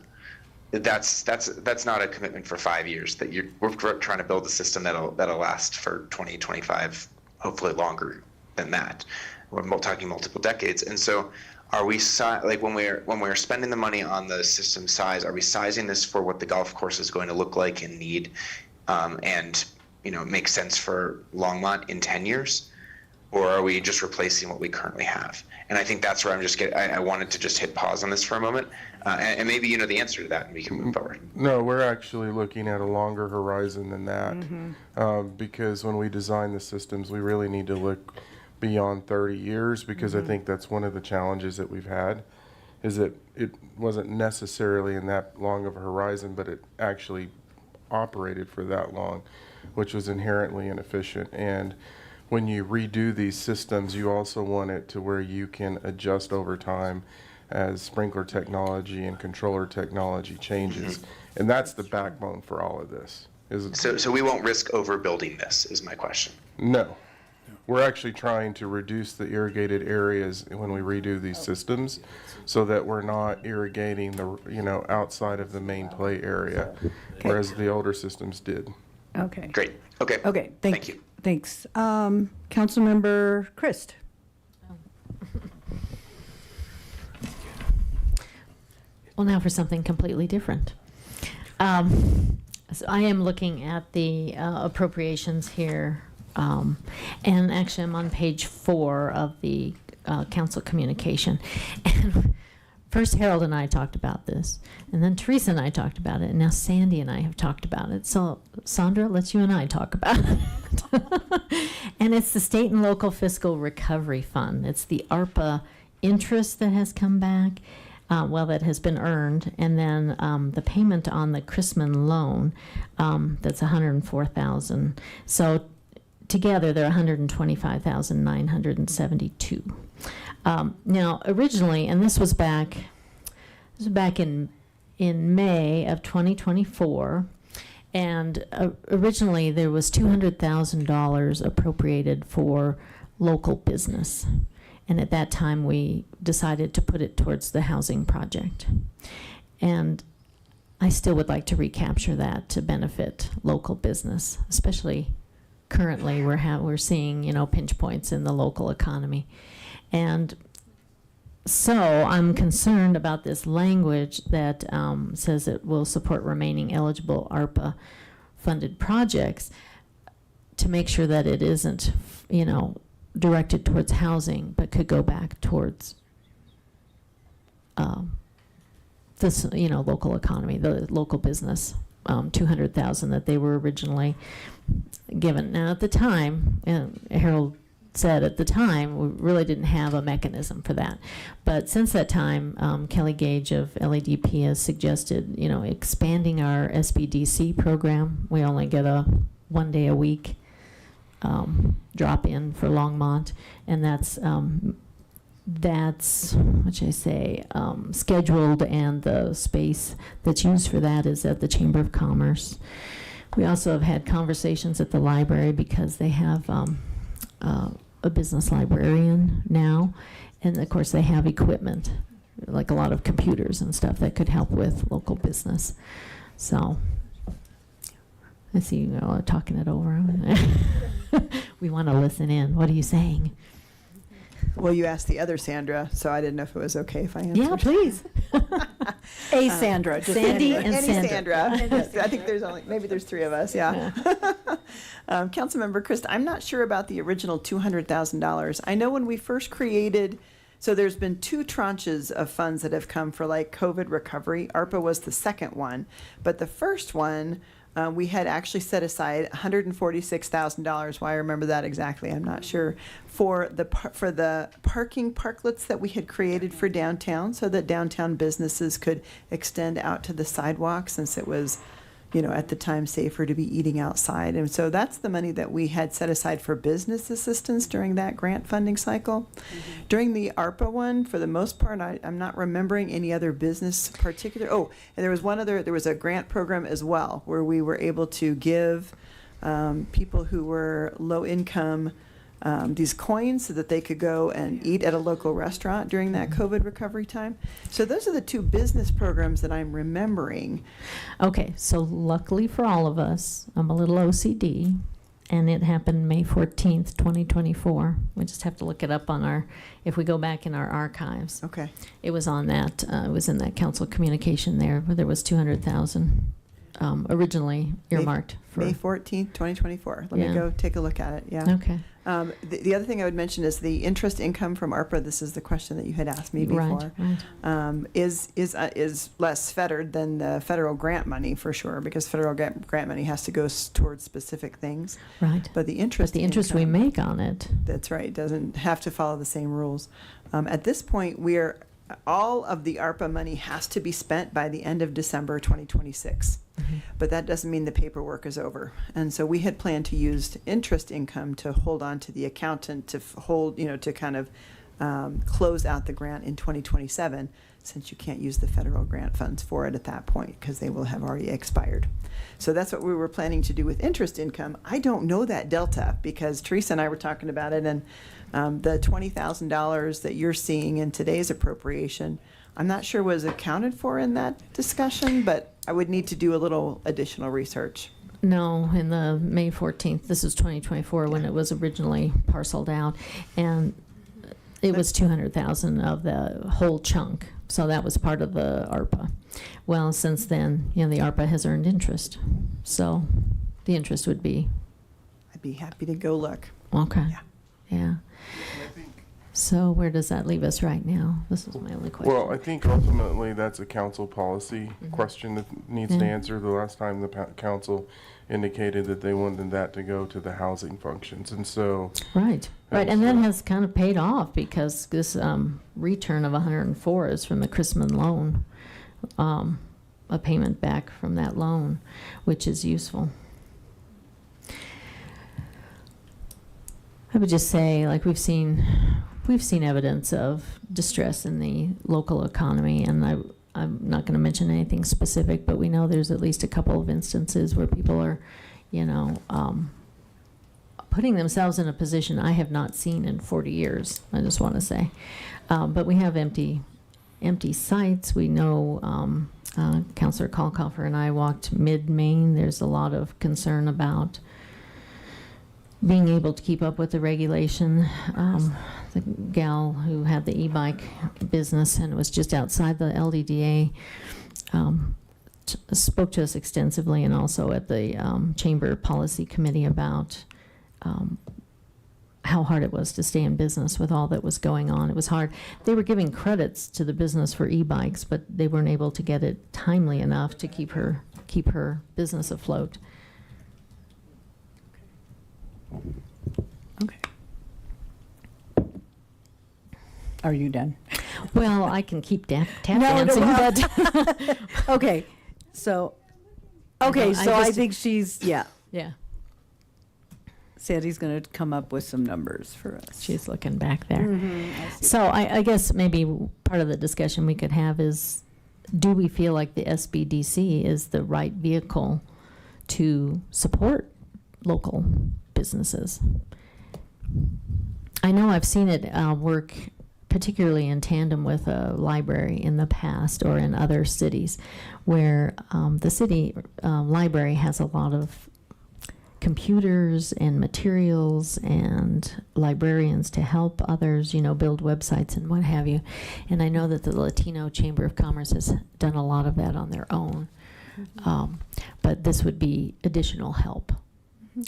that's not a commitment for 5 years. That we're trying to build a system that'll last for 20, 25, hopefully longer than that. We're talking multiple decades, and so. Are we when we're spending the money on the system size? Are we sizing this for what the golf course is going to look like and need, and make sense for Longmont in 10 years, or are we just replacing what we currently have? And I think that's where I wanted to just hit pause on this for a moment, and maybe you know the answer to that, and we can move forward. No, we're actually looking at a longer horizon than that, because when we design the systems, we really need to look beyond 30 years because I think that's one of the challenges that we've had is that it wasn't necessarily in that long of a horizon, but it actually operated for that long, which was inherently inefficient. And when you redo these systems, you also want it to where you can adjust over time as sprinkler technology and controller technology changes. And that's the backbone for all of this. So we won't risk overbuilding this, is my question. No. We're actually trying to reduce the irrigated areas when we redo these systems so that we're not irrigating the outside of the main play area, whereas the older systems did. Okay. Great. Okay. Okay, Thank you. Thanks. Councilmember Christ. Well, now for something completely different. So I am looking at the appropriations here And actually, I'm on page 4 of the council communication. And first, Harold and I talked about this, and then Teresa and I talked about it, and now Sandy and I have talked about it. So, Sandra, let's you and I talk about it. And it's the State and Local Fiscal Recovery Fund. It's the ARPA interest that has come back, that has been earned, and then the payment on the Chrisman loan, that's $104,000. So together, they're $125,972. Now, originally, and this was back in May of 2024, and originally there was $200,000 appropriated for local business. And at that time, we decided to put it towards the housing project. And I still would like to recapture that to benefit local business, especially currently we're seeing, pinch points in the local economy. And so I'm concerned about this language that says it will support remaining eligible ARPA funded projects, to make sure that it isn't, directed towards housing, but could go back towards this, local economy, the local business, 200,000 that they were originally given. Now, at the time, Harold said at the time, we really didn't have a mechanism for that. But since that time, Kelly Gage of LADP has suggested, expanding our SBDC program. We only get a 1 day a week drop in for Longmont, and that's what should I say, scheduled, and the space that's used for that is at the Chamber of Commerce. We also have had conversations at the library because they have a business librarian now, and of course they have equipment, like a lot of computers and stuff that could help with local business. So I see you all talking it over. We want to listen in. What are you saying? Well, you asked the other Sandra, so I didn't know if it was okay if I answered. Yeah, please. A Sandra. Just Sandy any. and Any Sandra. I think maybe there's 3 of us, yeah. Councilmember Christ, I'm not sure about the original $200,000. I know when we first created, so there's been 2 tranches of funds that have come for like COVID recovery. ARPA was the second one, but the first one, we had actually set aside $146,000. Why I remember that exactly, I'm not sure. For the parking parklets that we had created for downtown, so that downtown businesses could extend out to the sidewalk, since it was, at the time safer to be eating outside. And so that's the money that we had set aside for business assistance during that grant funding cycle. Mm-hmm. During the ARPA one, for the most part, I'm not remembering any other business particular. Oh, and there was a grant program as well, where we were able to give people who were low income these coins so that they could go and eat at a local restaurant during that COVID recovery time. So those are the 2 business programs that I'm remembering. Okay, so luckily for all of us, I'm a little OCD, and it happened May 14th, 2024. We just have to look it up on if we go back in our archives. Okay. It was on that, it was in that council communication there, where there was 200,000 originally earmarked for. May 14th, 2024. Let me go take a look at it, yeah. Okay. The other thing I would mention is the interest income from ARPA. This is the question that you had asked me before. Right. Is less fettered than the federal grant money, for sure, because federal grant money has to go towards specific things. Right. But the interest we make on it. That's right. Doesn't have to follow the same rules. At this point, all of the ARPA money has to be spent by the end of December 2026. Mm-hmm. But that doesn't mean the paperwork is over. And so we had planned to use interest income to hold on to the accountant to to kind of close out the grant in 2027, since you can't use the federal grant funds for it at that point because they will have already expired. So that's what we were planning to do with interest income. I don't know that delta because Teresa and I were talking about it, and the $20,000 that you're seeing in today's appropriation, I'm not sure was accounted for in that discussion, but I would need to do a little additional research. No, in the May 14th, this is 2024 when it was originally parceled out, and it was 200,000 of the whole chunk. So that was part of the ARPA. Well, since then, the ARPA has earned interest. So the interest would be be happy to go look. Okay. Yeah. So where does that leave us right now? This is my only question. Well, I think ultimately that's a council policy question that needs to Yeah. answer. The last time the council indicated that they wanted that to go to the housing functions, and so. Right. And that has kind of paid off because this return of 104 is from the Chrisman loan, a payment back from that loan, which is useful. I would just say, like we've seen evidence of distress in the local economy, and I'm not going to mention anything specific, but we know there's at least a couple of instances where people are, putting themselves in a position I have not seen in 40 years, I just want to say. But we have empty sites. We know Councilor Kalkoffer and I walked mid-Main. There's a lot of concern about being able to keep up with the regulation. The gal who had the e-bike business and was just outside the LDDA spoke to us extensively, and also at the Chamber Policy Committee about how hard it was to stay in business with all that was going on. It was hard. They were giving credits to the business for e-bikes, but they weren't able to get it timely enough to keep her business afloat. Okay. Are you done? Well, I can keep tap No, dancing, no, but Okay, so, I I just- think she's, yeah. yeah, Sandy's going to come up with some numbers for us. she's looking back there. I see. So I guess maybe part of the discussion we could have is, do we feel like the SBDC is the right vehicle to support local businesses? I know I've seen it work particularly in tandem with a library in the past, or in other cities, where the city library has a lot of computers and materials and librarians to help others, build websites and what have you. And I know that the Latino Chamber of Commerce has done a lot of that on their own. But this would be additional help.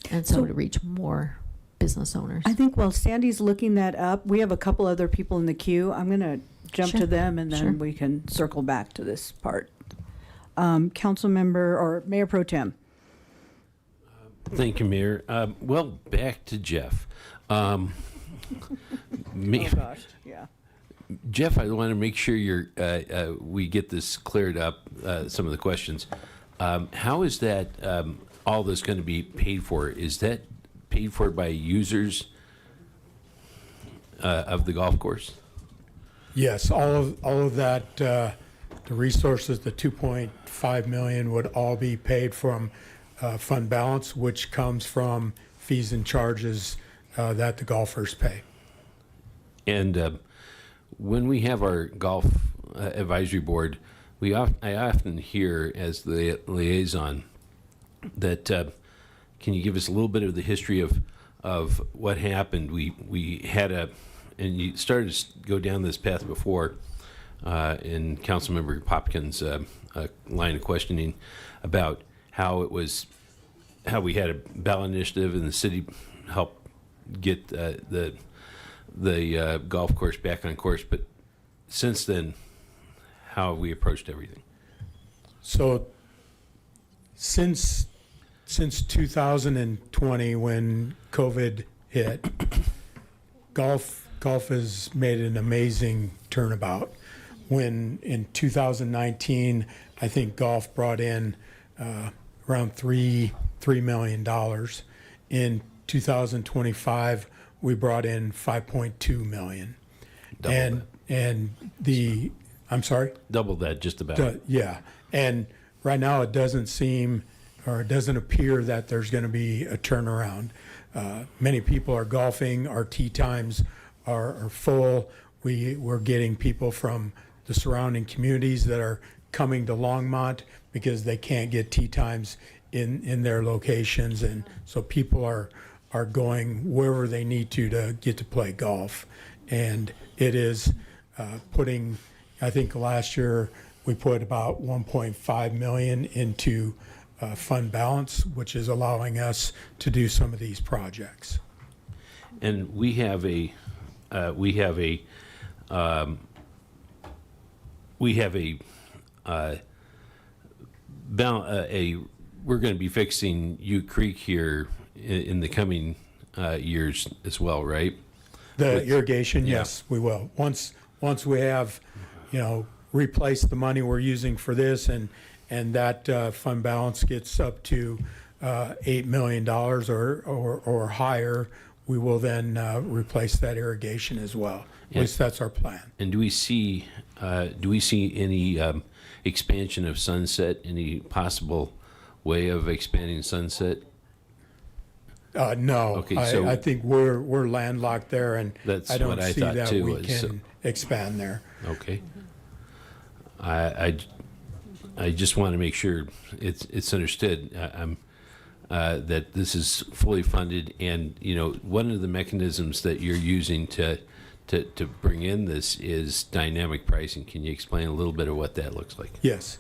And so to reach more business owners. I think while Sandy's looking that up, we have a couple other people in the queue. I'm going to jump Sure. to them, and then Sure. we can circle back to this part. Council member or Mayor Pro Tem. Thank you, Mayor. Well, back to Jeff. Oh, gosh, yeah. Jeff, I want to make sure we get this cleared up, some of the questions. How is that, all this going to be paid for? Is that paid for by users of the golf course? Yes, all of that, the resources, the 2.5 million would all be paid from fund balance, which comes from fees and charges that the golfers pay. And when we have our golf advisory board, I often hear as the liaison that can you give us a little bit of the history of what happened? We had and you started to go down this path before in Councilmember Popkins' line of questioning about how we had a ballot initiative and the city helped get the golf course back on course. But since then, how have we approached everything? So since 2020, when COVID hit, golf has made an amazing turnabout. When in 2019, I think golf brought in around $3 million. In 2025, we brought in 5.2 million. Double I'm sorry? Double that, just about. Yeah. And right now it doesn't seem, or it doesn't appear that there's going to be a turnaround. Many people are golfing. Our tee times are full. We're getting people from the surrounding communities that are coming to Longmont because they can't get tee times in their locations. And so people are going wherever they need to get to play golf. And it is putting, I think last year we put about 1.5 million into fund balance, which is allowing us to do some of these projects. And we have a we're going to be fixing Ute Creek here in the coming years as well, right? The irrigation, yes, we will. Once we have, replaced the money we're using for this, and that fund balance gets up to $8 million or higher, we will then replace that irrigation as well. At least that's our plan. And do we see any expansion of Sunset? Any possible way of expanding Sunset? No. Okay, so I think we're landlocked there, and that's I don't what I see thought that too, we can expand there. Okay. I just want to make sure it's understood. That this is fully funded, and one of the mechanisms that you're using to bring in this is dynamic pricing. Can you explain a little bit of what that looks like? Yes,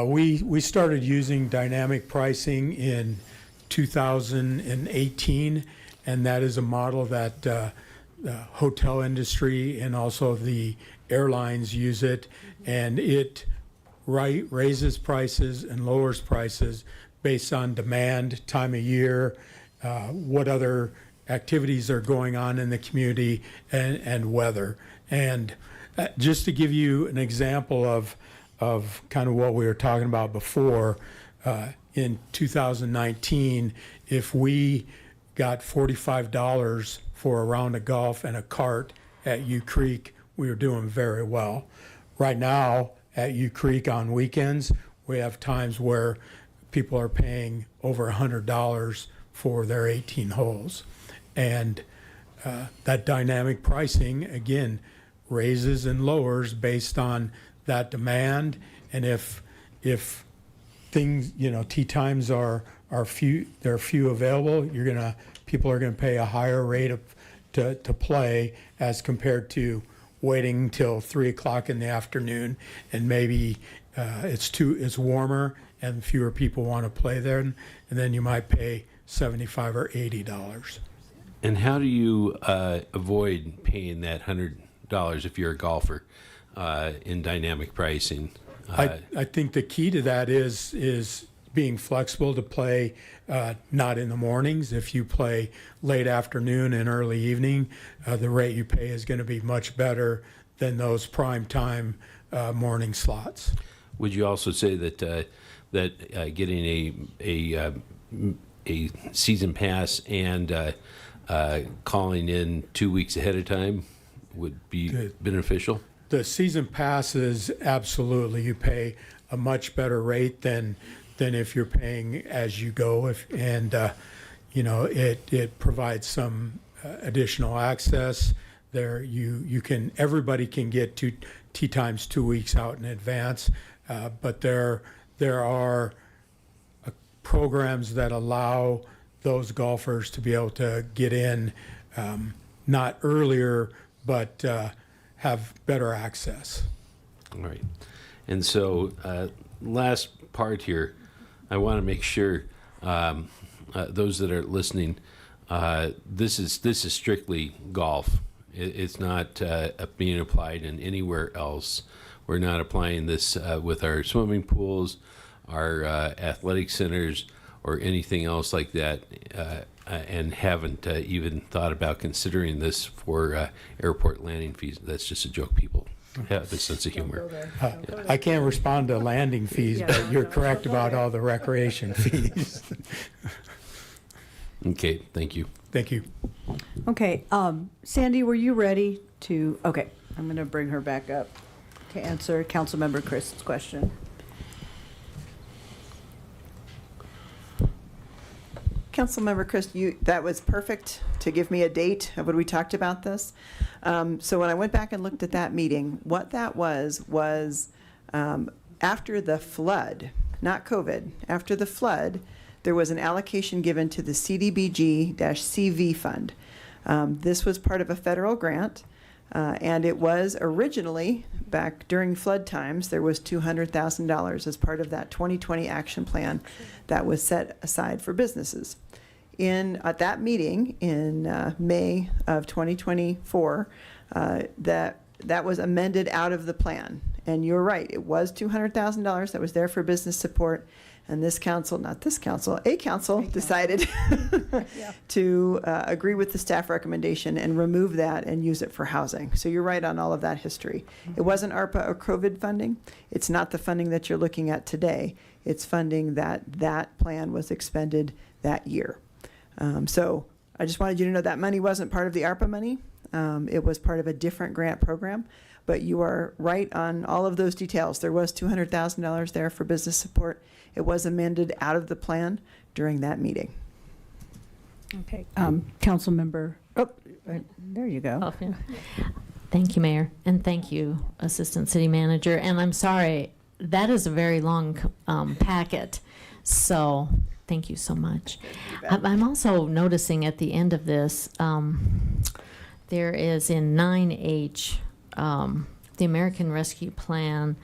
we started using dynamic pricing in 2018, and that is a model that the hotel industry and also the airlines use it, and it raises prices and lowers prices based on demand, time of year, what other activities are going on in the community, and weather. And just to give you an example of kind of what we were talking about before, in 2019, if we got $45 for a round of golf and a cart at Ute Creek, we were doing very well. Right now, at Ute Creek on weekends, we have times where people are paying over $100 for their 18 holes. And that dynamic pricing, again, raises and lowers based on that demand. And if things, tee times are few available, people are gonna pay a higher rate to play as compared to waiting till 3 o'clock in the afternoon, and maybe it's warmer and fewer people want to play there, and then you might pay $75 or $80. And how do you avoid paying that $100 if you're a golfer in dynamic pricing? I think the key to that is being flexible to play not in the mornings. If you play late afternoon and early evening, the rate you pay is going to be much better than those prime time morning slots. Would you also say that getting a season pass and calling in 2 weeks ahead of time would be beneficial? The season passes, absolutely. You pay a much better rate than if you're paying as you go. It provides some additional access. There, everybody can get to tee times 2 weeks out in advance, but there are programs that allow those golfers to be able to get in not earlier, but have better access. All right. And so last part here, I want to make sure those that are listening, this is strictly golf. It's not being applied in anywhere else. We're not applying this with our swimming pools, our athletic centers, or anything else like that, and haven't even thought about considering this for airport landing fees. That's just a joke, people. Have a sense of humor. I can't respond to landing fees, but you're correct about all the recreation fees. Okay, thank you. Thank you. Okay, Sandy, were you ready to, okay, I'm going to bring her back up to answer Councilmember Christ's question. Councilmember Christ, that was perfect to give me a date of when we talked about this. So when I went back and looked at that meeting, what that was after the flood, not COVID, after the flood, there was an allocation given to the CDBG-CV fund. This was part of a federal grant. And it was originally, back during flood times, there was $200,000 as part of that 2020 action plan that was set aside for businesses. At that meeting in May of 2024, that was amended out of the plan. And you're right, it was $200,000 that was there for business support. And this council, not this council, a council decided to agree with the staff recommendation and remove that and use it for housing. So you're right on all of that history. It wasn't ARPA or COVID funding. It's not the funding that you're looking at today. It's funding that plan was expended that year. So I just wanted you to know that money wasn't part of the ARPA money. It was part of a different grant program. But you are right on all of those details. There was $200,000 there for business support. It was amended out of the plan during that meeting. Okay. Council member, there you go. Oh, yeah. Thank you, Mayor, and thank you, Assistant City Manager. And I'm sorry, that is a very long packet, so thank you so much. I'm also noticing at the end of this, there is in 9H, the American Rescue Plan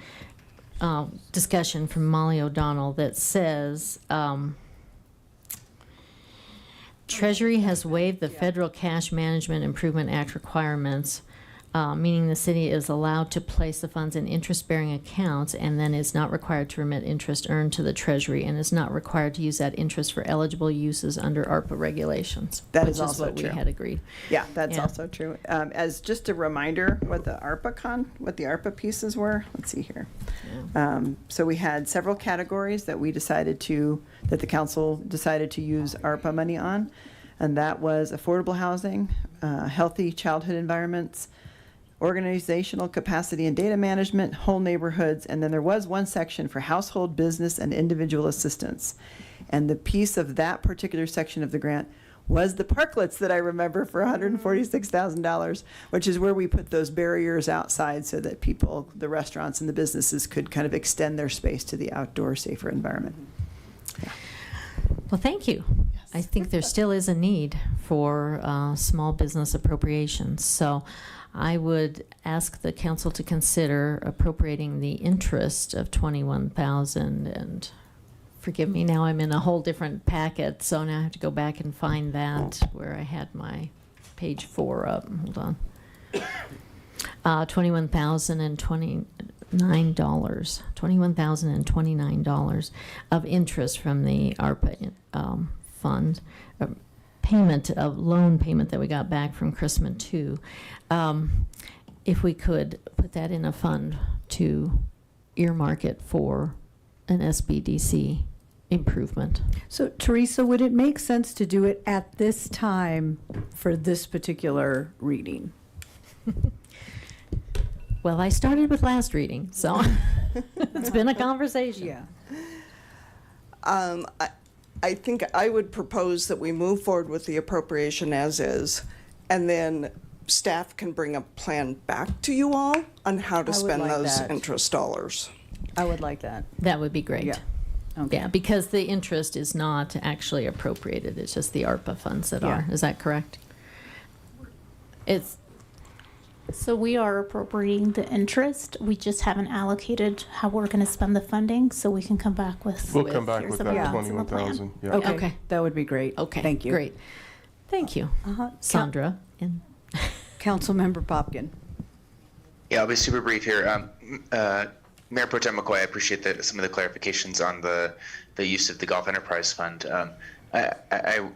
discussion from Molly O'Donnell that says, Treasury has waived the Federal Cash Management Improvement Act requirements, meaning the city is allowed to place the funds in interest-bearing accounts and then is not required to remit interest earned to the Treasury and is not required to use that interest for eligible uses under ARPA regulations. That which is also what true. we had agreed. Yeah, that's Yeah. also true. As just a reminder, what the ARPA pieces were. Let's see here. So we had several categories that that the council decided to use ARPA money on, and that was affordable housing, healthy childhood environments, organizational capacity and data management, whole neighborhoods, and then there was one section for household, business, and individual assistance. And the piece of that particular section of the grant was the parklets that I remember for $146,000, which is where we put those barriers outside so that people, the restaurants and the businesses could kind of extend their space to the outdoor, safer environment. Well, thank you. I think there still is a need for small business appropriations. So I would ask the council to consider appropriating the interest of $21,000. And forgive me, now I'm in a whole different packet, so now I have to go back and find that where I had my page 4 up. Hold on. $21,029 of interest from the ARPA fund. Loan payment that we got back from Chrisman 2. If we could put that in a fund to earmark it for an SBDC improvement. So Teresa, would it make sense to do it at this time for this particular reading? Well, I started with last reading, so it's been a conversation. Yeah. I think I would propose that we move forward with the appropriation as is, and then staff can bring a plan back to you all on how to I would spend like those that. interest dollars. I would like that. That would be great. Yeah. Okay. Yeah, because the interest is not actually appropriated, it's just the ARPA funds that are. Yeah. Is that correct? It's, So we are appropriating the interest. We just haven't allocated how we're going to spend the funding, so we can come back with. We'll come back here's with the that balance of the plan. 21,000. Yeah. Okay. That would be great. okay. Thank you. Great. Thank you, Sandra. And Councilmember Popkin. Yeah, I'll be super brief here. Mayor Pro Tem McCoy, I appreciate some of the clarifications on the use of the Golf Enterprise Fund. And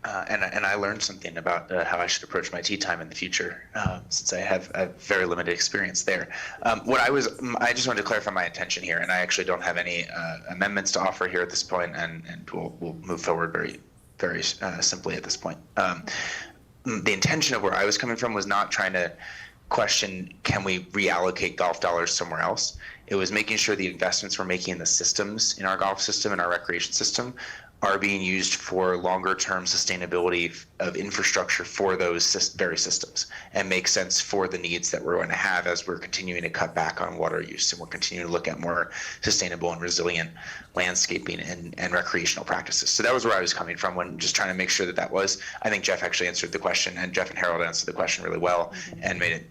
I learned something about how I should approach my tea time in the future, since I have a very limited experience there. I just wanted to clarify my intention here, and I actually don't have any amendments to offer here at this point, and we'll move forward very simply at this point. The intention of where I was coming from was not trying to question, can we reallocate golf dollars somewhere else? It was making sure the investments we're making in the systems, in our golf system and our recreation system, are being used for longer term sustainability of infrastructure for those very systems and make sense for the needs that we're going to have as we're continuing to cut back on water use and we're continuing to look at more sustainable and resilient landscaping and recreational practices. So that was where I was coming from when just trying to make sure that was. I think Jeff actually answered the question, and Jeff and Harold answered the question really well and made it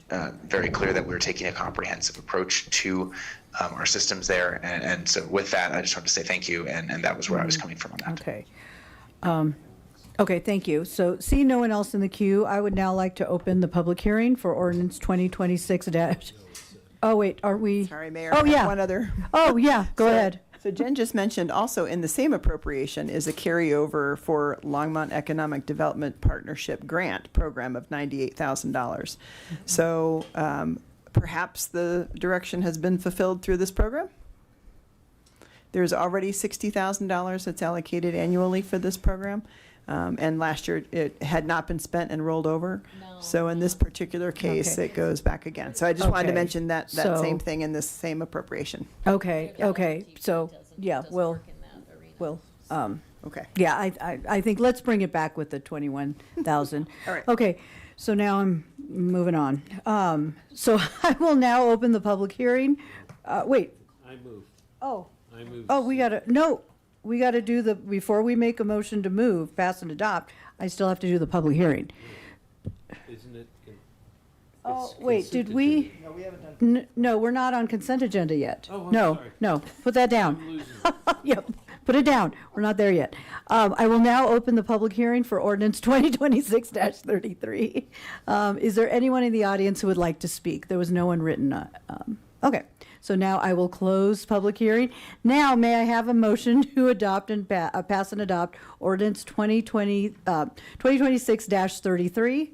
very clear that we were taking a comprehensive approach to our systems there. And so with that, I just wanted to say thank you, and that was where I was coming from on that. Okay. Okay, thank you. So seeing no one else in the queue, I would now like to open the public hearing for ordinance 2026 dash. Oh, wait, aren't we? Sorry, Mayor. Oh, yeah. One other. Oh, yeah, go ahead. So Jen just mentioned also in the same appropriation is a carryover for Longmont Economic Development Partnership Grant Program of $98,000. So perhaps the direction has been fulfilled through this program? There's already $60,000 that's allocated annually for this program. And last year it had not been spent and rolled over. So in this particular case, Okay. it goes back again. So I just wanted to Okay. mention that So- same thing in this same appropriation. Okay, okay, so, yeah, we'll, Okay. yeah, I think let's bring it back with the 21,000. All right. Okay, so now I'm moving on. So I will now open the public hearing. Wait, I move. oh, I move. oh, we gotta do before we make a motion to move, pass and adopt, I still have to do the public hearing. Isn't it? Oh, wait, did consent we? agenda. No, we haven't done. No, we're not on consent agenda yet. Oh, I'm No, sorry. no, put that down. I'm losing. Yep, put it down. We're not there yet. I will now open the public hearing for ordinance 2026-33. Is there anyone in the audience who would like to speak? There was no one written. Okay, so now I will close public hearing. Now, may I have a motion to adopt and pass and adopt ordinance 2026-33?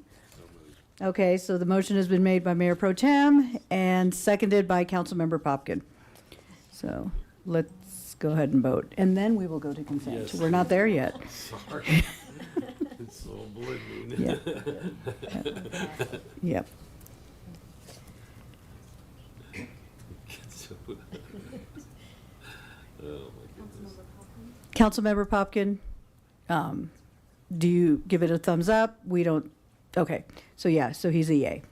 Okay, so the motion has been made by Mayor Pro Tem and seconded by Councilmember Popkin. So let's go ahead and vote, and then we will go to consent. Yes. We're not there yet. Sorry. It's so oblivion. Yeah. Yep. Oh, my goodness. Councilmember Popkin, do you give it a thumbs up? We don't, okay, so yeah, so he's a yay.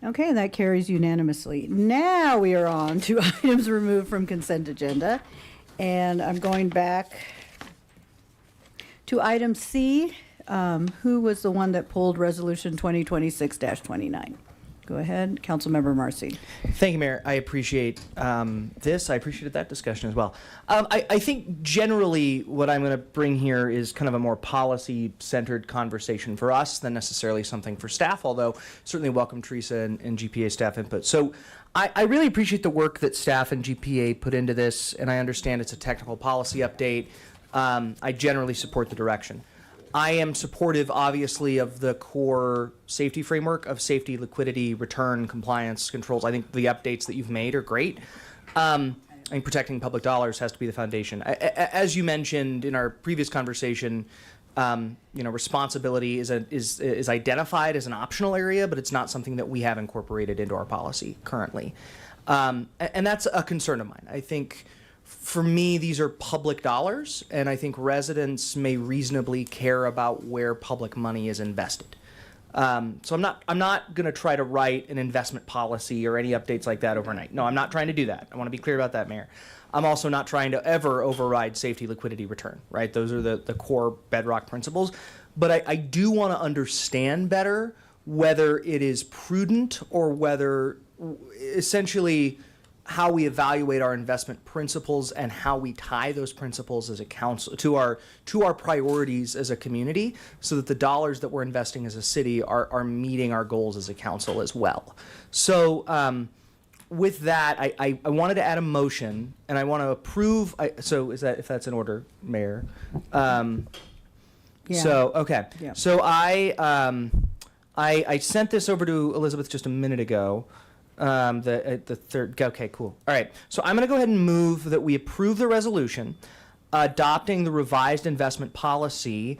Okay, and that carries unanimously. Now we are on to items removed from consent agenda. And I'm going back to item C. Who was the one that pulled resolution 2026-29? Go ahead, Councilmember Marcy. Thank you, Mayor. I appreciate this. I appreciated that discussion as well. I think generally what I'm going to bring here is kind of a more policy-centered conversation for us than necessarily something for staff, although certainly welcome Teresa and GPA staff input. So I really appreciate the work that staff and GPA put into this, and I understand it's a technical policy update. I generally support the direction. I am supportive, obviously, of the core safety framework of safety, liquidity, return, compliance, controls. I think the updates that you've made are great. I think protecting public dollars has to be the foundation. As you mentioned in our previous conversation, responsibility is identified as an optional area, but it's not something that we have incorporated into our policy currently. And that's a concern of mine. I think for me, these are public dollars, and I think residents may reasonably care about where public money is invested. So I'm not going to try to write an investment policy or any updates like that overnight. No, I'm not trying to do that. I want to be clear about that, Mayor. I'm also not trying to ever override safety, liquidity, return, right? Those are the core bedrock principles. But I do want to understand better whether it is prudent or whether essentially how we evaluate our investment principles and how we tie those principles as a council to our priorities as a community, so that the dollars that we're investing as a city are meeting our goals as a council as well. So with that, I wanted to add a motion, and I want to approve. So is that, if that's in order, Mayor? Yeah. So okay. Yeah. So I sent this over to Elizabeth just a minute ago. The third. Okay, cool. All right. So I'm going to go ahead and move that we approve the resolution adopting the revised investment policy,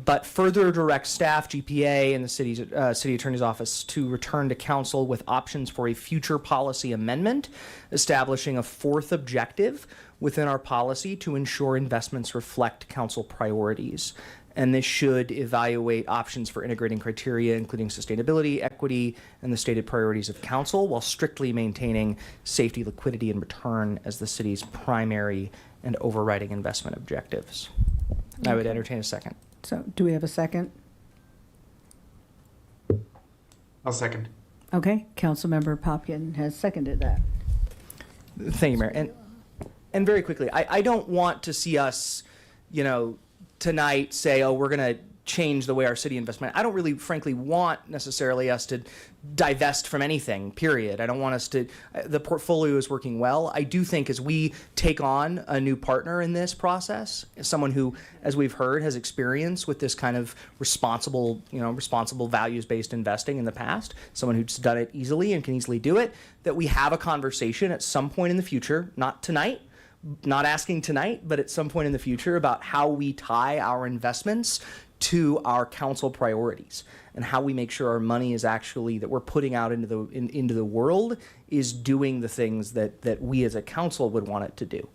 but further direct staff, GPA, and the city attorney's office to return to council with options for a future policy amendment, establishing a fourth objective within our policy to ensure investments reflect council priorities. And this should evaluate options for integrating criteria, including sustainability, equity, and the stated priorities of council, while strictly maintaining safety, liquidity, and return as the city's primary and overriding investment objectives. And I would entertain a second. So do we have a second? I'll second. Okay, Councilmember Popkin has seconded that. Thank you, Mayor. And very quickly, I don't want to see us, tonight say, oh, we're going to change the way our city investment. I don't really, frankly, want necessarily us to divest from anything, period. I don't want us to, the portfolio is working well. I do think as we take on a new partner in this process, someone who, as we've heard, has experience with this kind of responsible values-based investing in the past, someone who's done it easily and can easily do it, that we have a conversation at some point in the future, not tonight, not asking tonight, but at some point in the future about how we tie our investments to our council priorities and how we make sure our money is actually, that we're putting out into the world, is doing the things that we as a council would want it to do.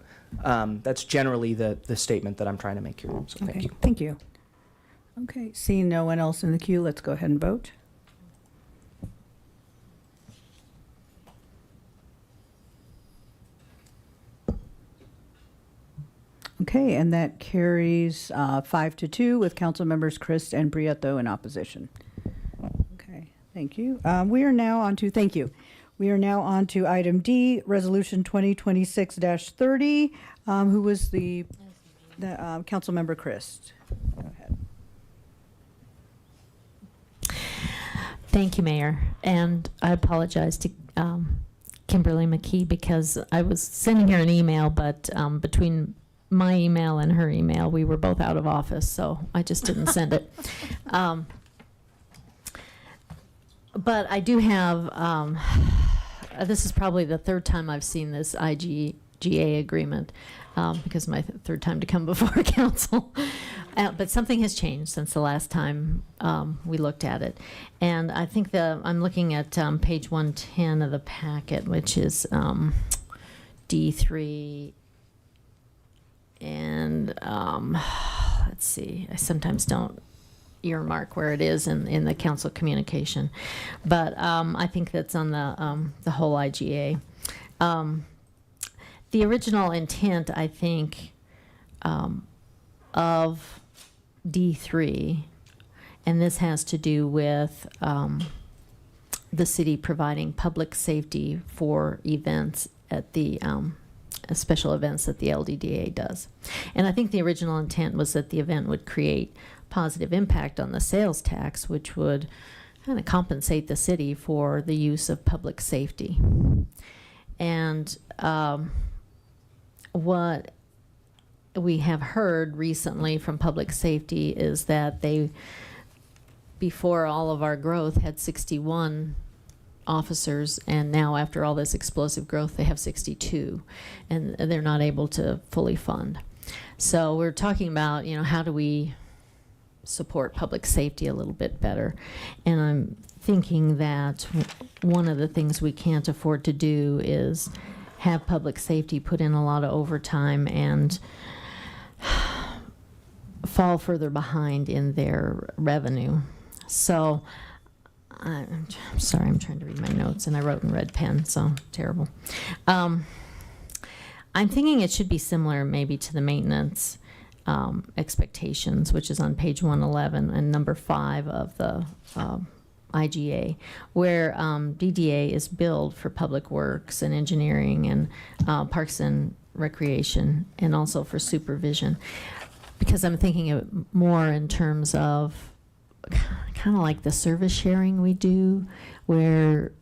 That's generally the statement that I'm trying to make here. So thank you. Thank you. Okay, seeing no one else in the queue, let's go ahead and vote. Okay, and that carries 5-2 with council members Christ and Prieto in opposition. Okay, thank you. We are now on to, thank you. We are now on to item D, Resolution 2026-30. Who was the council member Christ? Go ahead. Thank you, Mayor. And I apologize to Kimberly McKee because I was sending her an email, but between my email and her email, we were both out of office, so I just didn't send it. But I do have, this is probably the third time I've seen this IGA agreement, because my third time to come before council. But something has changed since the last time we looked at it. And I think I'm looking at page 110 of the packet, which is D3. And let's see, I sometimes don't earmark where it is in the council communication, but I think that's on the whole IGA. The original intent, I think, of D3, and this has to do with the city providing public safety for events at the special events that the LDDA does. And I think the original intent was that the event would create positive impact on the sales tax, which would kind of compensate the city for the use of public safety. And what we have heard recently from public safety is that they, before all of our growth, had 61 officers, and now after all this explosive growth they have 62, and they're not able to fully fund. So we're talking about, how do we support public safety a little bit better? And I'm thinking that one of the things we can't afford to do is have public safety put in a lot of overtime and fall further behind in their revenue. So I'm sorry, I'm trying to read my notes, and I wrote in red pen, so terrible. I'm thinking it should be similar maybe to the maintenance expectations, which is on page 111 and number 5 of the IGA, where DDA is billed for public works and engineering and parks and recreation, and also for supervision. Because I'm thinking of it more in terms of kind of like the service sharing we do, where,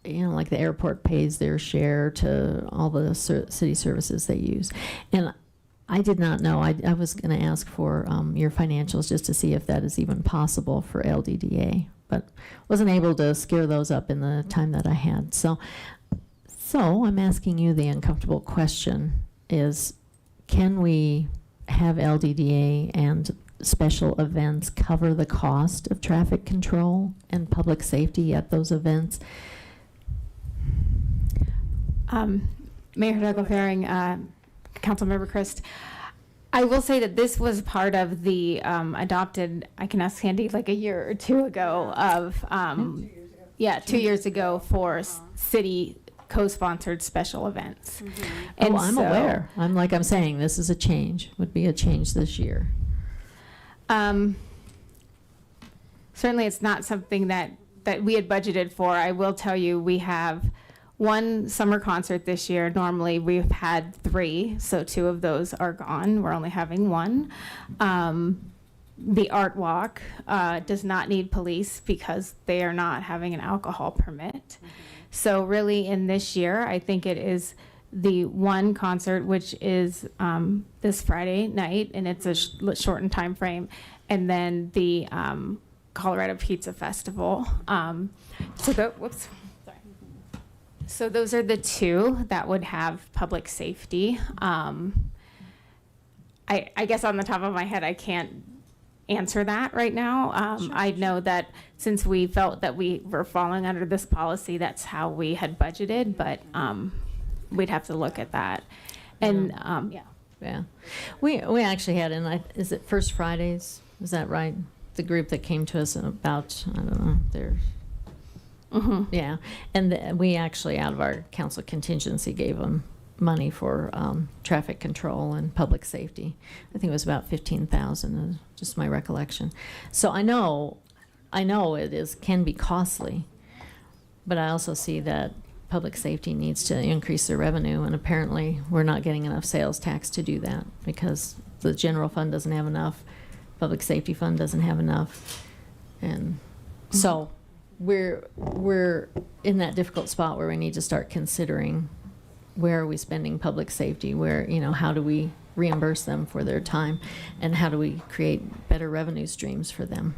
like the airport pays their share to all the city services they use. And I did not know, I was going to ask for your financials just to see if that is even possible for LDDA, but wasn't able to scare those up in the time that I had. So I'm asking you the uncomfortable question is, can we have LDDA and special events cover the cost of traffic control and public safety at those events? Mayor Hidalgo Faring, Councilmember Christ, I will say that this was part of the adopted, I can ask Sandy, like a year or two ago of, 2 years ago for city co-sponsored special events. Oh, I'm aware. I'm saying, this is a change, would be a change this year. Certainly it's not something that we had budgeted for. I will tell you, we have one summer concert this year. Normally we've had 3, so 2 of those are gone. We're only having 1. The art walk does not need police because they are not having an alcohol permit. So really in this year, I think it is the one concert, which is this Friday night, and it's a shortened time frame, and then the Colorado Pizza Festival. So those are the 2 that would have public safety. I guess on the top of my head, I can't answer that right now. I know that since we felt that we were falling under this policy, that's how we had budgeted, but we'd have to look at that. And Yeah. We actually had, is it First Fridays? Is that right? The group that came to us about, I don't know, their, yeah. And we actually, out of our council contingency, gave them money for traffic control and public safety. I think it was about 15,000, just my recollection. So I know it can be costly, but I also see that public safety needs to increase their revenue, and apparently we're not getting enough sales tax to do that because the general fund doesn't have enough, public safety fund doesn't have enough, and so we're in that difficult spot where we need to start considering where are we spending public safety, where, how do we reimburse them for their time, and how do we create better revenue streams for them.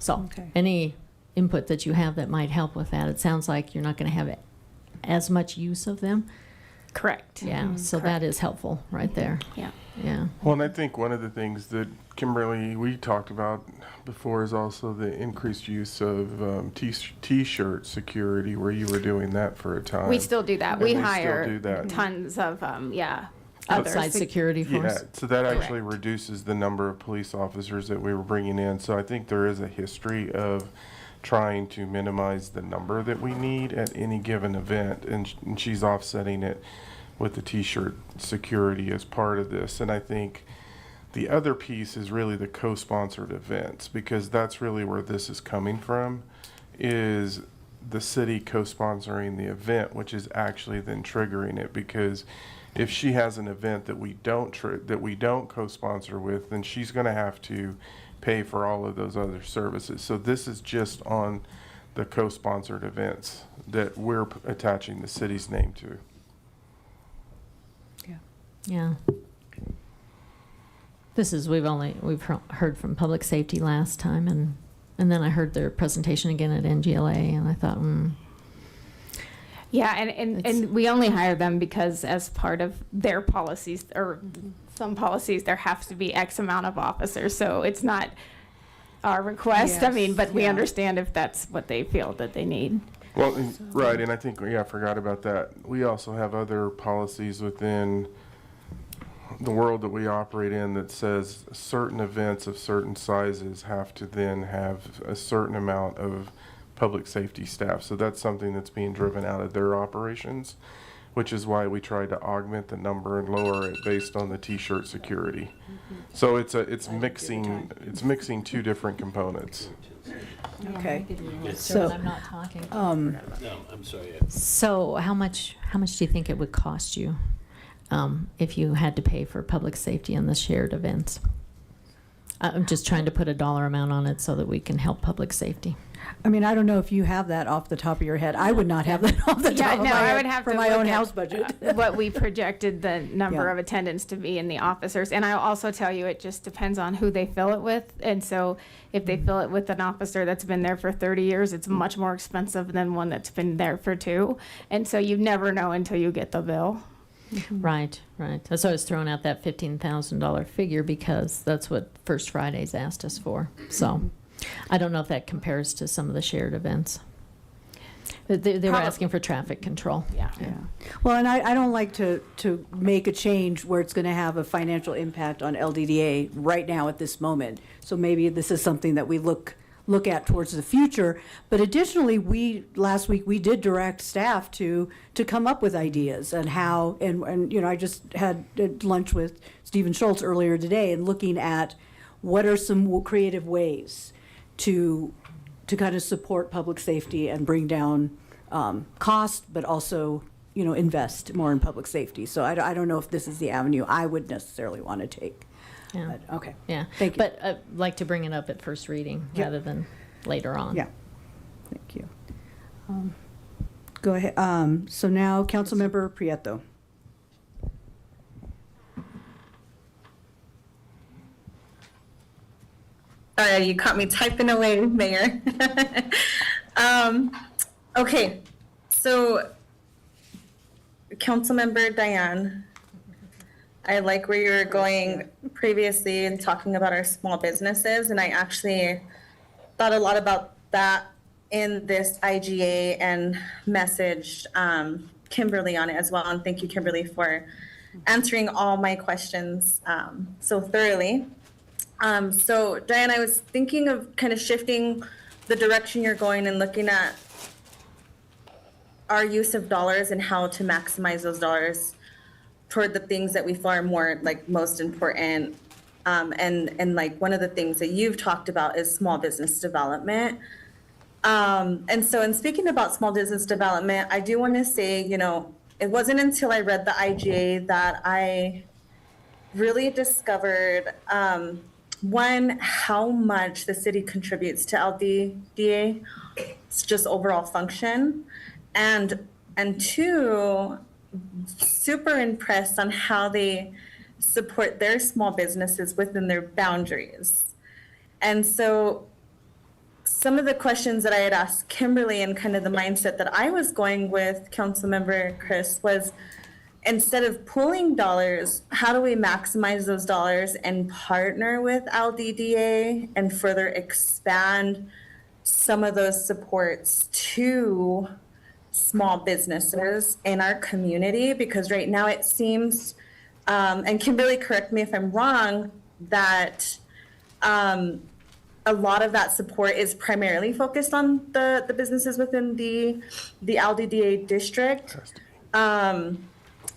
So any input that you have that might help with that. It sounds like you're not going to have as much use of them. Correct. Yeah, so that is helpful right there. Yeah. Yeah. Well, and I think one of the things that Kimberly, we talked about before is also the increased use of T-shirt security, where you were doing that for a time. We still do that. And We still hire do that. tons of, outside security force. Yeah, so that actually reduces the number of police officers that we were bringing in. So I think there is a history of trying to minimize the number that we need at any given event, and she's offsetting it with the T-shirt security as part of this. And I think the other piece is really the co-sponsored events, because that's really where this is coming from, is the city co-sponsoring the event, which is actually then triggering it. Because if she has an event that we don't co-sponsor with, then she's going to have to pay for all of those other services. So this is just on the co-sponsored events that we're attaching the city's name to. Yeah. We've heard from public safety last time, and then I heard their presentation again at NGLA, and I thought, Yeah, and we only hire them because as part of their policies, or some policies, there has to be X amount of officers. So it's not our request. But we understand if that's what they feel that they need. Well, right, and I think, I forgot about that. We also have other policies within the world that we operate in that says certain events of certain sizes have to then have a certain amount of public safety staff. So that's something that's being driven out of their operations, which is why we tried to augment the number and lower it based on the T-shirt security. So it's mixing 2 different components. Okay. So I'm not talking. No, I'm sorry. So how much do you think it would cost you if you had to pay for public safety in the shared events? I'm just trying to put a dollar amount on it so that we can help public safety. I mean, I don't know if you have that off the top of your head. I would not have that off the top of my head I would have for to my look own at, house budget. what we projected the number Yeah. of attendants to be in the officers. And I'll also tell you, it just depends on who they fill it with. And so if they fill it with an officer that's been there for 30 years, it's much more expensive than one that's been there for 2. And so you never know until you get the bill. Right. That's why I was throwing out that $15,000 figure, because that's what First Fridays asked us for. So I don't know if that compares to some of the shared events. They were asking for traffic control. Yeah. Well, and I don't like to make a change where it's going to have a financial impact on LDDA right now at this moment. So maybe this is something that we look at towards the future. But additionally, last week we did direct staff to come up with ideas and how, and you know, I just had lunch with Stephen Schultz earlier today and looking at what are some creative ways to kind of support public safety and bring down cost, but also, you know, invest more in public safety. So I don't know if this is the avenue I would necessarily want to take. Yeah. But, okay. Yeah. Thank you. But I'd like to bring it up at first reading Yep. rather than later on. Yeah. Thank you. Go ahead. So now, Councilmember Prieto. All right, you caught me typing away, Mayor. Okay, so Councilmember Diane, I like where you were going previously and talking about our small businesses, and I actually thought a lot about that in this IGA and messaged Kimberly on it as well. And thank you, Kimberly, for answering all my questions so thoroughly. So Diane, I was thinking of kind of shifting the direction you're going and looking at our use of dollars and how to maximize those dollars toward the things that we feel are more like most important. And like one of the things that you've talked about is small business development. And so in speaking about small business development, I do want to say, you know, it wasn't until I read the IGA that I really discovered, one, how much the city contributes to LDDA, it's just overall function, and two, super impressed on how they support their small businesses within their boundaries. And so some of the questions that I had asked Kimberly and kind of the mindset that I was going with, Councilmember Chris, was instead of pooling dollars, how do we maximize those dollars and partner with LDDA and further expand some of those supports to small businesses in our community? Because right now it seems, and Kimberly, correct me if I'm wrong, that a lot of that support is primarily focused on the businesses within the LDDA district.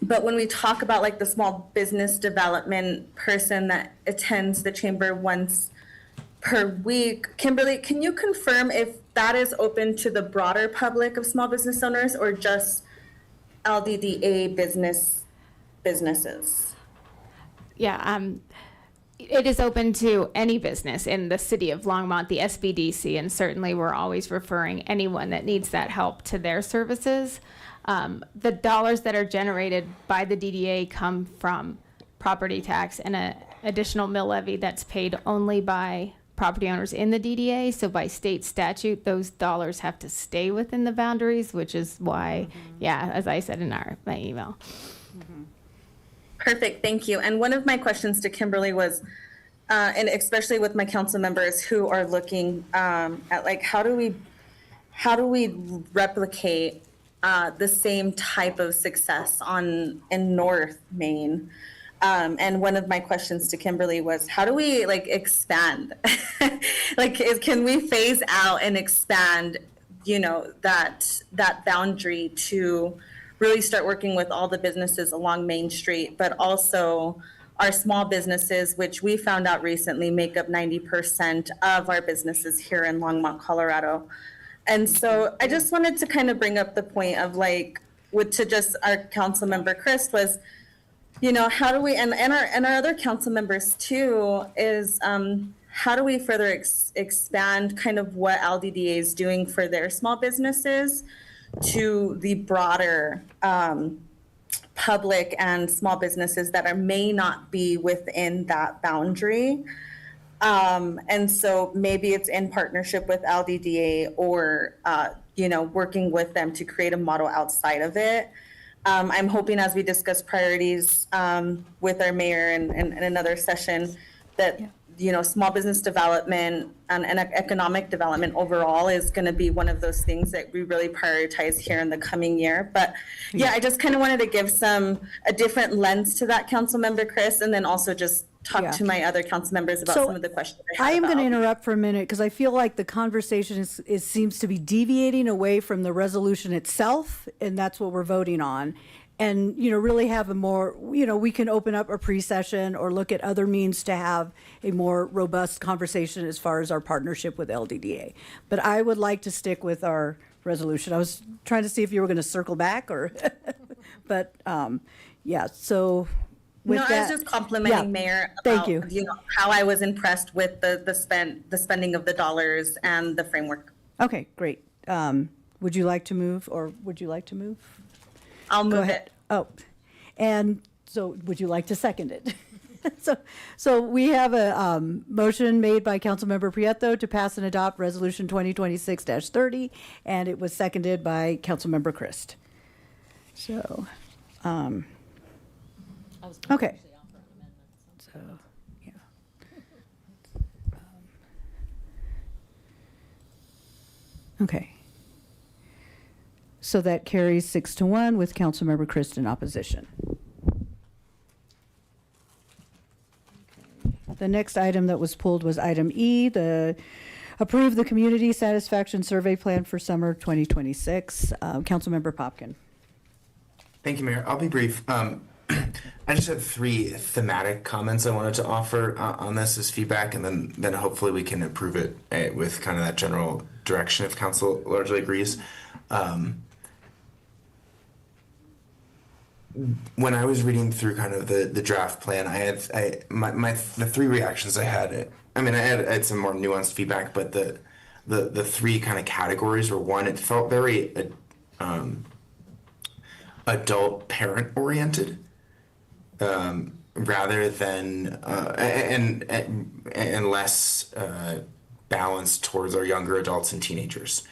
But when we talk about like the small business development person that attends the chamber once per week, Kimberly, can you confirm if that is open to the broader public of small business owners or just LDDA businesses? Yeah, it is open to any business in the city of Longmont, the SBDC, and certainly we're always referring anyone that needs that help to their services. The dollars that are generated by the DDA come from property tax and an additional mill levy that's paid only by property owners in the DDA. So by state statute, those dollars have to stay within the boundaries, which is why, yeah, as I said in my email. Perfect, thank you. And one of my questions to Kimberly was, and especially with my council members who are looking at like, how do we replicate the same type of success in North Maine? And one of my questions to Kimberly was, how do we like expand? Can we phase out and expand, you know, that boundary to really start working with all the businesses along Main Street, but also our small businesses, which we found out recently make up 90% of our businesses here in Longmont, Colorado. And so I just wanted to kind of bring up the point of like, to just our council member Chris was, you know, how do we, and our other council members too, is how do we further expand kind of what LDDA is doing for their small businesses to the broader public and small businesses that may not be within that boundary. And so maybe it's in partnership with LDDA or, you know, working with them to create a model outside of it. I'm hoping as we discuss priorities with our mayor in another session that small business development and economic development overall is going to be one of those things that we really prioritize here in the coming year. But yeah, I just kind of wanted to give a different lens to that, Councilmember Chris, and then also just talk to my other council members about some of the questions I am going to interrupt for a minute because I feel like the conversation seems to be deviating away from the resolution itself, and that's what we're voting on. And, really have a more, we can open up a pre-session or look at other means to have a more robust conversation as far as our partnership with LDDA. But I would like to stick with our resolution. I was trying to see if you were going to circle back or, but, yeah, so. With I was that- just complimenting Mayor Thank about, you. How I was impressed with the spending of the dollars and the framework. Okay, great. Would you like to move or would you like to move? I'll Go move ahead. it. Oh, and so would you like to second it? So we have a motion made by Councilmember Prieto to pass and adopt Resolution 2026-30, and it was seconded by Councilmember Christ. So, okay. So, yeah. Okay. So that carries 6-1 with Councilmember Christ in opposition. The next item that was pulled was item E, approve the community satisfaction survey plan for summer 2026. Councilmember Popkin. Thank you, Mayor. I'll be brief. I just have 3 thematic comments I wanted to offer on this as feedback, and then hopefully we can approve it with kind of that general direction if council largely agrees. When I was reading through kind of the draft plan, the 3 reactions I had. I had some more nuanced feedback, but the 3 kind of categories were: 1, it felt very adult parent oriented, rather than and less balanced towards our younger adults and teenagers.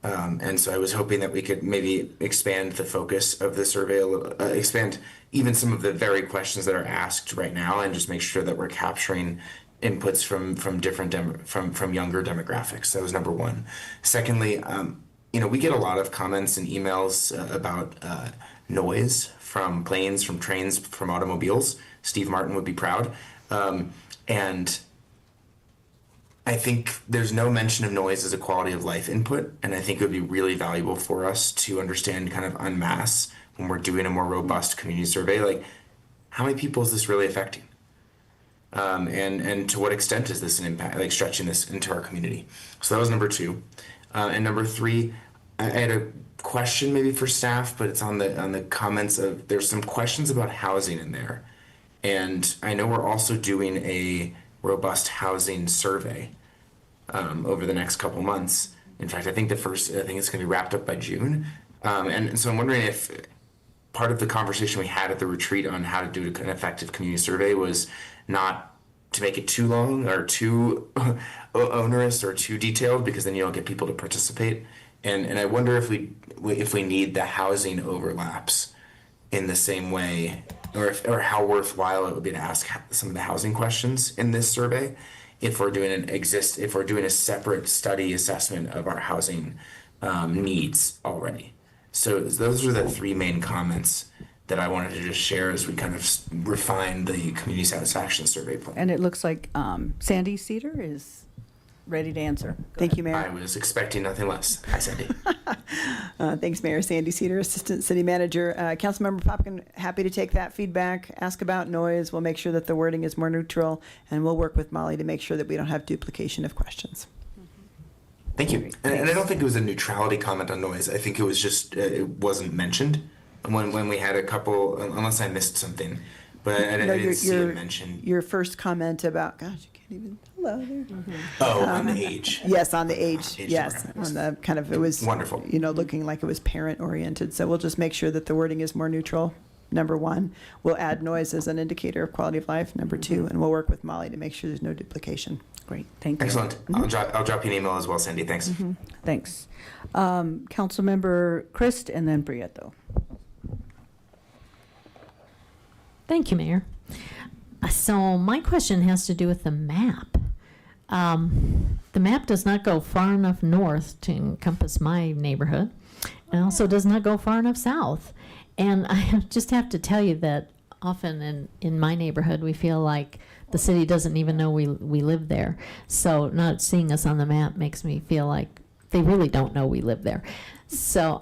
And so I was hoping that we could maybe expand the focus of the survey a little, expand even some of the very questions that are asked right now, and just make sure that we're capturing inputs from different from younger demographics. That was number 1. Secondly, we get a lot of comments and emails about noise from planes, from trains, from automobiles. Steve Martin would be proud. And I think there's no mention of noise as a quality of life input, and I think it would be really valuable for us to understand kind of en masse when we're doing a more robust community survey, like how many people is this really affecting? And to what extent is this an impact, like stretching this into our community? So that was number 2. And number 3, I had a question maybe for staff, but it's on the comments of, there's some questions about housing in there. And I know we're also doing a robust housing survey over the next couple months. In fact, I think it's going to be wrapped up by June. And so I'm wondering if part of the conversation we had at the retreat on how to do an effective community survey was not to make it too long or too onerous or too detailed, because then you don't get people to participate. And I wonder if we need the housing overlaps in the same way, or how worthwhile it would be to ask some of the housing questions in this survey, if we're doing a separate study assessment of our housing needs already. So those are the 3 main comments that I wanted to just share as we kind of refine the community satisfaction survey plan. And it looks like Sandy Cedar is ready to answer. Thank you, Mayor. I was expecting nothing less. Hi, Sandy. Thanks, Mayor. Sandy Cedar, Assistant City Manager. Councilmember Popkin, happy to take that feedback. Ask about noise. We'll make sure that the wording is more neutral, and we'll work with Molly to make sure that we don't have duplication of questions. Thank you. And I don't think it was a neutrality comment on noise. I think it was just, it wasn't mentioned when we had a couple, unless I missed something. But I didn't see it mentioned. Your first comment about, gosh, you can't even, hello there. Oh, on the age. Yes, on the age, Age yes. On the kind of, it was. Wonderful. Looking like it was parent-oriented. So we'll just make sure that the wording is more neutral, number 1. We'll add noise as an indicator of quality of life, number 2. And we'll work with Molly to make sure there's no duplication. Great, thank you. Excellent. I'll drop you an email as well, Sandy. Thanks. Thanks. Councilmember Christ and then Prieto. Thank you, Mayor. So my question has to do with the map. The map does not go far enough north to encompass my neighborhood, and also does not go far enough south. And I just have to tell you that often in my neighborhood, we feel like the city doesn't even know we live there. So not seeing us on the map makes me feel like they really don't know we live there. So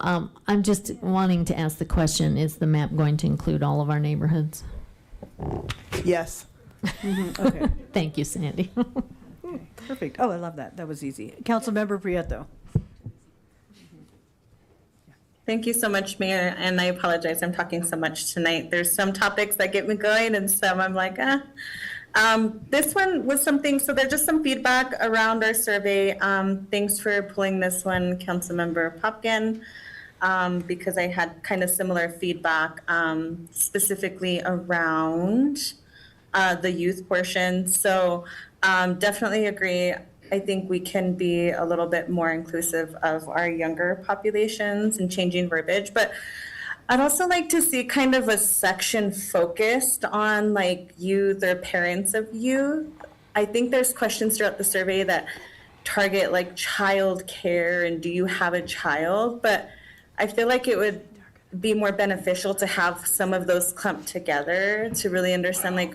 I'm just wanting to ask the question, is the map going to include all of our neighborhoods? Yes. Okay. Thank you, Sandy. Perfect. Oh, I love that. That was easy. Councilmember Prieto. Thank you so much, Mayor, and I apologize, I'm talking so much tonight. There's some topics that get me going and some I'm like, This one was something, so there's just some feedback around our survey. Thanks for pulling this one, Councilmember Popkin, because I had kind of similar feedback, specifically around the youth portion. So definitely agree. I think we can be a little bit more inclusive of our younger populations and changing verbiage, but I'd also like to see kind of a section focused on like youth or parents of youth. I think there's questions throughout the survey that target like child care and do you have a child, but I feel like it would be more beneficial to have some of those clumped together to really understand like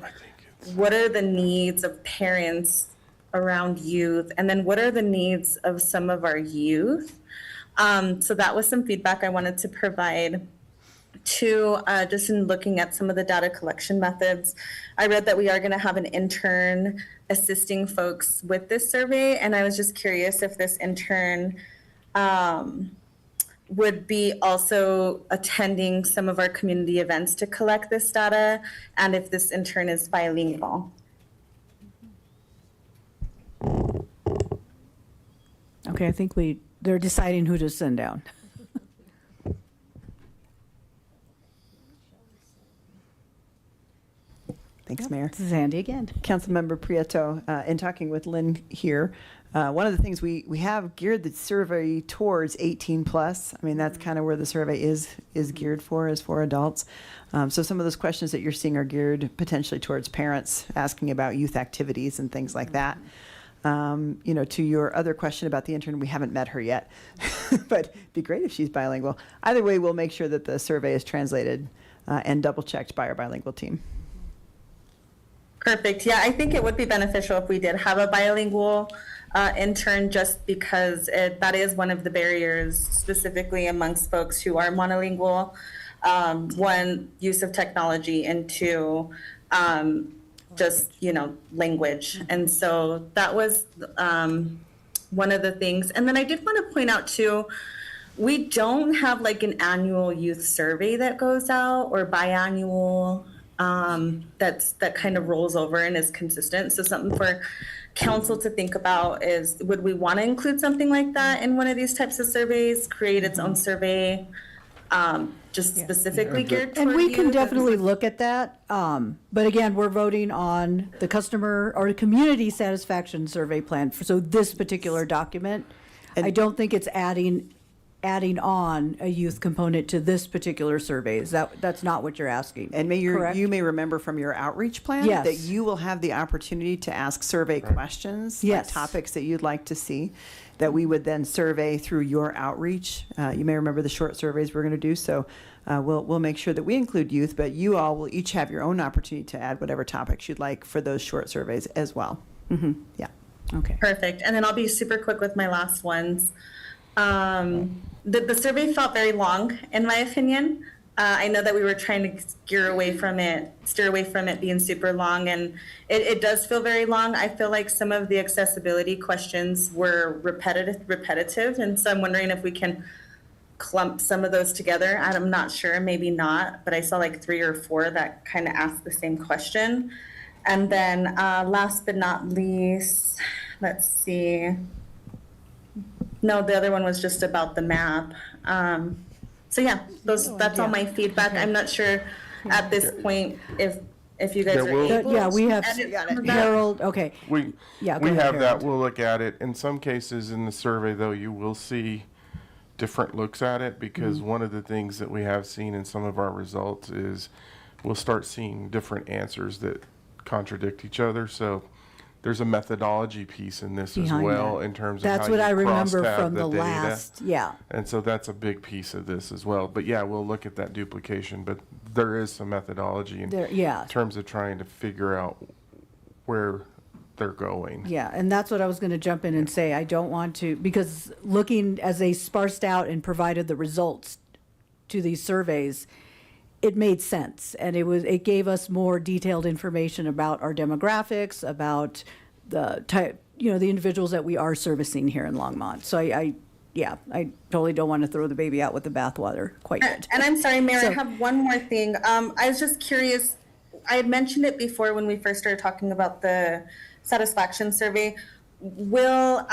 what are the needs of parents around youth, and then what are the needs of some of our youth. So that was some feedback I wanted to provide. Two, just in looking at some of the data collection methods, I read that we are going to have an intern assisting folks with this survey, and I was just curious if this intern would be also attending some of our community events to collect this data, and if this intern is bilingual. Okay, I think they're deciding who to send down. Thanks, Mayor. This is Andy again. Councilmember Prieto, in talking with Lynn here, one of the things we have geared the survey towards 18 plus. I mean, that's kind of where the survey is geared for, is for adults. So some of those questions that you're seeing are geared potentially towards parents asking about youth activities and things like that. To your other question about the intern, we haven't met her yet, but it'd be great if she's bilingual. Either way, we'll make sure that the survey is translated and double checked by our bilingual team. Perfect. Yeah, I think it would be beneficial if we did have a bilingual intern, just because that is one of the barriers, specifically amongst folks who are monolingual. One, use of technology, and two, just, language. And so that was one of the things. And then I did want to point out too, we don't have like an annual youth survey that goes out or biannual that kind of rolls over and is consistent. So something for council to think about is, would we want to include something like that in one of these types of surveys, create its own survey, just specifically geared toward And we can youth? definitely look at that. But again, we're voting on the customer or community satisfaction survey plan. So this particular document, I don't think it's adding on a youth component to this particular survey. That's not what you're asking? And correct? you may remember from your outreach plan Yes. that you will have the opportunity to ask survey questions, Yes. topics that you'd like to see, that we would then survey through your outreach. You may remember the short surveys we're going to do, so we'll make sure that we include youth, but you all will each have your own opportunity to add whatever topics you'd like for those short surveys as well. Mm-hmm. Yeah. Okay. Perfect. And then I'll be super quick with my last ones. The survey felt very long, in my opinion. I know that we were trying to steer away from it being super long, and it does feel very long. I feel like some of the accessibility questions were repetitive, and so I'm wondering if we can clump some of those together. I'm not sure, maybe not, but I saw like 3 or 4 that kind of asked the same question. And then last but not least, let's see. No, the other one was just about the map. So yeah, that's all my feedback. I'm not sure at this point if you guys are able. Yeah, we have to edit some of that. Harold, okay. We Yeah, go we ahead, have that. Harold. We'll look at it. In some cases in the survey, though, you will see different looks at it, because one of the things that we have seen in some of our results is we'll start seeing different answers that contradict each other. So there's a methodology piece in this as Behind well that. in terms of That's how what you I remember crosstab from the data. last, yeah. And so that's a big piece of this as well. But yeah, we'll look at that duplication, but there is some methodology in Yeah. terms of trying to figure out where they're going. Yeah, and that's what I was going to jump in and say. I don't want to, because looking as they sparsed out and provided the results to these surveys, it made sense. And it gave us more detailed information about our demographics, about the type, the individuals that we are servicing here in Longmont. So I totally don't want to throw the baby out with the bathwater quite yet. And I'm sorry, Mayor, So- I have one more thing. I was just curious. I had mentioned it before when we first started talking about the satisfaction survey. Will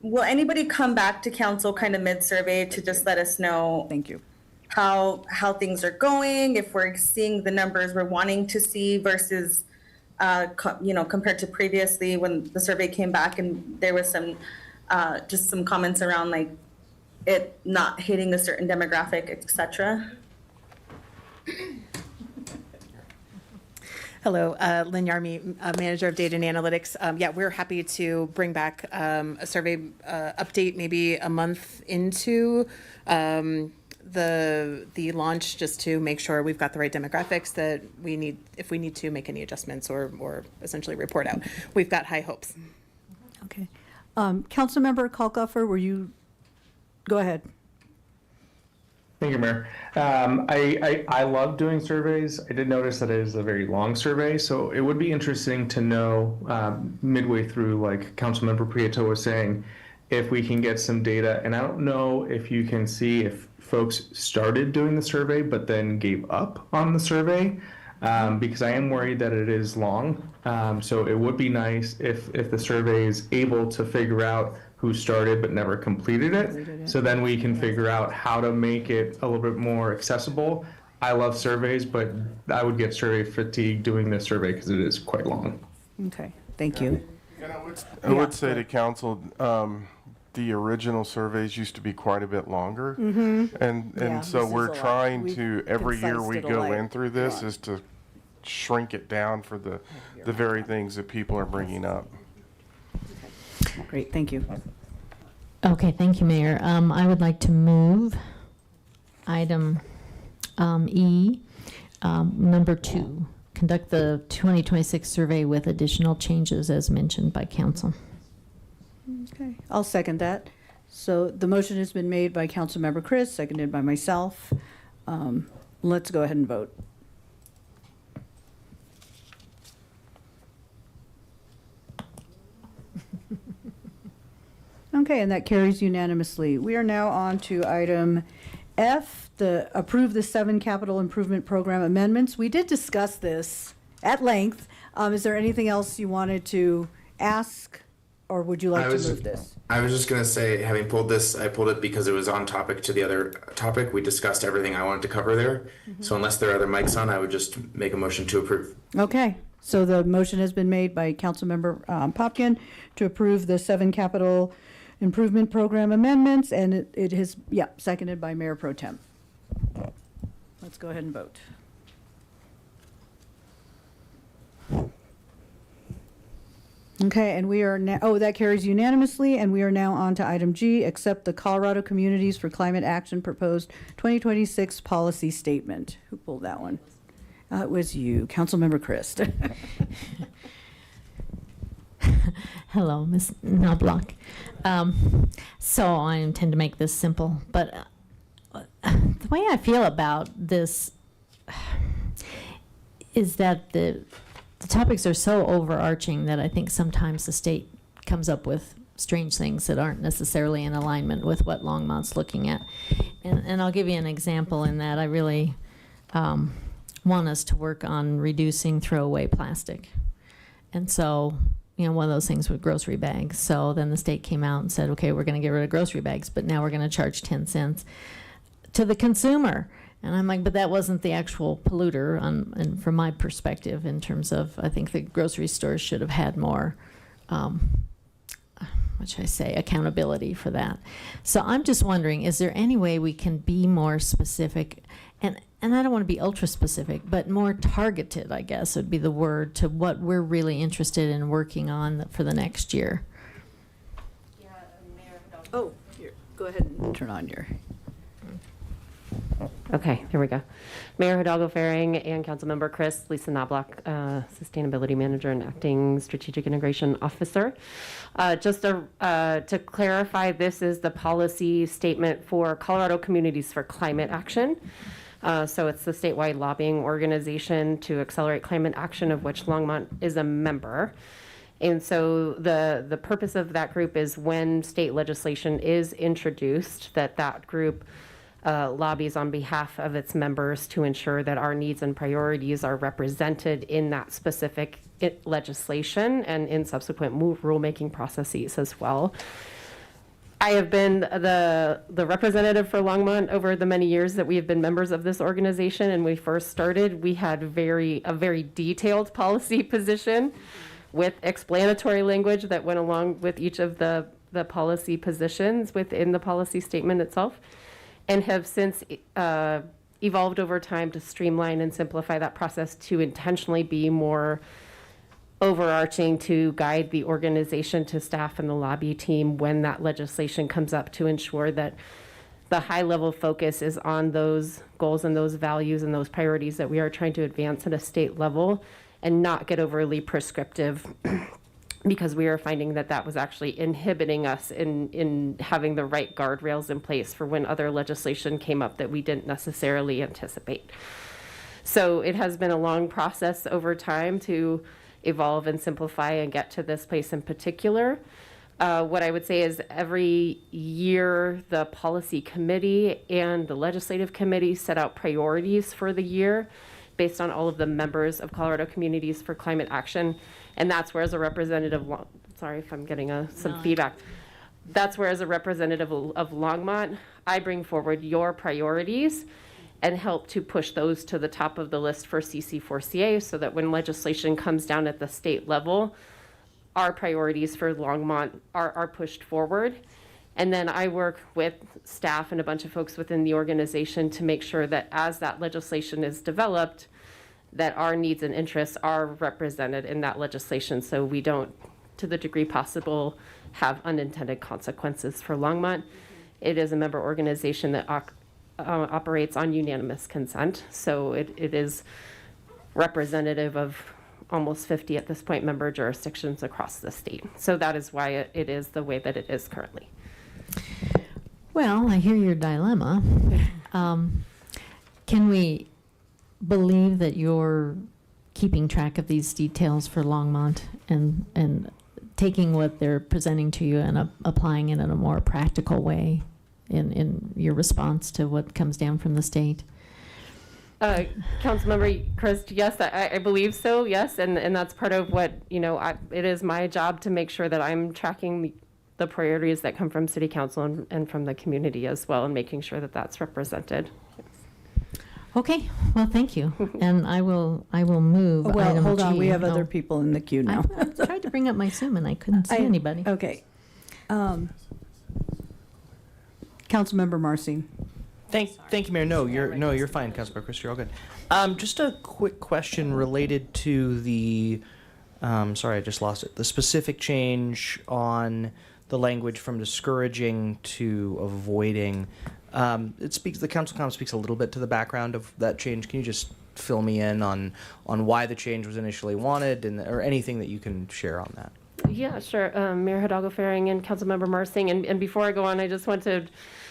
anybody come back to council kind of mid-survey to just let us know? Thank you. How things are going, if we're seeing the numbers we're wanting to see versus, compared to previously when the survey came back and there was some, just some comments around like it not hitting a certain demographic, et cetera. Hello, Lynn Yarmy, Manager of Data and Analytics. Yeah, we're happy to bring back a survey update maybe a month into the launch, just to make sure we've got the right demographics that we need, if we need to make any adjustments or essentially report out. We've got high hopes. Okay. Councilmember Kalkofer, go ahead. Thank you, Mayor. I love doing surveys. I did notice that it is a very long survey, so it would be interesting to know midway through, like Councilmember Prieto was saying, if we can get some data. And I don't know if you can see if folks started doing the survey but then gave up on the survey, because I am worried that it is long. So it would be nice if the survey is able to figure out who started but never completed it. So then we can figure out how to make it a little bit more accessible. I love surveys, but I would get survey fatigue doing this survey because it is quite long. Okay, thank you. I would say to council, the original surveys used to be quite a bit longer. And Yeah, so this we're is a lot. trying We've to, every year concised we it a go lot. in through this, is to shrink it down for the very things that people are bringing up. Great, thank you. Okay, thank you, Mayor. I would like to move item E, number 2, conduct the 2026 survey with additional changes as mentioned by council. Okay, I'll second that. So the motion has been made by Councilmember Chris, seconded by myself. Let's go ahead and vote. Okay, and that carries unanimously. We are now on to item F, approve the 7 capital improvement program amendments. We did discuss this at length. Is there anything else you wanted to ask, or would you like to move this? I was just going to say, having pulled this, I pulled it because it was on topic to the other topic. We discussed everything I wanted to cover there. So unless there are other mics on, I would just make a motion to approve. Okay, so the motion has been made by Councilmember Popkin to approve the 7 capital improvement program amendments, and it is, seconded by Mayor Pro Tem. Let's go ahead and vote. Okay, and we are now, that carries unanimously, and we are now on to item G, accept the Colorado Communities for Climate Action proposed 2026 policy statement. Who pulled that one? It was you, Councilmember Christ. Hello, Ms. Knobloch. So I intend to make this simple, but the way I feel about this is that the topics are so overarching that I think sometimes the state comes up with strange things that aren't necessarily in alignment with what Longmont's looking at. And I'll give you an example in that I really want us to work on reducing throwaway plastic. And so, one of those things with grocery bags. So then the state came out and said, okay, we're going to get rid of grocery bags, but now we're going to charge 10 cents to the consumer. And I'm like, but that wasn't the actual polluter, and from my perspective, in terms of, I think the grocery stores should have had more, what should I say, accountability for that. So I'm just wondering, is there any way we can be more specific And I don't want to be ultra specific, but more targeted, I guess, would be the word, to what we're really interested in working on for the next year. Oh, here, go ahead and turn on your. Okay, here we go. Mayor Hidalgo Faring and Councilmember Chris, Lisa Knobloch, Sustainability Manager and Acting Strategic Integration Officer. Just to clarify, this is the policy statement for Colorado Communities for Climate Action. So it's the statewide lobbying organization to accelerate climate action, of which Longmont is a member. And so the purpose of that group is when state legislation is introduced, that group lobbies on behalf of its members to ensure that our needs and priorities are represented in that specific legislation and in subsequent rulemaking processes as well. I have been the representative for Longmont over the many years that we have been members of this organization. And when we first started, we had a very detailed policy position with explanatory language that went along with each of the policy positions within the policy statement itself, and have since evolved over time to streamline and simplify that process to intentionally be more overarching, to guide the organization, to staff and the lobby team when that legislation comes up, to ensure that the high level focus is on those goals and those values and those priorities that we are trying to advance at a state level, and not get overly prescriptive because we are finding that was actually inhibiting us in having the right guardrails in place for when other legislation came up that we didn't necessarily anticipate. So it has been a long process over time to evolve and simplify and get to this place in particular. What I would say is every year the policy committee and the legislative committee set out priorities for the year based on all of the members of Colorado Communities for Climate Action. And that's where, as a representative, sorry if I'm getting some feedback. That's where, as a representative of Longmont, I bring forward your priorities and help to push those to the top of the list for CC4CA, so that when legislation comes down at the state level, our priorities for Longmont are pushed forward. And then I work with staff and a bunch of folks within the organization to make sure that as that legislation is developed, that our needs and interests are represented in that legislation, so we don't, to the degree possible, have unintended consequences for Longmont. It is a member organization that operates on unanimous consent, so it is representative of almost 50 at this point member jurisdictions across the state. So that is why it is the way that it is currently. Well, I hear your dilemma. Can we believe that you're keeping track of these details for Longmont and taking what they're presenting to you and applying it in a more practical way in your response to what comes down from the state? Councilmember Christ, yes, I believe so, yes, and that's part of what, it is my job to make sure that I'm tracking the priorities that come from City Council and from the community as well, and making sure that that's represented. Okay, well, thank you. And I will move. Well, item hold on, G. we have other people in the queue now. I tried to bring up my Zoom and I couldn't see anybody. Okay. Councilmember Marcy. Thank you, Mayor. No, you're fine, Councilmember Chris. You're all good. Just a quick question related to the. Sorry, I just lost it. The specific change on the language from discouraging to avoiding. The council comment speaks a little bit to the background of that change. Can you just fill me in on why the change was initially wanted, or anything that you can share on that? Yeah, sure. Mayor Hidalgo Faring and Councilmember Marsing. And before I go on, I just want to,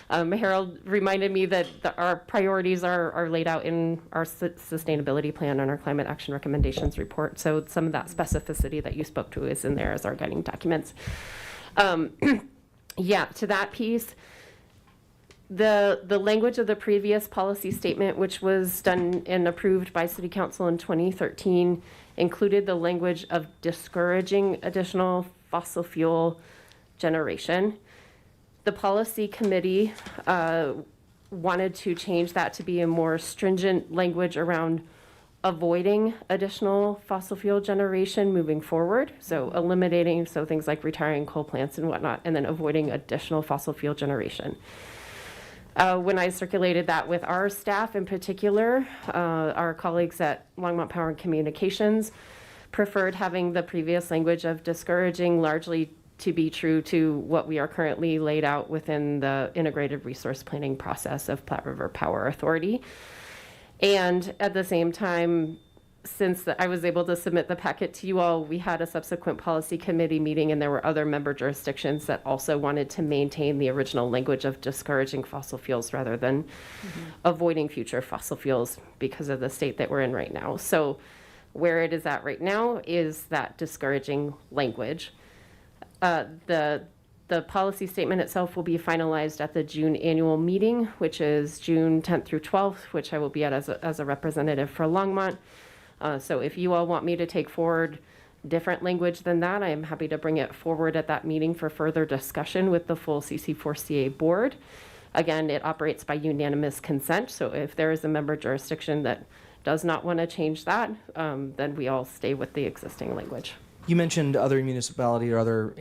Harold reminded me that our priorities are laid out in our sustainability plan and our climate action recommendations report. So some of that specificity that you spoke to is in there as our guiding documents. Yeah, to that piece, the language of the previous policy statement, which was done and approved by City Council in 2013, included the language of discouraging additional fossil fuel generation. The policy committee wanted to change that to be a more stringent language around avoiding additional fossil fuel generation moving forward. So eliminating, things like retiring coal plants and whatnot, and then avoiding additional fossil fuel generation. When I circulated that with our staff in particular, our colleagues at Longmont Power and Communications preferred having the previous language of discouraging largely to be true to what we are currently laid out within the integrated resource planning process of Platte River Power Authority. And at the same time, since I was able to submit the packet to you all, we had a subsequent policy committee meeting, and there were other member jurisdictions that also wanted to maintain the original language of discouraging fossil fuels rather than avoiding future fossil fuels because of the state that we're in right now. So where it is at right now is that discouraging language. The policy statement itself will be finalized at the June annual meeting, which is June 10th through 12th, which I will be at as a representative for Longmont. So if you all want me to take forward different language than that, I am happy to bring it forward at that meeting for further discussion with the full CC4CA board. Again, it operates by unanimous consent. So if there is a member jurisdiction that does not want to change that, then we all stay with the existing language. You mentioned other municipality or other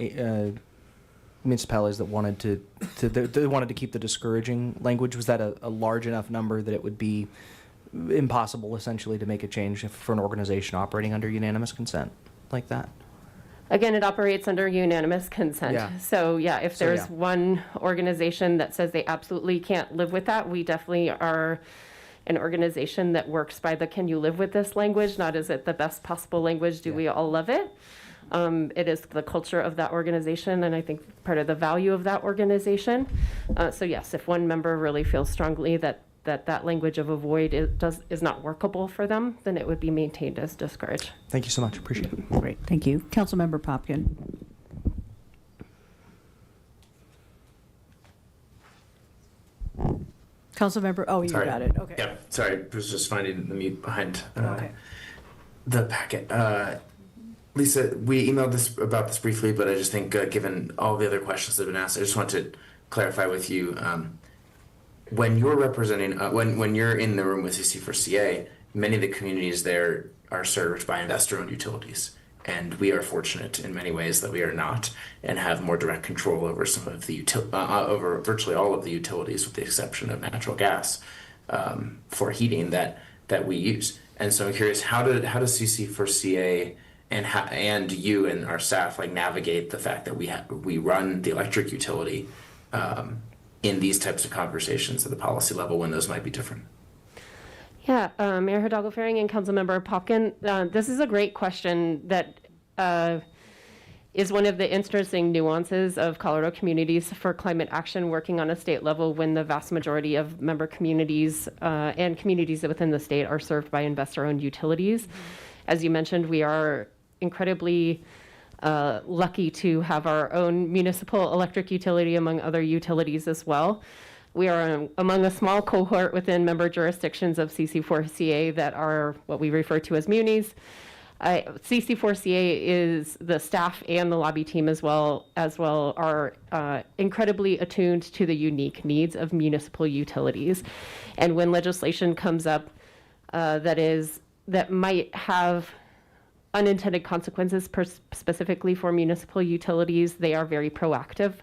municipalities that wanted they wanted to keep the discouraging language. Was that a large enough number that it would be impossible essentially to make a change for an organization operating under unanimous consent like that? Again, it operates under unanimous consent. Yeah. So yeah, if there's one organization that says they absolutely can't live with that, we definitely are an organization that works by the can you live with this language, not is it the best possible language, do we all love it? It is the culture of that organization, and I think part of the value of that organization. So yes, if one member really feels strongly that language of avoid is not workable for them, then it would be maintained as discourage. Thank you so much. Appreciate it. Great, thank you. Councilmember Popkin. Councilmember, oh, you Sorry. got it, okay. Yeah, sorry, I was just finding the mute behind Okay. the packet. Lisa, we emailed about this briefly, but I just think given all the other questions that have been asked, I just want to clarify with you. When you're representing, when you're in the room with CC4CA, many of the communities there are served by investor-owned utilities. And we are fortunate in many ways that we are not, and have more direct control over some of the over virtually all of the utilities, with the exception of natural gas for heating that we use. And so I'm curious, how does CC4CA and you and our staff navigate the fact that we run the electric utility in these types of conversations at the policy level when those might be different? Yeah, Mayor Hidalgo-Ferring and Councilmember Popkin, this is a great question that is one of the interesting nuances of Colorado Communities for Climate Action working on a state level when the vast majority of member communities and communities within the state are served by investor-owned utilities. Mm-hmm. As you mentioned, we are incredibly lucky to have our own municipal electric utility among other utilities as well. We are among a small cohort within member jurisdictions of CC4CA that are what we refer to as munis. CC4CA is the staff and the lobby team as well are incredibly attuned to the unique needs of municipal utilities. And when legislation comes up that might have unintended consequences specifically for municipal utilities, they are very proactive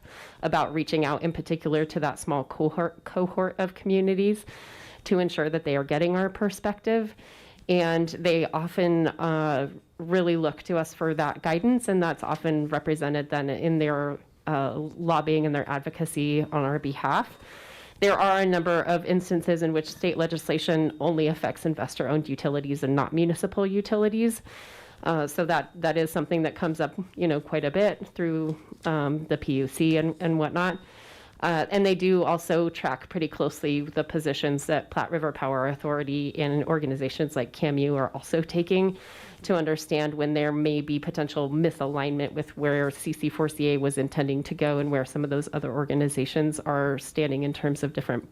about reaching out in particular to that small cohort of communities to ensure that they are getting our perspective. And they often really look to us for that guidance, and that's often represented then in their lobbying and their advocacy on our behalf. There are a number of instances in which state legislation only affects investor-owned utilities and not municipal utilities. So that is something that comes up, quite a bit through the PUC and whatnot. And they do also track pretty closely the positions that Platte River Power Authority and organizations like CAMU are also taking to understand when there may be potential misalignment with where CC4CA was intending to go and where some of those other organizations are standing in terms of different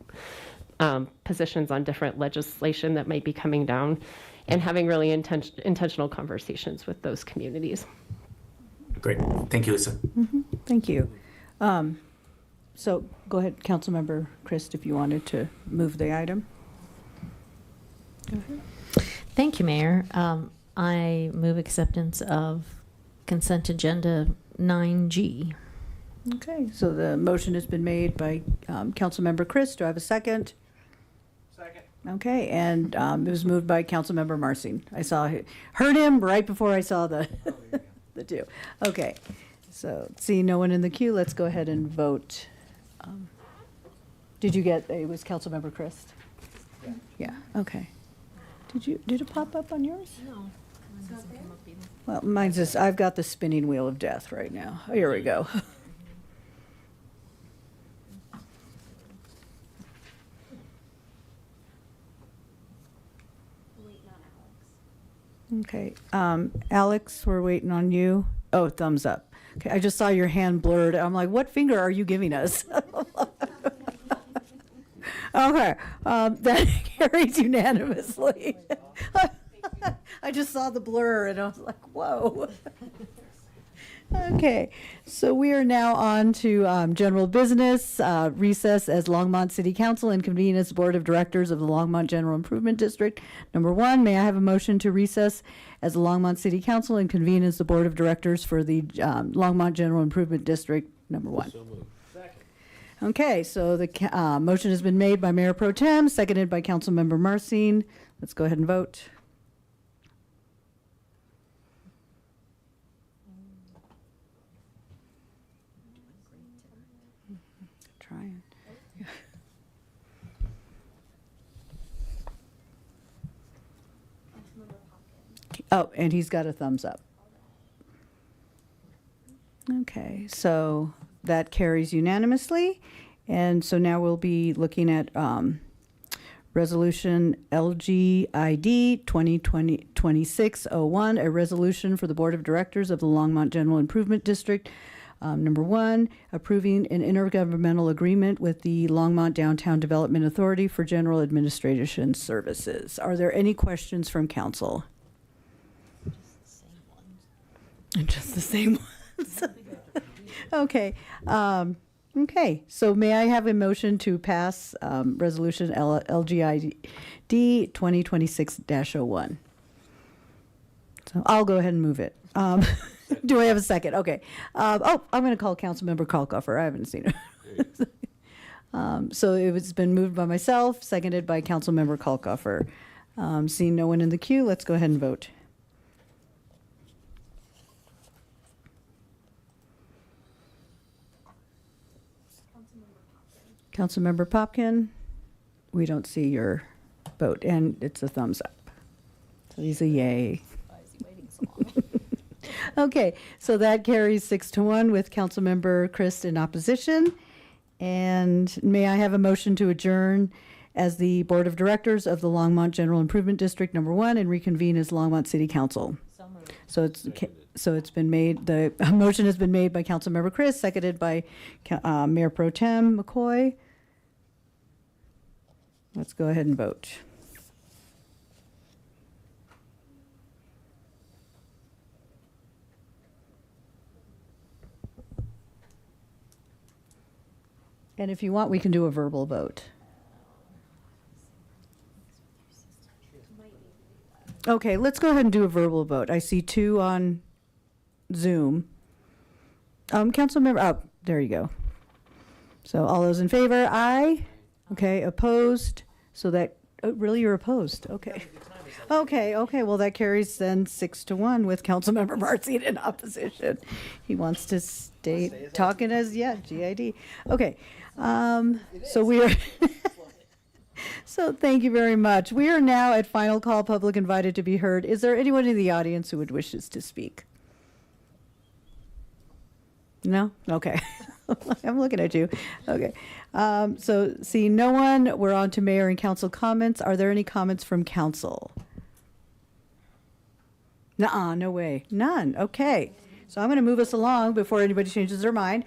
positions on different legislation that might be coming down, and having really intentional conversations with those communities. Great. Thank you, Lisa. Mm-hmm. Thank you. So go ahead, Councilmember Christ, if you wanted to move the item. Go ahead. Thank you, Mayor. I move acceptance of consent agenda 9G. Okay, so the motion has been made by Councilmember Chris. Do I have a second? Second. Okay, and it was moved by Councilmember Marcin. Heard him right before I saw the, the two. Okay, so seeing no one in the queue, let's go ahead and vote. Did you get, it was Councilmember Chris? Yeah, okay. Did it pop up on yours? No. Well, mine's just, I've got the spinning wheel of death right now. Here we go. Okay, Alex, we're waiting on you. Oh, thumbs up. Okay, I just saw your hand blurred. I'm like, what finger are you giving us? Okay, that carries unanimously. I just saw the blur and I was like, whoa. Okay, so we are now on to general business, recess as Longmont City Council and convene as Board of Directors of the Longmont General Improvement District. Number one, may I have a motion to recess as the Longmont City Council and convene as the Board of Directors for the Longmont General Improvement District, number one. Okay, so the motion has been made by Mayor Pro Tem, seconded by Councilmember Marcin. Let's go ahead and vote. Trying. Oh, and he's got a thumbs up. Okay, so that carries unanimously. And so now we'll be looking at Resolution LGID 2020-2601, a resolution for the Board of Directors of the Longmont General Improvement District. Number one, approving an intergovernmental agreement with the Longmont Downtown Development Authority for general administration services. Are there any questions from council? Just the same ones. Okay. Okay. So may I have a motion to pass Resolution LGID 2026-01? So I'll go ahead and move it. Do I have a second? Okay. I'm going to call Councilmember Kalkofer. I haven't seen it. So it's been moved by myself, seconded by Councilmember Kalkofer. Seeing no one in the queue, let's go ahead and vote. Councilmember Popkin, we don't see your vote, and it's a thumbs up. So he's a yay. Okay, so that carries 6-1 with Councilmember Christ in opposition. And may I have a motion to adjourn as the Board of Directors of the Longmont General Improvement District Number 1 and reconvene as Longmont City Council? So it's been made, the motion has been made by Councilmember Chris, seconded by Mayor Pro Tem McCoy. Let's go ahead and vote. And if you want, we can do a verbal vote. Okay, let's go ahead and do a verbal vote. I see 2 on Zoom. Councilmember, oh, there you go. So all those in favor, aye. Okay, opposed. So that, oh, really, you're opposed? Okay. Okay, well, that carries then 6-1 with Councilmember Marcin in opposition. He wants to stay talking as, GID. Okay, so we are, so thank you very much. We are now at final call, public invited to be heard. Is there anyone in the audience who would wish to speak? No? Okay. I'm looking at you. Okay. So seeing no one, we're on to mayor and council comments. Are there any comments from council? Nuh-uh, no way. None. Okay. So I'm going to move us along before anybody changes their mind.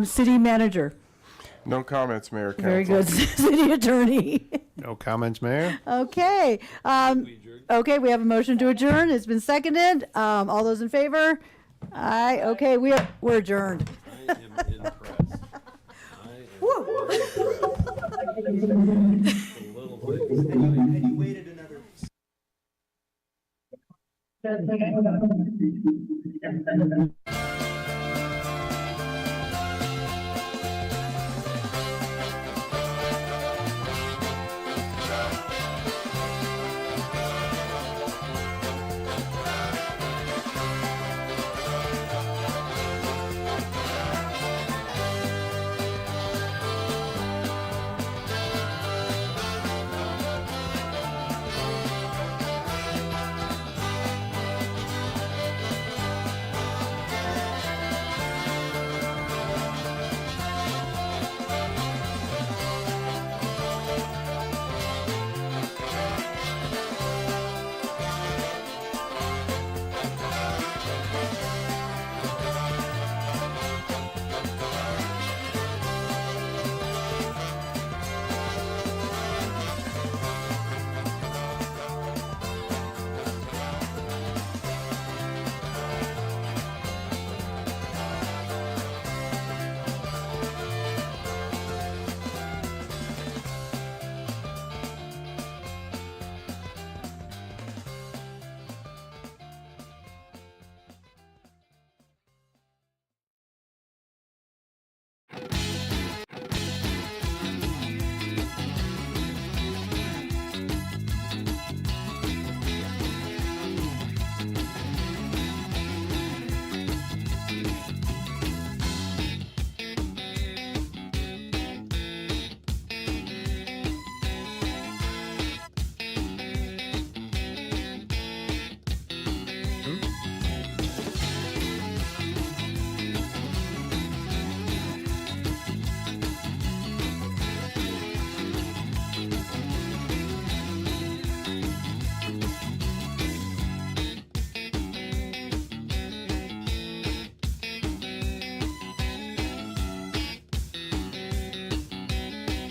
City manager. No comments, Mayor. Council. Very good. City attorney. No comments, Mayor. Okay. Okay, we have a motion to adjourn. It's been seconded. All those in favor? Aye. Okay, we're adjourned. I am impressed. Had you waited another